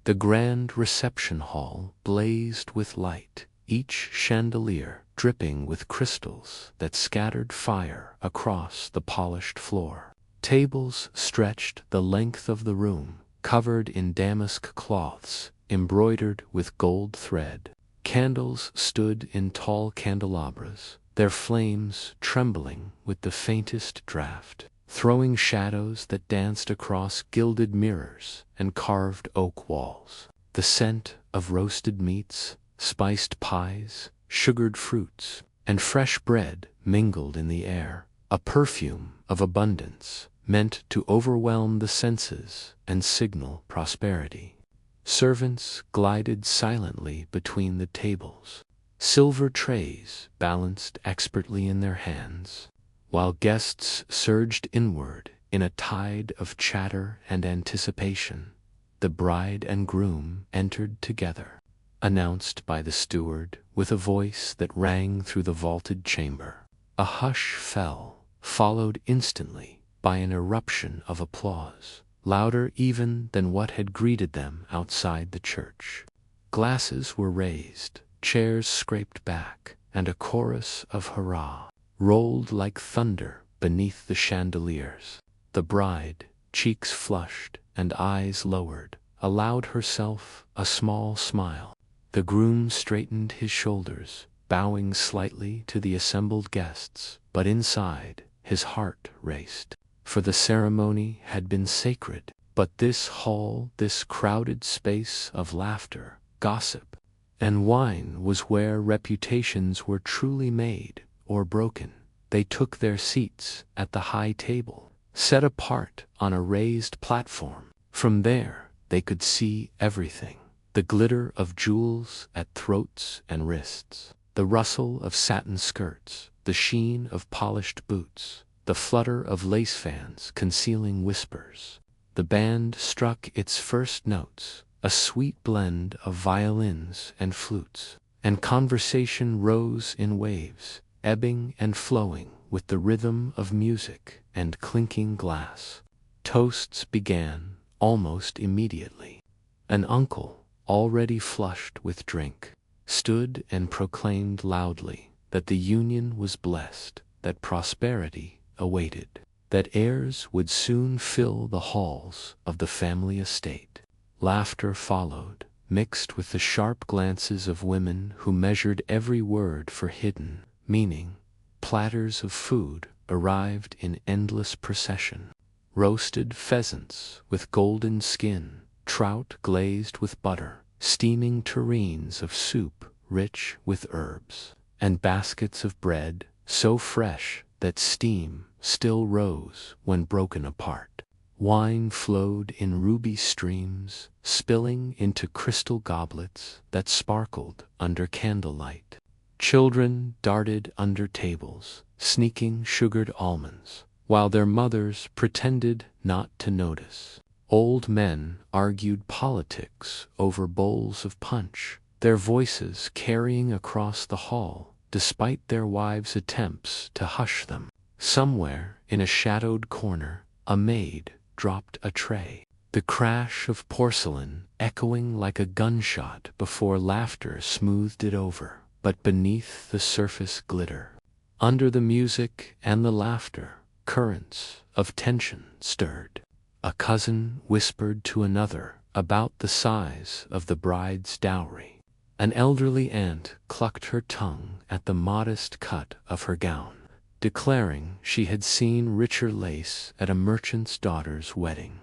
The grand reception hall blazed with light, each chandelier dripping with crystals that scattered fire across the polished floor. Tables stretched the length of the room, covered in damask cloths embroidered with gold thread. Candles stood in tall candelabras, their flames trembling with the faintest draught, throwing shadows that danced across gilded mirrors and carved oak walls. The scent of roasted meats, spiced pies, sugared fruits, and fresh bread mingled in the air, a perfume of abundance meant to overwhelm the senses and signal prosperity. Servants glided silently between the tables, silver trays balanced expertly in their hands, while guests surged inward in a tide of chatter and anticipation. The bride and groom entered together, announced by the steward with a voice that rang through the vaulted chamber. A hush fell, followed instantly by an eruption of applause, louder even than what had greeted them outside the church. Glasses were raised, chairs scraped back, and a chorus of hurrah rolled like thunder beneath the chandeliers. The bride, cheeks flushed and eyes lowered, allowed herself a small smile. The groom straightened his shoulders, bowing slightly to the assembled guests, but inside his heart raced. For the ceremony had been sacred, but this hall, this crowded space of laughter, gossip, and wine was where reputations were truly made or broken. They took their seats at the high table, set apart on a raised platform. From there they could see everything: the glitter of jewels at throats and wrists, the rustle of satin skirts, the sheen of polished boots, the flutter of lace fans concealing whispers. The band struck its first notes, a sweet blend of violins and flutes, and conversation rose in waves, ebbing and flowing with the rhythm of music and clinking glass. Toasts began almost immediately. An uncle, already flushed with drink, stood and proclaimed loudly that the union was blessed, that prosperity awaited, that heirs would soon fill the halls of the family estate. Laughter followed, mixed with the sharp glances of women who measured every word for hidden meaning. Platters of food arrived in endless procession: roasted pheasants with golden skin, trout glazed with butter, steaming tureens of soup rich with herbs, and baskets of bread so fresh that steam still rose when broken apart. Wine flowed in ruby streams, spilling into crystal goblets that sparkled under candlelight. Children darted under tables, sneaking sugared almonds, while their mothers pretended not to notice. Old men argued politics over bowls of punch, their voices carrying across the hall despite their wives' attempts to hush them. Somewhere in a shadowed corner, a maid dropped a tray, the crash of porcelain echoing like a gunshot before laughter smoothed it over. But beneath the surface glitter, under the music and the laughter, currents of tension stirred. A cousin whispered to another about the size of the bride's dowry. An elderly aunt clucked her tongue at the modest cut of her gown, declaring she had seen richer lace at a merchant's daughter's wedding.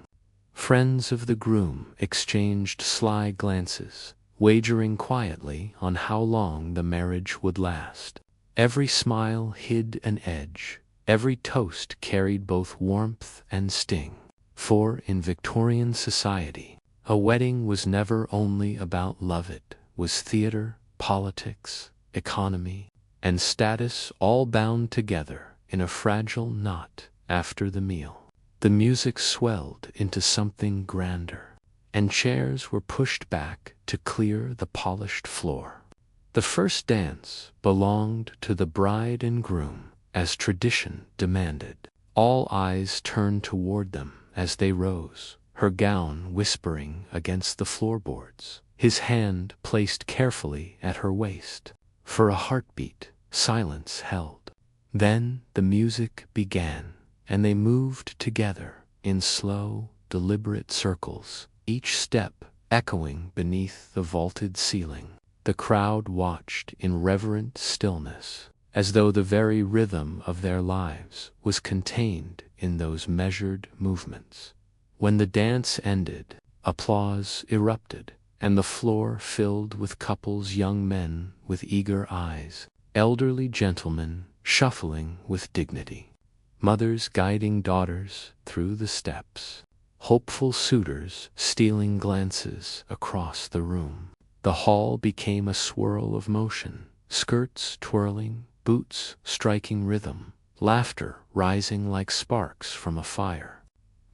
Friends of the groom exchanged sly glances, wagering quietly on how long the marriage would last. Every smile hid an edge, Every toast carried both warmth and sting. For in Victorian society, a wedding was never only about love. It was theater, politics, economy, and status all bound together in a fragile knot. After the meal, the music swelled into something grander, and chairs were pushed back to clear the polished floor. The first dance belonged to the bride and groom, as tradition demanded. All eyes turned toward them as they rose, her gown whispering against the floorboards, his hand placed carefully at her waist. For a heartbeat, silence held. Then the music began, and they moved together in slow, deliberate circles, each step echoing beneath the vaulted ceiling. The crowd watched in reverent stillness, as though the very rhythm of their lives was contained in those measured movements. When the dance ended, applause erupted, and the floor filled with couples, young men with eager eyes, elderly gentlemen shuffling with dignity, mothers guiding daughters through the steps, hopeful suitors stealing glances across the room. The hall became a swirl of motion, skirts twirling, boots striking rhythm, laughter rising like sparks from a fire.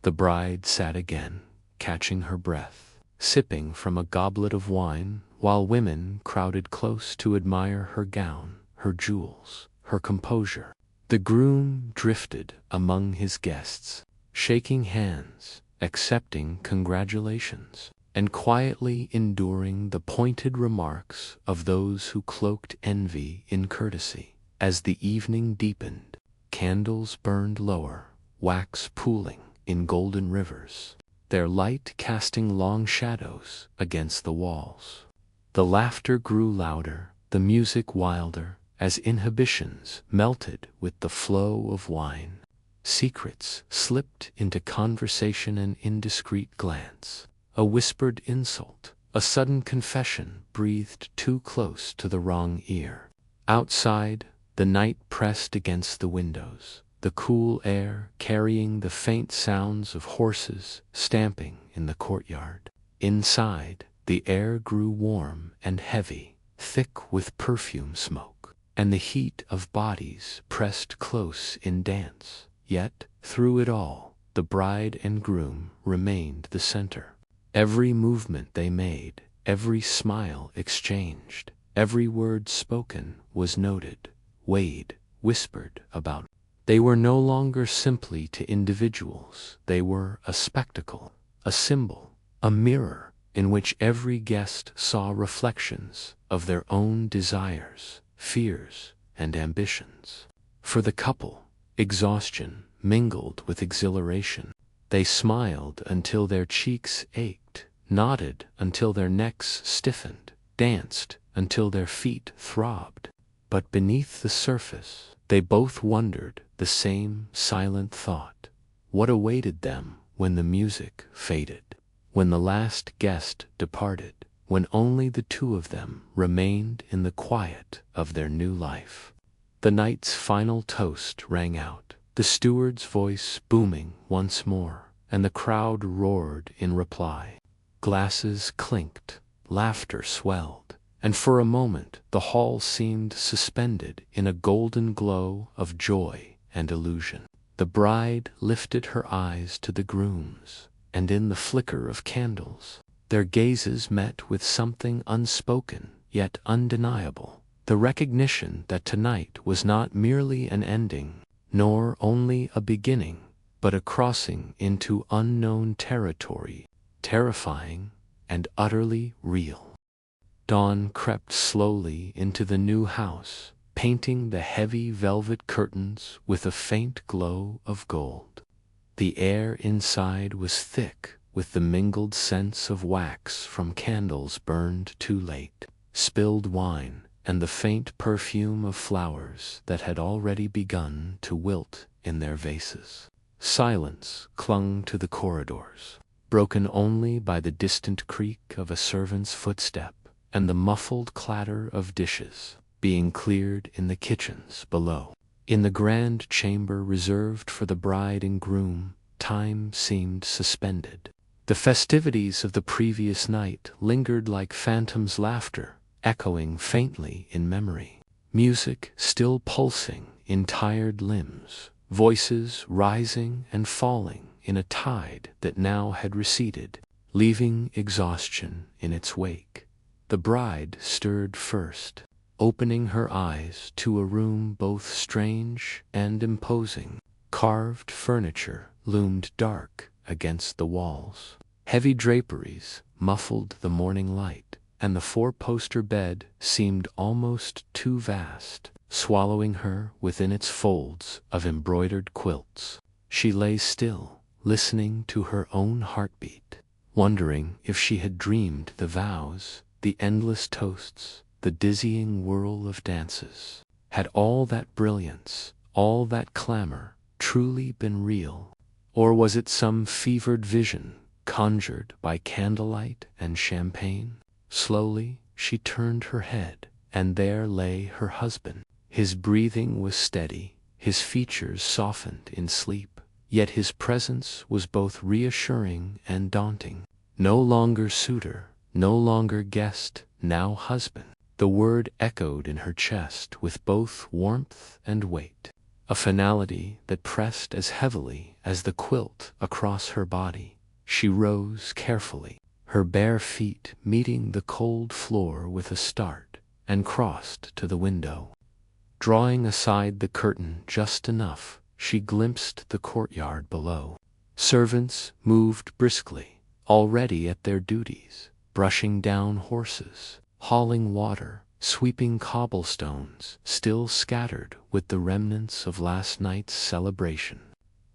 The bride sat again, catching her breath, sipping from a goblet of wine, while women crowded close to admire her gown, her jewels, her composure. The groom drifted among his guests, shaking hands, accepting congratulations, and quietly enduring the pointed remarks of those who cloaked envy in courtesy. As the evening deepened, candles burned lower, wax pooling in golden rivers, their light casting long shadows against the walls. The laughter grew louder, the music wilder, as inhibitions melted with the flow of wine. Secrets slipped into conversation, an indiscreet glance, a whispered insult, a sudden confession breathed too close to the wrong ear. Outside, the night pressed against the windows, the cool air carrying the faint sounds of horses stamping in the courtyard. Inside, the air grew warm and heavy, thick with perfume smoke, and the heat of bodies pressed close in dance. Yet, through it all, the bride and groom remained the center. Every movement they made, every smile exchanged, every word spoken was noted, weighed, whispered about. They were no longer simply to individuals. They were a spectacle, a symbol, a mirror in which every guest saw reflections of their own desires, fears, and ambitions. For the couple, exhaustion mingled with exhilaration. They smiled until their cheeks ached, nodded until their necks stiffened, danced until their feet throbbed. But beneath the surface, they both wondered the same silent thought. What awaited them when the music faded, when the last guest departed, when only the two of them remained in the quiet of their new life? The night's final toast rang out, the steward's voice booming once more, and the crowd roared in reply. Glasses clinked, laughter swelled, and for a moment the hall seemed suspended in a golden glow of joy and illusion. The bride lifted her eyes to the groom's, and in the flicker of candles, their gazes met with something unspoken yet undeniable, the recognition that tonight was not merely an ending, nor only a beginning, but a crossing into unknown territory, terrifying and utterly real. Dawn crept slowly into the new house, painting the heavy velvet curtains with a faint glow of gold. The air inside was thick with the mingled scents of wax from candles burned too late, spilled wine, and the faint perfume of flowers that had already begun to wilt in their vases. Silence clung to the corridors, broken only by the distant creak of a servant's footstep and the muffled clatter of dishes being cleared in the kitchens below. In the grand chamber reserved for the bride and groom, time seemed suspended. The festivities of the previous night lingered like phantoms' laughter, echoing faintly in memory. Music still pulsing in tired limbs, voices rising and falling in a tide that now had receded, leaving exhaustion in its wake. The bride stirred first, opening her eyes to a room both strange and imposing. Carved furniture loomed dark against the walls. Heavy draperies muffled the morning light, and the four-poster bed seemed almost too vast, swallowing her within its folds of embroidered quilts. She lay still, listening to her own heartbeat, wondering if she had dreamed the vows, the endless toasts, the dizzying whirl of dances. Had all that brilliance, all that clamor, truly been real? Or was it some fevered vision, conjured by candlelight and champagne? Slowly she turned her head, and there lay her husband. His breathing was steady, his features softened in sleep, yet his presence was both reassuring and daunting. No longer suitor, no longer guest, now husband. The word echoed in her chest with both warmth and weight, a finality that pressed as heavily as the quilt across her body. She rose carefully, her bare feet meeting the cold floor with a start, and crossed to the window. Drawing aside the curtain just enough, she glimpsed the courtyard below. Servants moved briskly, already at their duties, brushing down horses, hauling water, sweeping cobblestones still scattered with the remnants of last night's celebration.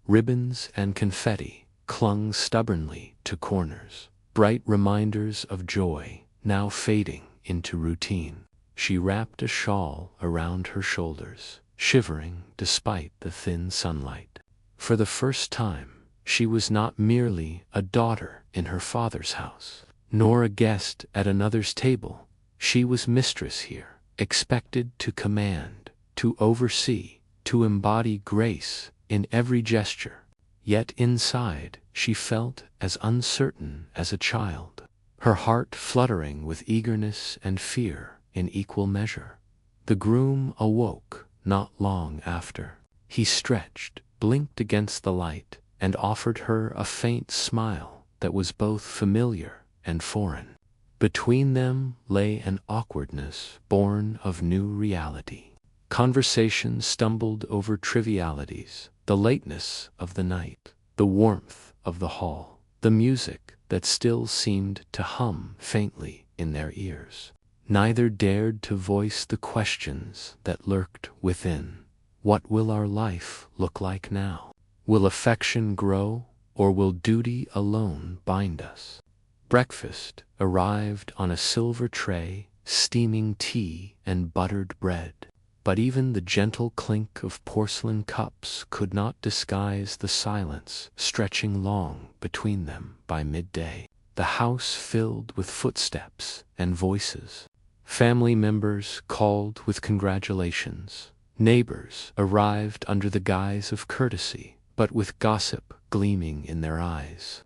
Ribbons and confetti clung stubbornly to corners, bright reminders of joy now fading into routine. She wrapped a shawl around her shoulders, shivering despite the thin sunlight. For the first time, she was not merely a daughter in her father's house, nor a guest at another's table. She was mistress here, expected to command, to oversee, to embody grace in every gesture. Yet inside she felt as uncertain as a child, her heart fluttering with eagerness and fear in equal measure. The groom awoke not long after. He stretched, blinked against the light, and offered her a faint smile that was both familiar and foreign. Between them lay an awkwardness born of new reality. Conversation stumbled over trivialities, the lateness of the night, the warmth of the hall, the music that still seemed to hum faintly in their ears. Neither dared to voice the questions that lurked within. What will our life look like now? Will affection grow, or will duty alone bind us? Breakfast arrived on a silver tray, steaming tea and buttered bread. But even the gentle clink of porcelain cups could not disguise the silence stretching long between them by midday. The house filled with footsteps and voices. Family members called with congratulations. Neighbors arrived under the guise of courtesy, but with gossip gleaming in their eyes.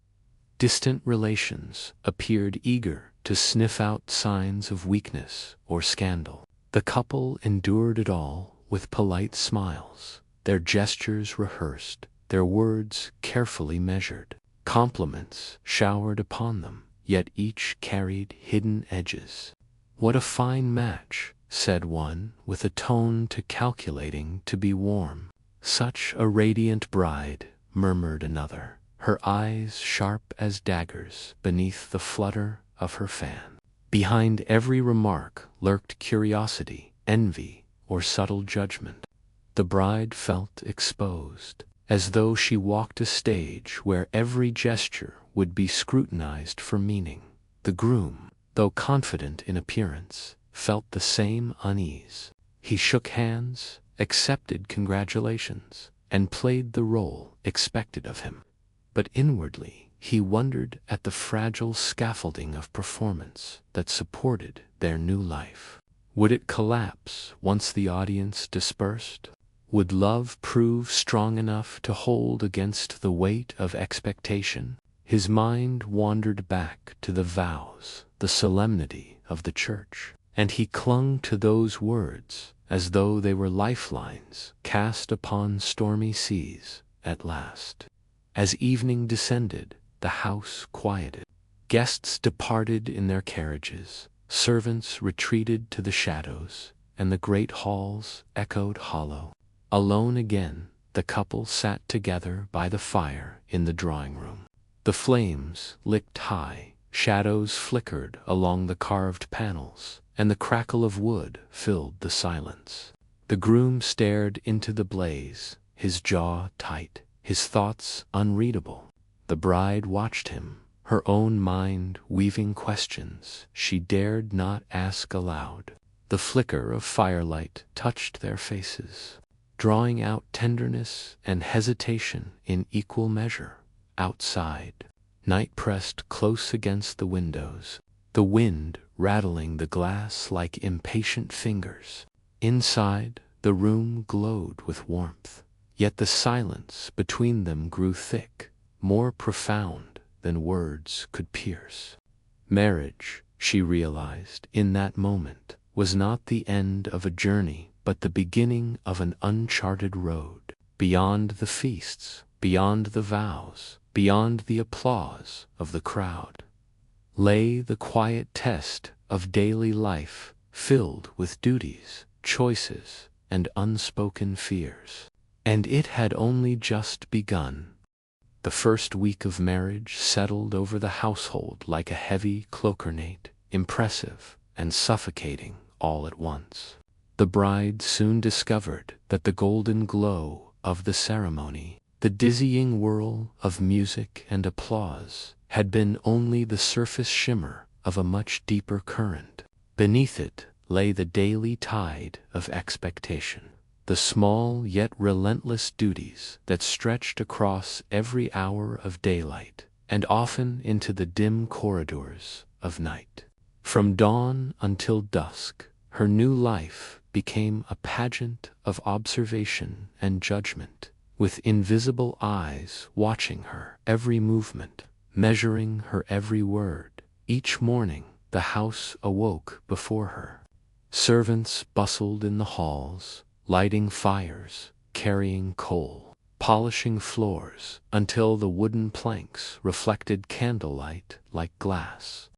Distant relations appeared eager to sniff out signs of weakness or scandal. The couple endured it all with polite smiles, their gestures rehearsed, their words carefully measured. Compliments showered upon them, yet each carried hidden edges. "What a fine match," said one, with a tone too calculating to be warm. "Such a radiant bride," murmured another, her eyes sharp as daggers beneath the flutter of her fan. Behind every remark lurked curiosity, envy, or subtle judgment. The bride felt exposed, as though she walked a stage where every gesture would be scrutinized for meaning. The groom, though confident in appearance, felt the same unease. He shook hands, accepted congratulations, and played the role expected of him. But inwardly, he wondered at the fragile scaffolding of performance that supported their new life. Would it collapse once the audience dispersed? Would love prove strong enough to hold against the weight of expectation? His mind wandered back to the vows, the solemnity of the church, and he clung to those words as though they were lifelines cast upon stormy seas at last. As evening descended, the house quieted. Guests departed in their carriages, servants retreated to the shadows, and the great halls echoed hollow. Alone again, the couple sat together by the fire in the drawing-room. The flames licked high, shadows flickered along the carved panels, and the crackle of wood filled the silence. The groom stared into the blaze, his jaw tight, his thoughts unreadable. The bride watched him, her own mind weaving questions she dared not ask aloud. The flicker of firelight touched their faces, drawing out tenderness and hesitation in equal measure. Outside, night pressed close against the windows, the wind rattling the glass like impatient fingers. Inside, the room glowed with warmth, yet the silence between them grew thick, more profound than words could pierce. Marriage, she realized in that moment, was not the end of a journey but the beginning of an uncharted road. Beyond the feasts, beyond the vows, beyond the applause of the crowd, lay the quiet test of daily life, filled with duties, choices, and unspoken fears. And it had only just begun. The first week of marriage settled over the household like a heavy cloak ornate, impressive and suffocating all at once. The bride soon discovered that the golden glow of the ceremony, the dizzying whirl of music and applause, had been only the surface shimmer of a much deeper current. Beneath it lay the daily tide of expectation, the small yet relentless duties that stretched across every hour of daylight and often into the dim corridors of night. From dawn until dusk, her new life became a pageant of observation and judgment, with invisible eyes watching her every movement, measuring her every word. Each morning, the house awoke before her. Servants bustled in the halls, lighting fires, carrying coal, polishing floors until the wooden planks reflected candlelight like glass.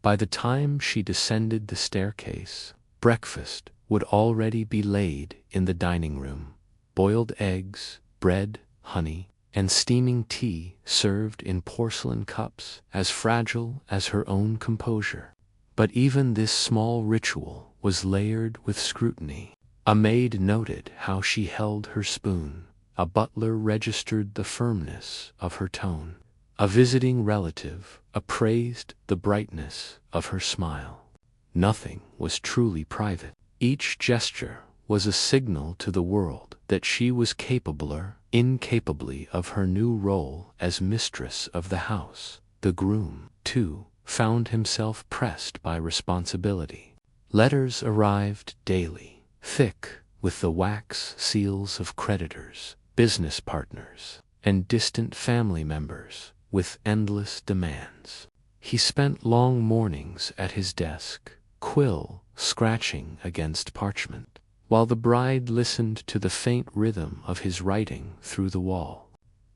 By the time she descended the staircase, breakfast would already be laid in the dining room. Boiled eggs, bread, honey, and steaming tea served in porcelain cups as fragile as her own composure. But even this small ritual was layered with scrutiny. A maid noted how she held her spoon. A butler registered the firmness of her tone. A visiting relative appraised the brightness of her smile. Nothing was truly private. Each gesture was a signal to the world that she was incapably of her new role as mistress of the house. The groom, too, found himself pressed by responsibility. Letters arrived daily, thick with the wax seals of creditors, business partners, and distant family members, with endless demands. He spent long mornings at his desk, quill scratching against parchment, while the bride listened to the faint rhythm of his writing through the wall.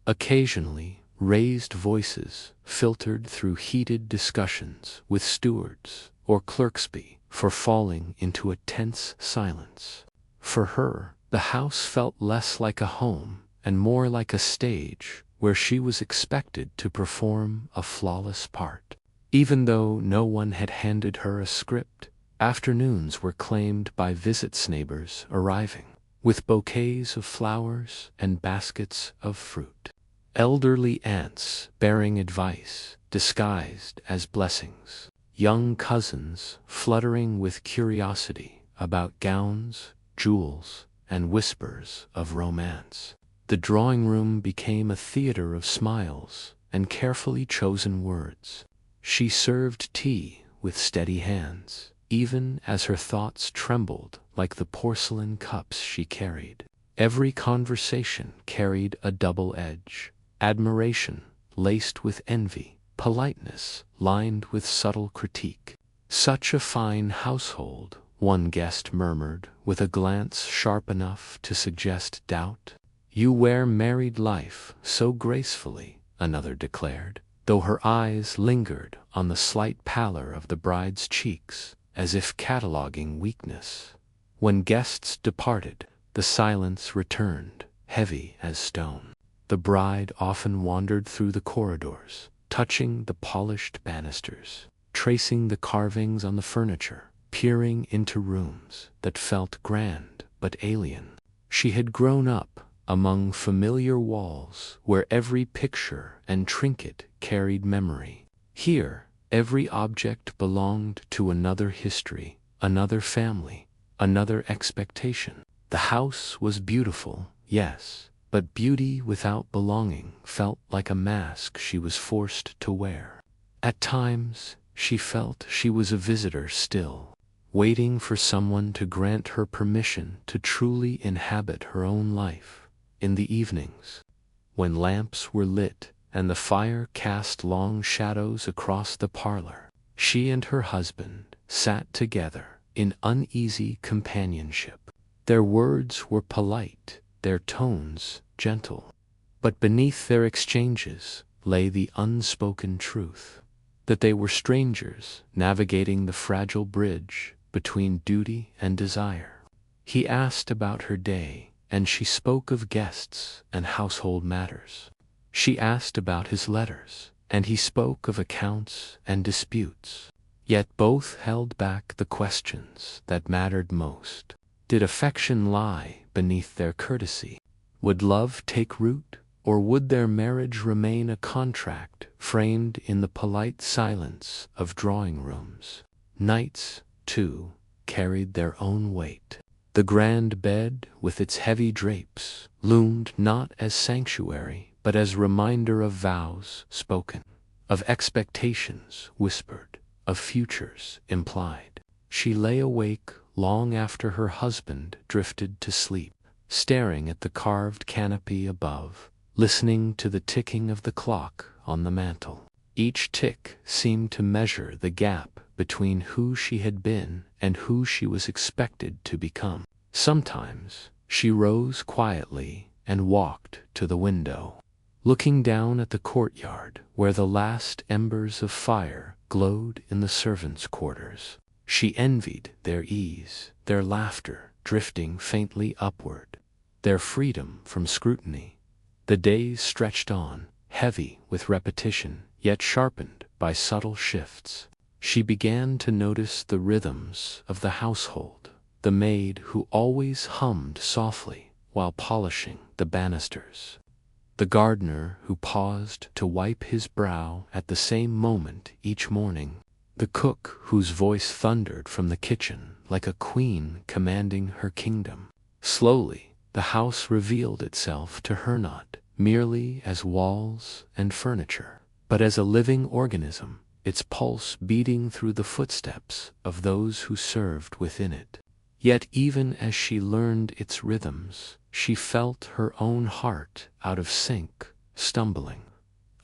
Occasionally, raised voices filtered through heated discussions with stewards or clerksby for falling into a tense silence. For her, the house felt less like a home and more like a stage where she was expected to perform a flawless part. Even though no one had handed her a script, afternoons were claimed by visits neighbors arriving, with bouquets of flowers and baskets of fruit. Elderly aunts bearing advice disguised as blessings. Young cousins fluttering with curiosity about gowns, jewels, and whispers of romance. The drawing room became a theater of smiles and carefully chosen words. She served tea with steady hands, even as her thoughts trembled like the porcelain cups she carried. Every conversation carried a double edge: admiration laced with envy, politeness lined with subtle critique. "Such a fine household," one guest murmured, with a glance sharp enough to suggest doubt. "You wear married life so gracefully," another declared, though her eyes lingered on the slight pallor of the bride's cheeks, as if cataloguing weakness. When guests departed, the silence returned, heavy as stone. The bride often wandered through the corridors, touching the polished banisters, tracing the carvings on the furniture, peering into rooms that felt grand but alien. She had grown up among familiar walls where every picture and trinket carried memory. Here, every object belonged to another history, another family, another expectation. The house was beautiful, yes, but beauty without belonging felt like a mask she was forced to wear. At times, she felt she was a visitor still, waiting for someone to grant her permission to truly inhabit her own life. In the evenings, when lamps were lit and the fire cast long shadows across the parlor, she and her husband sat together in uneasy companionship. Their words were polite, their tones gentle, but beneath their exchanges lay the unspoken truth that they were strangers navigating the fragile bridge between duty and desire. He asked about her day, and she spoke of guests and household matters. She asked about his letters, and he spoke of accounts and disputes. Yet both held back the questions that mattered most. Did affection lie beneath their courtesy? Would love take root, or would their marriage remain a contract framed in the polite silence of drawing rooms? Nights, too, carried their own weight. The grand bed, with its heavy drapes, loomed not as sanctuary, but as reminder of vows spoken, of expectations whispered, of futures implied. She lay awake long after her husband drifted to sleep, staring at the carved canopy above, listening to the ticking of the clock on the mantel. Each tick seemed to measure the gap between who she had been and who she was expected to become. Sometimes she rose quietly and walked to the window, looking down at the courtyard where the last embers of fire glowed in the servants' quarters. She envied their ease, their laughter drifting faintly upward, their freedom from scrutiny. The days stretched on, heavy with repetition, yet sharpened by subtle shifts. She began to notice the rhythms of the household, the maid who always hummed softly while polishing the banisters, the gardener who paused to wipe his brow at the same moment each morning, the cook whose voice thundered from the kitchen like a queen commanding her kingdom. Slowly, the house revealed itself to her not merely as walls and furniture, but as a living organism, its pulse beating through the footsteps of those who served within it. Yet even as she learned its rhythms, she felt her own heart out of sync, stumbling.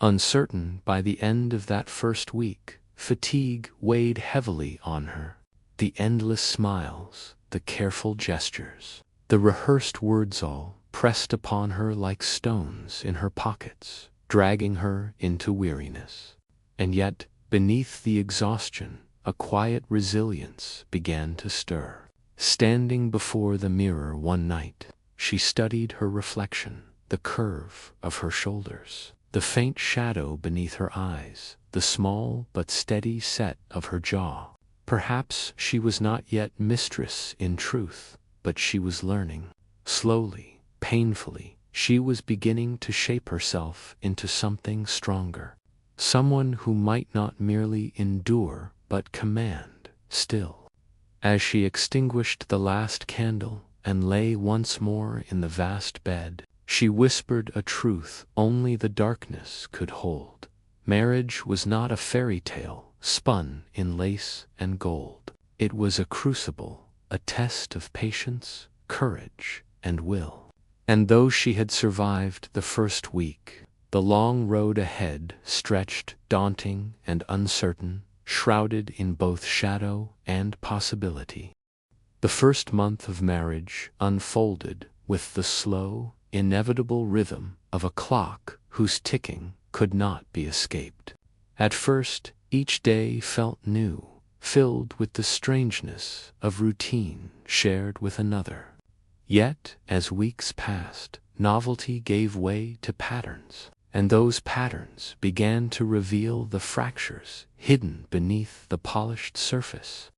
Uncertain by the end of that first week, fatigue weighed heavily on her. The endless smiles, the careful gestures, the rehearsed words all pressed upon her like stones in her pockets, dragging her into weariness. And yet, beneath the exhaustion, a quiet resilience began to stir. Standing before the mirror one night, she studied her reflection, the curve of her shoulders, the faint shadow beneath her eyes, the small but steady set of her jaw. Perhaps she was not yet mistress in truth, but she was learning. Slowly, painfully, she was beginning to shape herself into something stronger, someone who might not merely endure but command still. As she extinguished the last candle and lay once more in the vast bed, she whispered a truth only the darkness could hold. Marriage was not a fairy tale spun in lace and gold. It was a crucible, a test of patience, courage, and will. And though she had survived the first week, the long road ahead stretched daunting and uncertain, shrouded in both shadow and possibility. The first month of marriage unfolded with the slow, inevitable rhythm of a clock whose ticking could not be escaped. At first, each day felt new, filled with the strangeness of routine shared with another. Yet, as weeks passed, novelty gave way to patterns, and those patterns began to reveal the fractures hidden beneath the polished surface.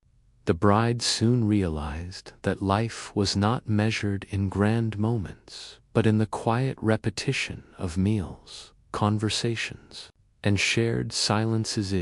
The bride soon realized that life was not measured in grand moments, but in the quiet repetition of meals, conversations, and shared silences,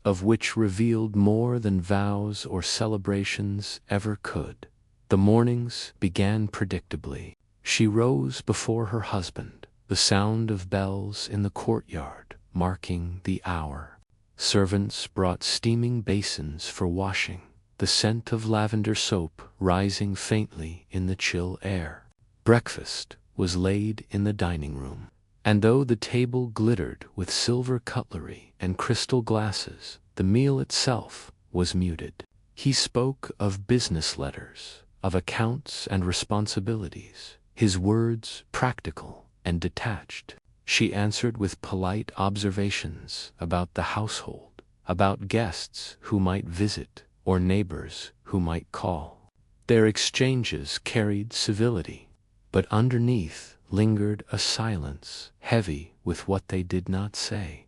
of which revealed more than vows or celebrations ever could. The mornings began predictably. She rose before her husband, the sound of bells in the courtyard marking the hour. Servants brought steaming basins for washing, the scent of lavender soap rising faintly in the chill air. Breakfast was laid in the dining room, and though the table glittered with silver cutlery and crystal glasses, the meal itself was muted. He spoke of business letters, of accounts and responsibilities, his words practical and detached. She answered with polite observations about the household, about guests who might visit or neighbors who might call. Their exchanges carried civility, but underneath lingered a silence heavy with what they did not say.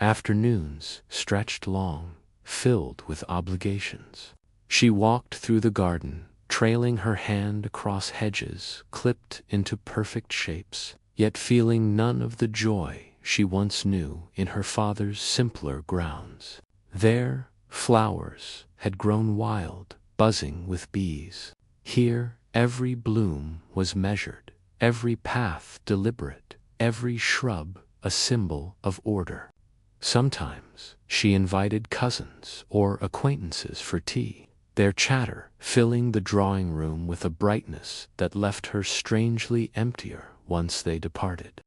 Afternoons stretched long, filled with obligations. She walked through the garden, trailing her hand across hedges clipped into perfect shapes, yet feeling none of the joy she once knew in her father's simpler grounds. There, flowers had grown wild, buzzing with bees. Here, every bloom was measured, every path deliberate, every shrub a symbol of order. Sometimes she invited cousins or acquaintances for tea, their chatter filling the drawing room with a brightness that left her strangely emptier once they departed.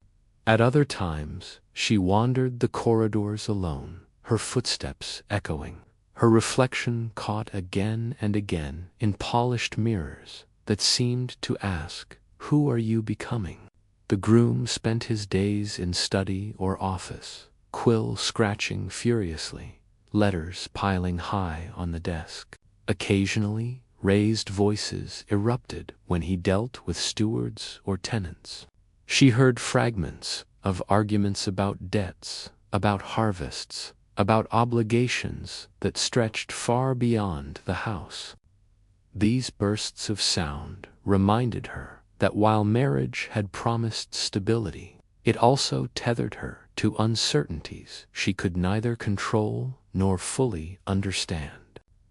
At other times, she wandered the corridors alone, her footsteps echoing, her reflection caught again and again in polished mirrors that seemed to ask, "Who are you becoming?" The groom spent his days in study or office, quill scratching furiously, letters piling high on the desk. Occasionally, raised voices erupted when he dealt with stewards or tenants. She heard fragments of arguments about debts, about harvests, about obligations that stretched far beyond the house. These bursts of sound reminded her that while marriage had promised stability, it also tethered her to uncertainties she could neither control nor fully understand.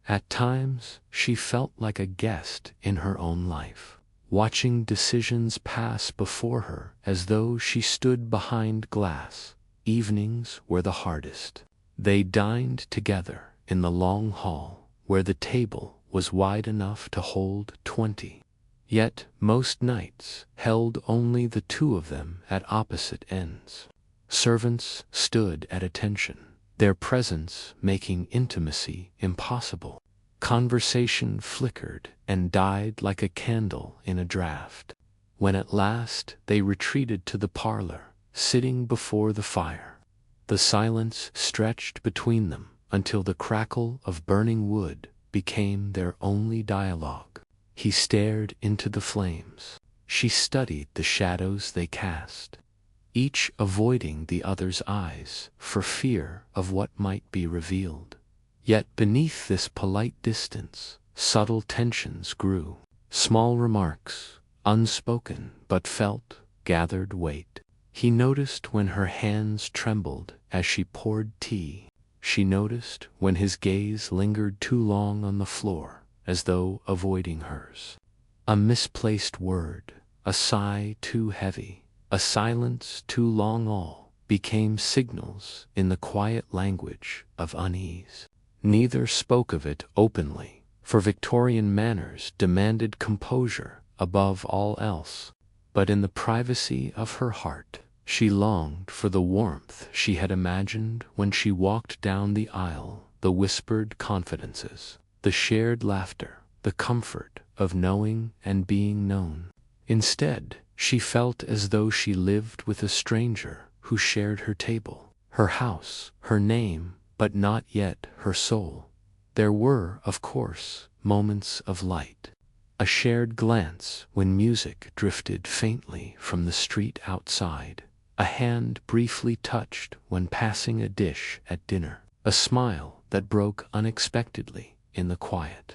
At times, she felt like a guest in her own life, watching decisions pass before her as though she stood behind glass. Evenings were the hardest. They dined together in the long hall, where the table was wide enough to hold 20. Yet most nights held only the two of them at opposite ends. Servants stood at attention, their presence making intimacy impossible. Conversation flickered and died like a candle in a draught. When at last they retreated to the parlor, sitting before the fire, the silence stretched between them until the crackle of burning wood became their only dialogue. He stared into the flames. She studied the shadows they cast, each avoiding the other's eyes for fear of what might be revealed. Yet beneath this polite distance, subtle tensions grew. Small remarks, unspoken but felt, gathered weight. He noticed when her hands trembled as she poured tea. She noticed when his gaze lingered too long on the floor, as though avoiding hers. A misplaced word, a sigh too heavy, a silence too long, all became signals in the quiet language of unease. Neither spoke of it openly, for Victorian manners demanded composure above all else. but in the privacy of her heart, she longed for the warmth she had imagined when she walked down the aisle, the whispered confidences, the shared laughter, the comfort of knowing and being known. Instead, she felt as though she lived with a stranger who shared her table, her house, her name, but not yet her soul. There were, of course, moments of light. A shared glance when music drifted faintly from the street outside, a hand briefly touched when passing a dish at dinner, a smile that broke unexpectedly in the quiet.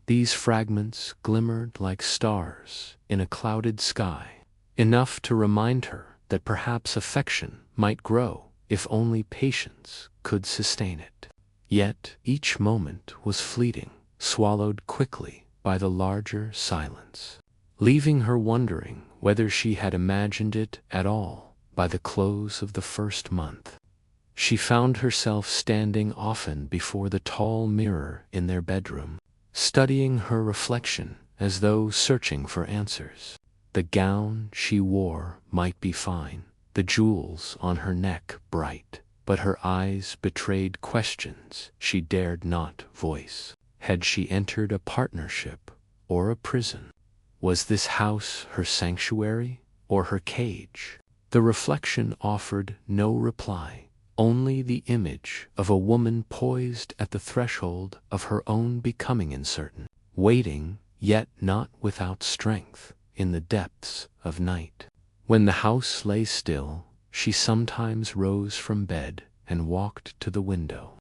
These fragments glimmered like stars in a clouded sky, enough to remind her that perhaps affection might grow if only patience could sustain it. Yet each moment was fleeting, swallowed quickly by the larger silence, leaving her wondering whether she had imagined it at all. By the close of the first month, she found herself standing often before the tall mirror in their bedroom, studying her reflection as though searching for answers. The gown she wore might be fine, the jewels on her neck bright, but her eyes betrayed questions she dared not voice. Had she entered a partnership or a prison? Was this house her sanctuary or her cage? The reflection offered no reply, only the image of a woman poised at the threshold of her own becoming, uncertain, waiting, yet not without strength, in the depths of night. When the house lay still, she sometimes rose from bed and walked to the window.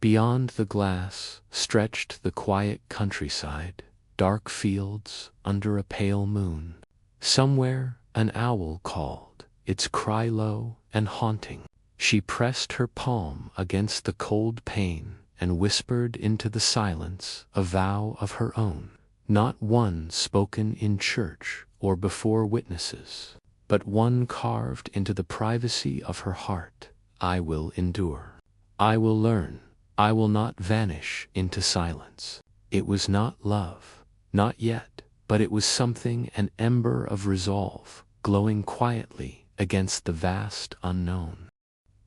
Beyond the glass stretched the quiet countryside, dark fields under a pale moon. Somewhere an owl called, its cry low and haunting. She pressed her palm against the cold pane and whispered into the silence a vow of her own, not one spoken in church or before witnesses, but one carved into the privacy of her heart. I will endure. I will learn. I will not vanish into silence. It was not love, not yet, but it was something, an ember of resolve, glowing quietly against the vast unknown.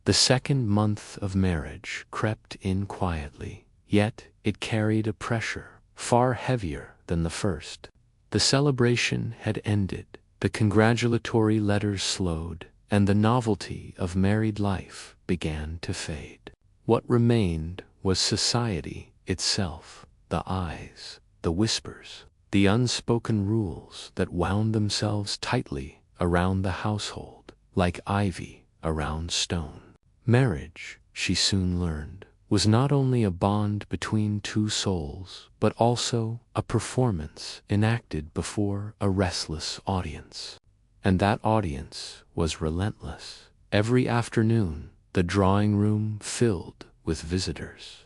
The second month of marriage crept in quietly, yet it carried a pressure far heavier than the first. The celebration had ended, the congratulatory letters slowed, and the novelty of married life began to fade. What remained was society itself, the eyes, the whispers, the unspoken rules that wound themselves tightly around the household, like ivy around stone. Marriage, she soon learned, was not only a bond between two souls, but also a performance enacted before a restless audience. And that audience was relentless. Every afternoon, the drawing room filled with visitors.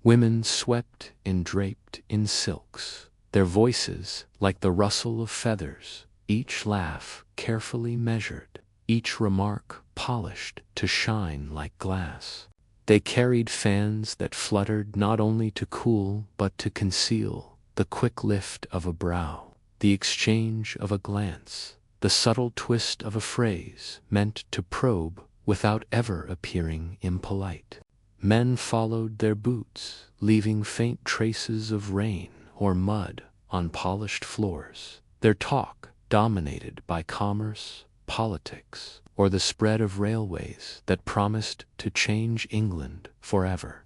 Women swept and draped in silks, their voices like the rustle of feathers, each laugh carefully measured, each remark polished to shine like glass. They carried fans that fluttered not only to cool but to conceal the quick lift of a brow, the exchange of a glance, the subtle twist of a phrase meant to probe without ever appearing impolite. Men followed their boots, leaving faint traces of rain or mud on polished floors, their talk dominated by commerce, politics, or the spread of railways that promised to change England forever.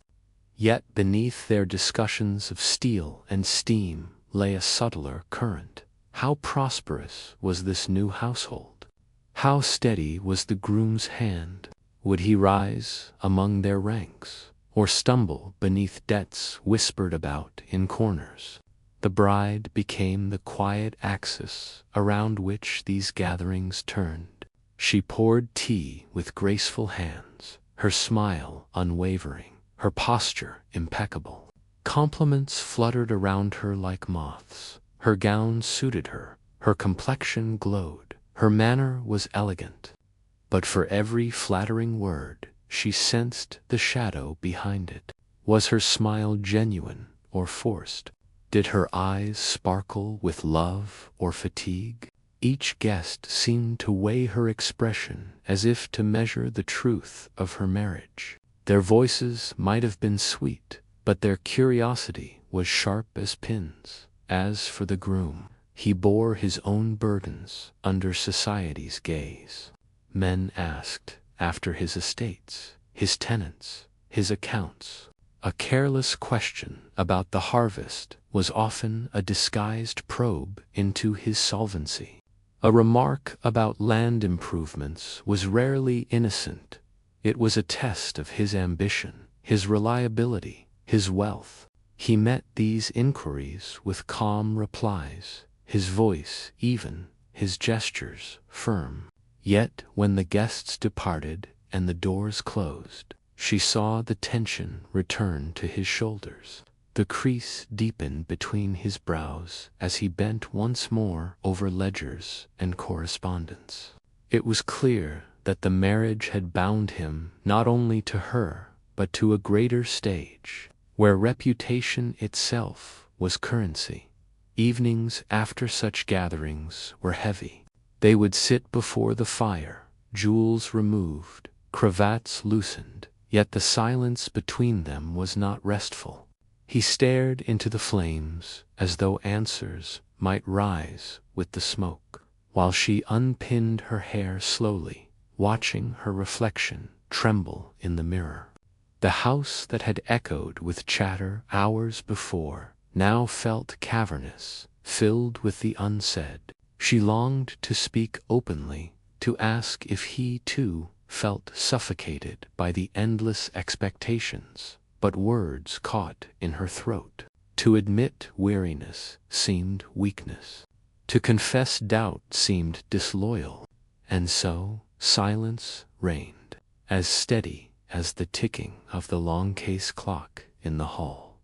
Yet beneath their discussions of steel and steam lay a subtler current. How prosperous was this new household? How steady was the groom's hand? Would he rise among their ranks, or stumble beneath debts whispered about in corners? The bride became the quiet axis around which these gatherings turned. She poured tea with graceful hands, her smile unwavering, her posture impeccable. Compliments fluttered around her like moths. Her gown suited her, her complexion glowed, her manner was elegant. But for every flattering word, she sensed the shadow behind it. Was her smile genuine or forced? Did her eyes sparkle with love or fatigue? Each guest seemed to weigh her expression as if to measure the truth of her marriage. Their voices might have been sweet, but their curiosity was sharp as pins. As for the groom, he bore his own burdens under society's gaze. Men asked after his estates, his tenants, his accounts. A careless question about the harvest was often a disguised probe into his solvency. A remark about land improvements was rarely innocent. It was a test of his ambition, his reliability, his wealth. He met these inquiries with calm replies, his voice even, his gestures firm. Yet when the guests departed and the doors closed, she saw the tension return to his shoulders. The crease deepened between his brows as he bent once more over ledgers and correspondence. It was clear that the marriage had bound him not only to her, but to a greater stage, where reputation itself was currency. Evenings after such gatherings were heavy. They would sit before the fire, jewels removed, cravats loosened, yet the silence between them was not restful. He stared into the flames as though answers might rise with the smoke, while she unpinned her hair slowly, watching her reflection tremble in the mirror. The house that had echoed with chatter hours before now felt cavernous, filled with the unsaid. She longed to speak openly, to ask if he, too, felt suffocated by the endless expectations, but words caught in her throat. To admit weariness seemed weakness. To confess doubt seemed disloyal. And so silence reigned, as steady as the ticking of the long case clock in the hall.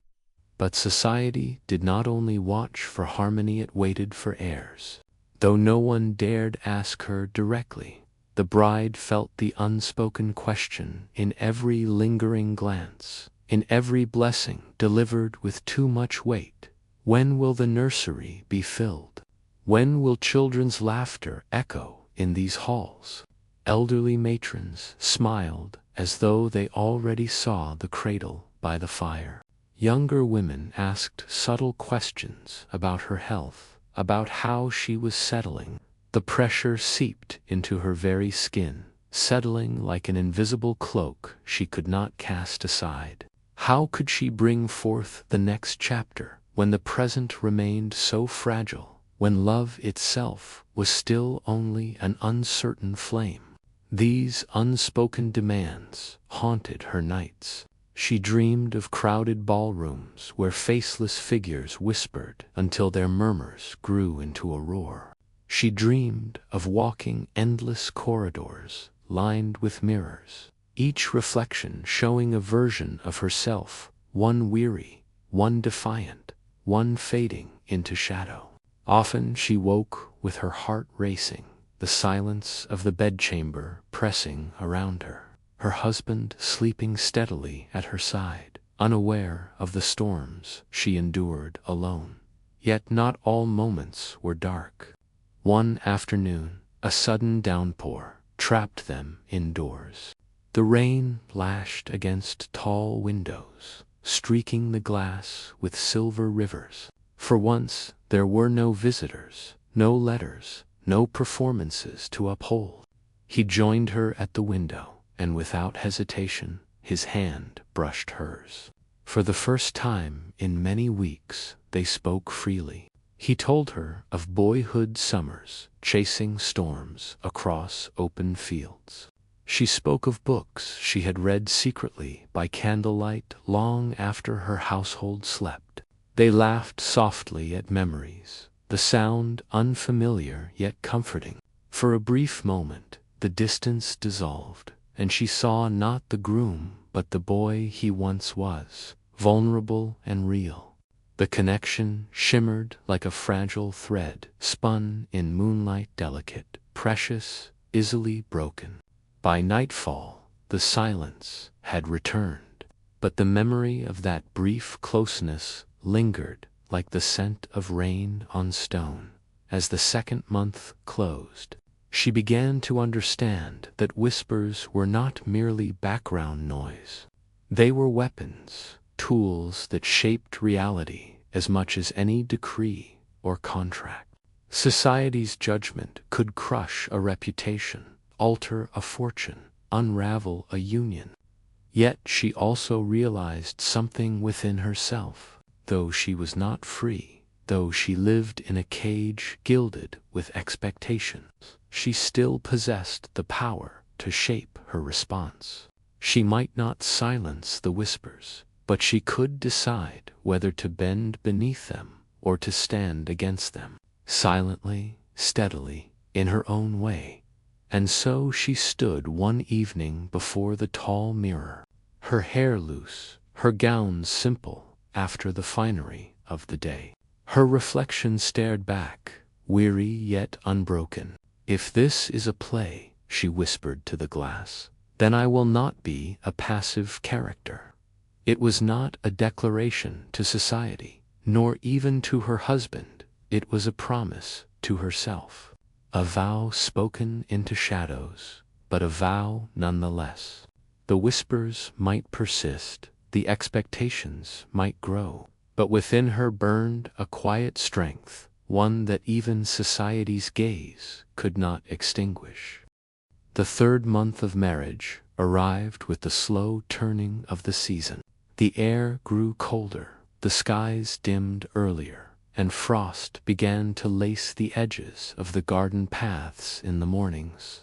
But society did not only watch for harmony, it waited for heirs. Though no one dared ask her directly, the bride felt the unspoken question in every lingering glance, in every blessing delivered with too much weight. When will the nursery be filled? When will children's laughter echo in these halls? Elderly matrons smiled as though they already saw the cradle by the fire. Younger women asked subtle questions about her health, about how she was settling. The pressure seeped into her very skin, settling like an invisible cloak she could not cast aside. How could she bring forth the next chapter when the present remained so fragile, when love itself was still only an uncertain flame? These unspoken demands haunted her nights. She dreamed of crowded ballrooms where faceless figures whispered until their murmurs grew into a roar. She dreamed of walking endless corridors lined with mirrors, each reflection showing a version of herself, one weary, one defiant, one fading into shadow. Often she woke with her heart racing, the silence of the bedchamber pressing around her, her husband sleeping steadily at her side, unaware of the storms she endured alone. Yet not all moments were dark. One afternoon, a sudden downpour trapped them indoors. The rain lashed against tall windows, streaking the glass with silver rivers. For once, there were no visitors, no letters, no performances to uphold. He joined her at the window, and without hesitation, his hand brushed hers. For the first time in many weeks, they spoke freely. He told her of boyhood summers, chasing storms across open fields. She spoke of books she had read secretly by candlelight long after her household slept. They laughed softly at memories, the sound unfamiliar yet comforting. For a brief moment, the distance dissolved, and she saw not the groom but the boy he once was, vulnerable and real. The connection shimmered like a fragile thread, spun in moonlight, delicate, precious, easily broken. By nightfall, the silence had returned, but the memory of that brief closeness lingered like the scent of rain on stone, as the second month closed. She began to understand that whispers were not merely background noise. They were weapons, tools that shaped reality as much as any decree or contract. Society's judgment could crush a reputation, alter a fortune, unravel a union. Yet she also realized something within herself. Though she was not free, though she lived in a cage gilded with expectations, she still possessed the power to shape her response. She might not silence the whispers, but she could decide whether to bend beneath them or to stand against them, silently, steadily, in her own way. And so she stood one evening before the tall mirror, her hair loose, her gown simple after the finery of the day. Her reflection stared back, weary yet unbroken. "If this is a play," she whispered to the glass, "then I will not be a passive character." It was not a declaration to society, nor even to her husband. It was a promise to herself. A vow spoken into shadows, but a vow nonetheless. The whispers might persist, the expectations might grow, but within her burned a quiet strength, one that even society's gaze could not extinguish. The third month of marriage arrived with the slow turning of the season. The air grew colder, the skies dimmed earlier, and frost began to lace the edges of the garden paths in the mornings.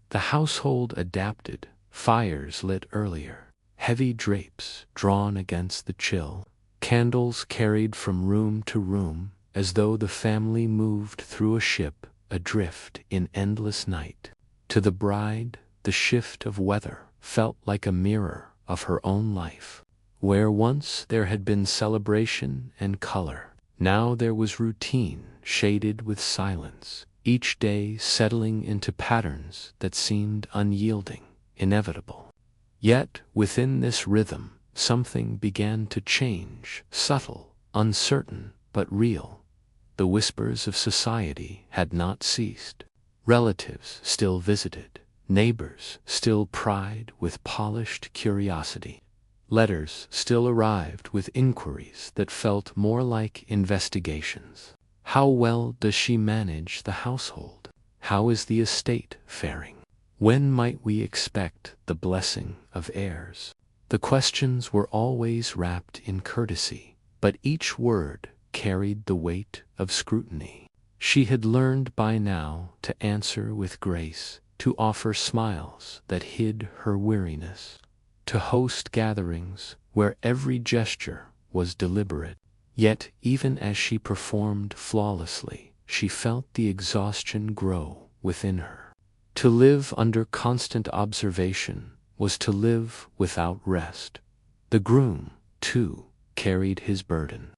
The household adapted, fires lit earlier, heavy drapes drawn against the chill, candles carried from room to room as though the family moved through a ship adrift in endless night. To the bride, the shift of weather felt like a mirror of her own life. Where once there had been celebration and color, now there was routine shaded with silence, each day settling into patterns that seemed unyielding, inevitable. Yet within this rhythm, something began to change, subtle, uncertain, but real. The whispers of society had not ceased. Relatives still visited, neighbors still pried with polished curiosity. Letters still arrived with inquiries that felt more like investigations. How well does she manage the household? How is the estate faring? When might we expect the blessing of heirs? The questions were always wrapped in courtesy, but each word carried the weight of scrutiny. She had learned by now to answer with grace, to offer smiles that hid her weariness, to host gatherings where every gesture was deliberate. Yet even as she performed flawlessly, she felt the exhaustion grow within her. To live under constant observation was to live without rest. The groom, too, carried his burden.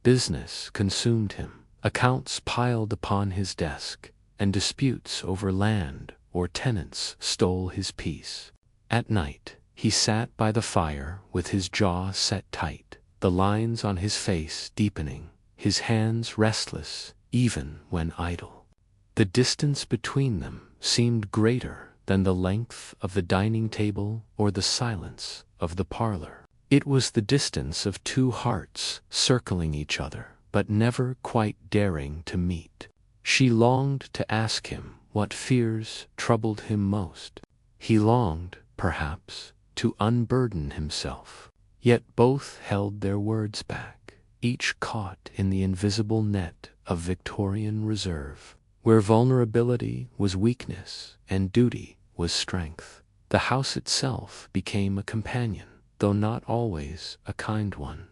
Business consumed him, accounts piled upon his desk, and disputes over land or tenants stole his peace. At night, he sat by the fire with his jaw set tight, the lines on his face deepening, his hands restless even when idle. The distance between them seemed greater than the length of the dining table or the silence of the parlor. It was the distance of two hearts circling each other, but never quite daring to meet. She longed to ask him what fears troubled him most. He longed, perhaps, to unburden himself. Yet both held their words back, each caught in the invisible net of Victorian reserve, where vulnerability was weakness and duty was strength. The house itself became a companion, though not always a kind one.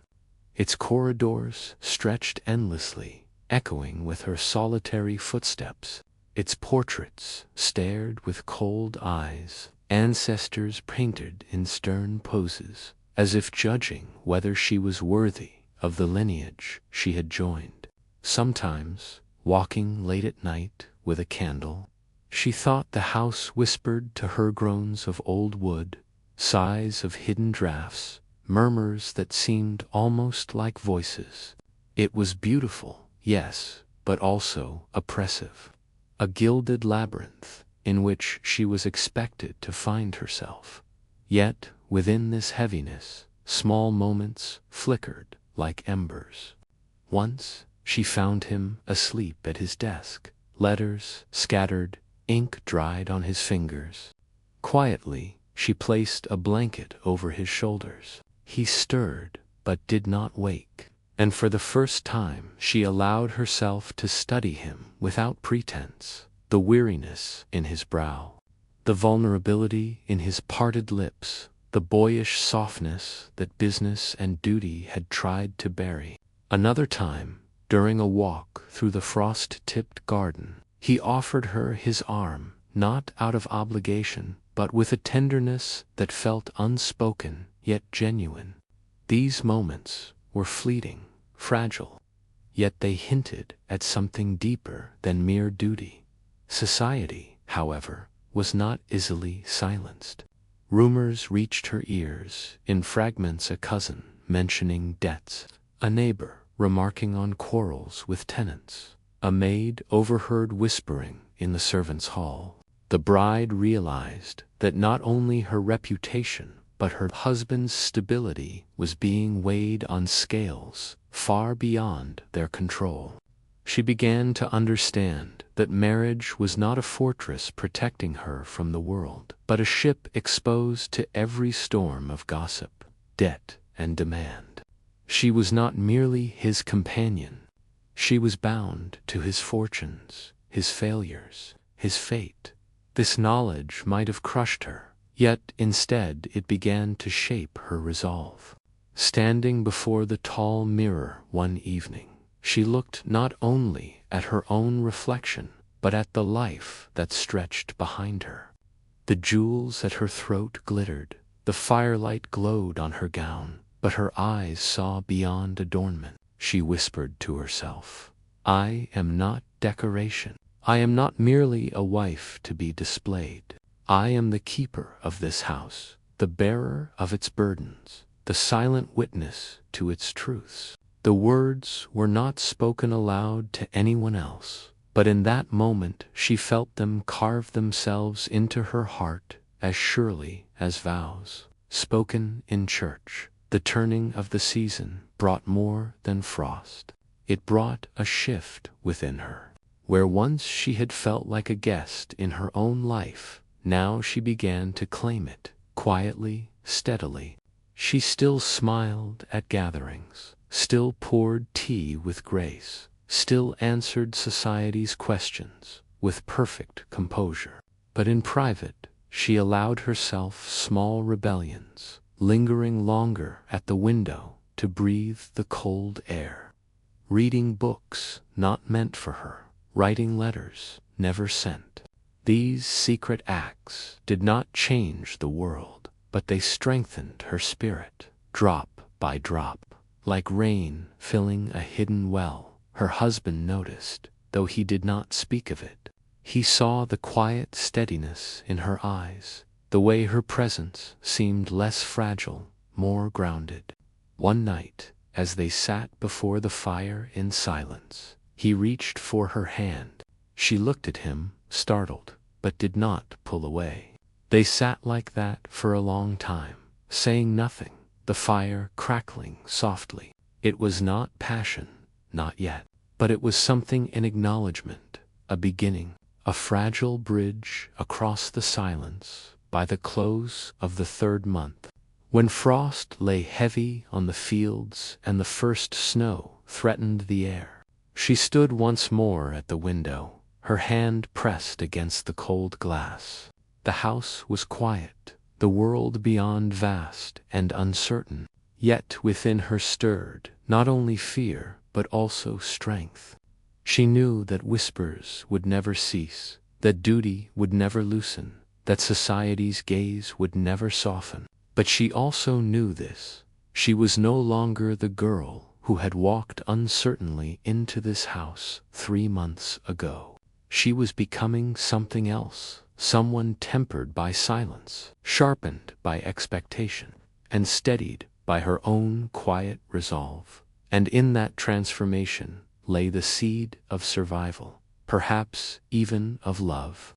Its corridors stretched endlessly, echoing with her solitary footsteps. Its portraits stared with cold eyes, ancestors painted in stern poses, as if judging whether she was worthy of the lineage she had joined. Sometimes, walking late at night with a candle, she thought the house whispered to her groans of old wood, sighs of hidden draughts, murmurs that seemed almost like voices. It was beautiful, yes, but also oppressive. A gilded labyrinth in which she was expected to find herself. Yet, within this heaviness, small moments flickered like embers. Once, she found him asleep at his desk, letters scattered, ink dried on his fingers. Quietly, she placed a blanket over his shoulders. He stirred, but did not wake, and for the first time she allowed herself to study him without pretense. The weariness in his brow, the vulnerability in his parted lips, the boyish softness that business and duty had tried to bury. Another time, during a walk through the frost-tipped garden, he offered her his arm, not out of obligation, but with a tenderness that felt unspoken yet genuine. These moments were fleeting, fragile, yet they hinted at something deeper than mere duty. Society, however, was not easily silenced. Rumors reached her ears, in fragments: a cousin mentioning debts, a neighbor remarking on quarrels with tenants, a maid overheard whispering in the servants' hall. The bride realized that not only her reputation but her husband's stability was being weighed on scales far beyond their control. She began to understand that marriage was not a fortress protecting her from the world, but a ship exposed to every storm of gossip, debt, and demand. She was not merely his companion. She was bound to his fortunes, his failures, his fate. This knowledge might have crushed her, yet instead it began to shape her resolve. Standing before the tall mirror one evening, she looked not only at her own reflection, but at the life that stretched behind her. The jewels at her throat glittered, the firelight glowed on her gown, but her eyes saw beyond adornment. She whispered to herself, "I am not decoration. I am not merely a wife to be displayed. I am the keeper of this house, the bearer of its burdens, the silent witness to its truths." The words were not spoken aloud to anyone else, but in that moment she felt them carve themselves into her heart as surely as vows spoken in church. The turning of the season brought more than frost. It brought a shift within her. Where once she had felt like a guest in her own life, now she began to claim it, quietly, steadily. She still smiled at gatherings, still poured tea with grace, still answered society's questions with perfect composure. But in private, she allowed herself small rebellions, lingering longer at the window to breathe the cold air, reading books not meant for her, writing letters never sent. These secret acts did not change the world, but they strengthened her spirit, drop by drop. Like rain filling a hidden well, her husband noticed, though he did not speak of it. He saw the quiet steadiness in her eyes, the way her presence seemed less fragile, more grounded. One night, as they sat before the fire in silence, he reached for her hand. She looked at him, startled, but did not pull away. They sat like that for a long time, saying nothing, the fire crackling softly. It was not passion, not yet, but it was something in acknowledgement, a beginning, a fragile bridge across the silence. By the close of the 3rd month, when frost lay heavy on the fields and the first snow threatened the air, she stood once more at the window, her hand pressed against the cold glass. The house was quiet, the world beyond vast and uncertain, yet within her stirred not only fear but also strength. She knew that whispers would never cease, that duty would never loosen, that society's gaze would never soften. But she also knew this: she was no longer the girl who had walked uncertainly into this house 3 months ago. She was becoming something else. Someone tempered by silence, sharpened by expectation, and steadied by her own quiet resolve. And in that transformation lay the seed of survival, perhaps even of love.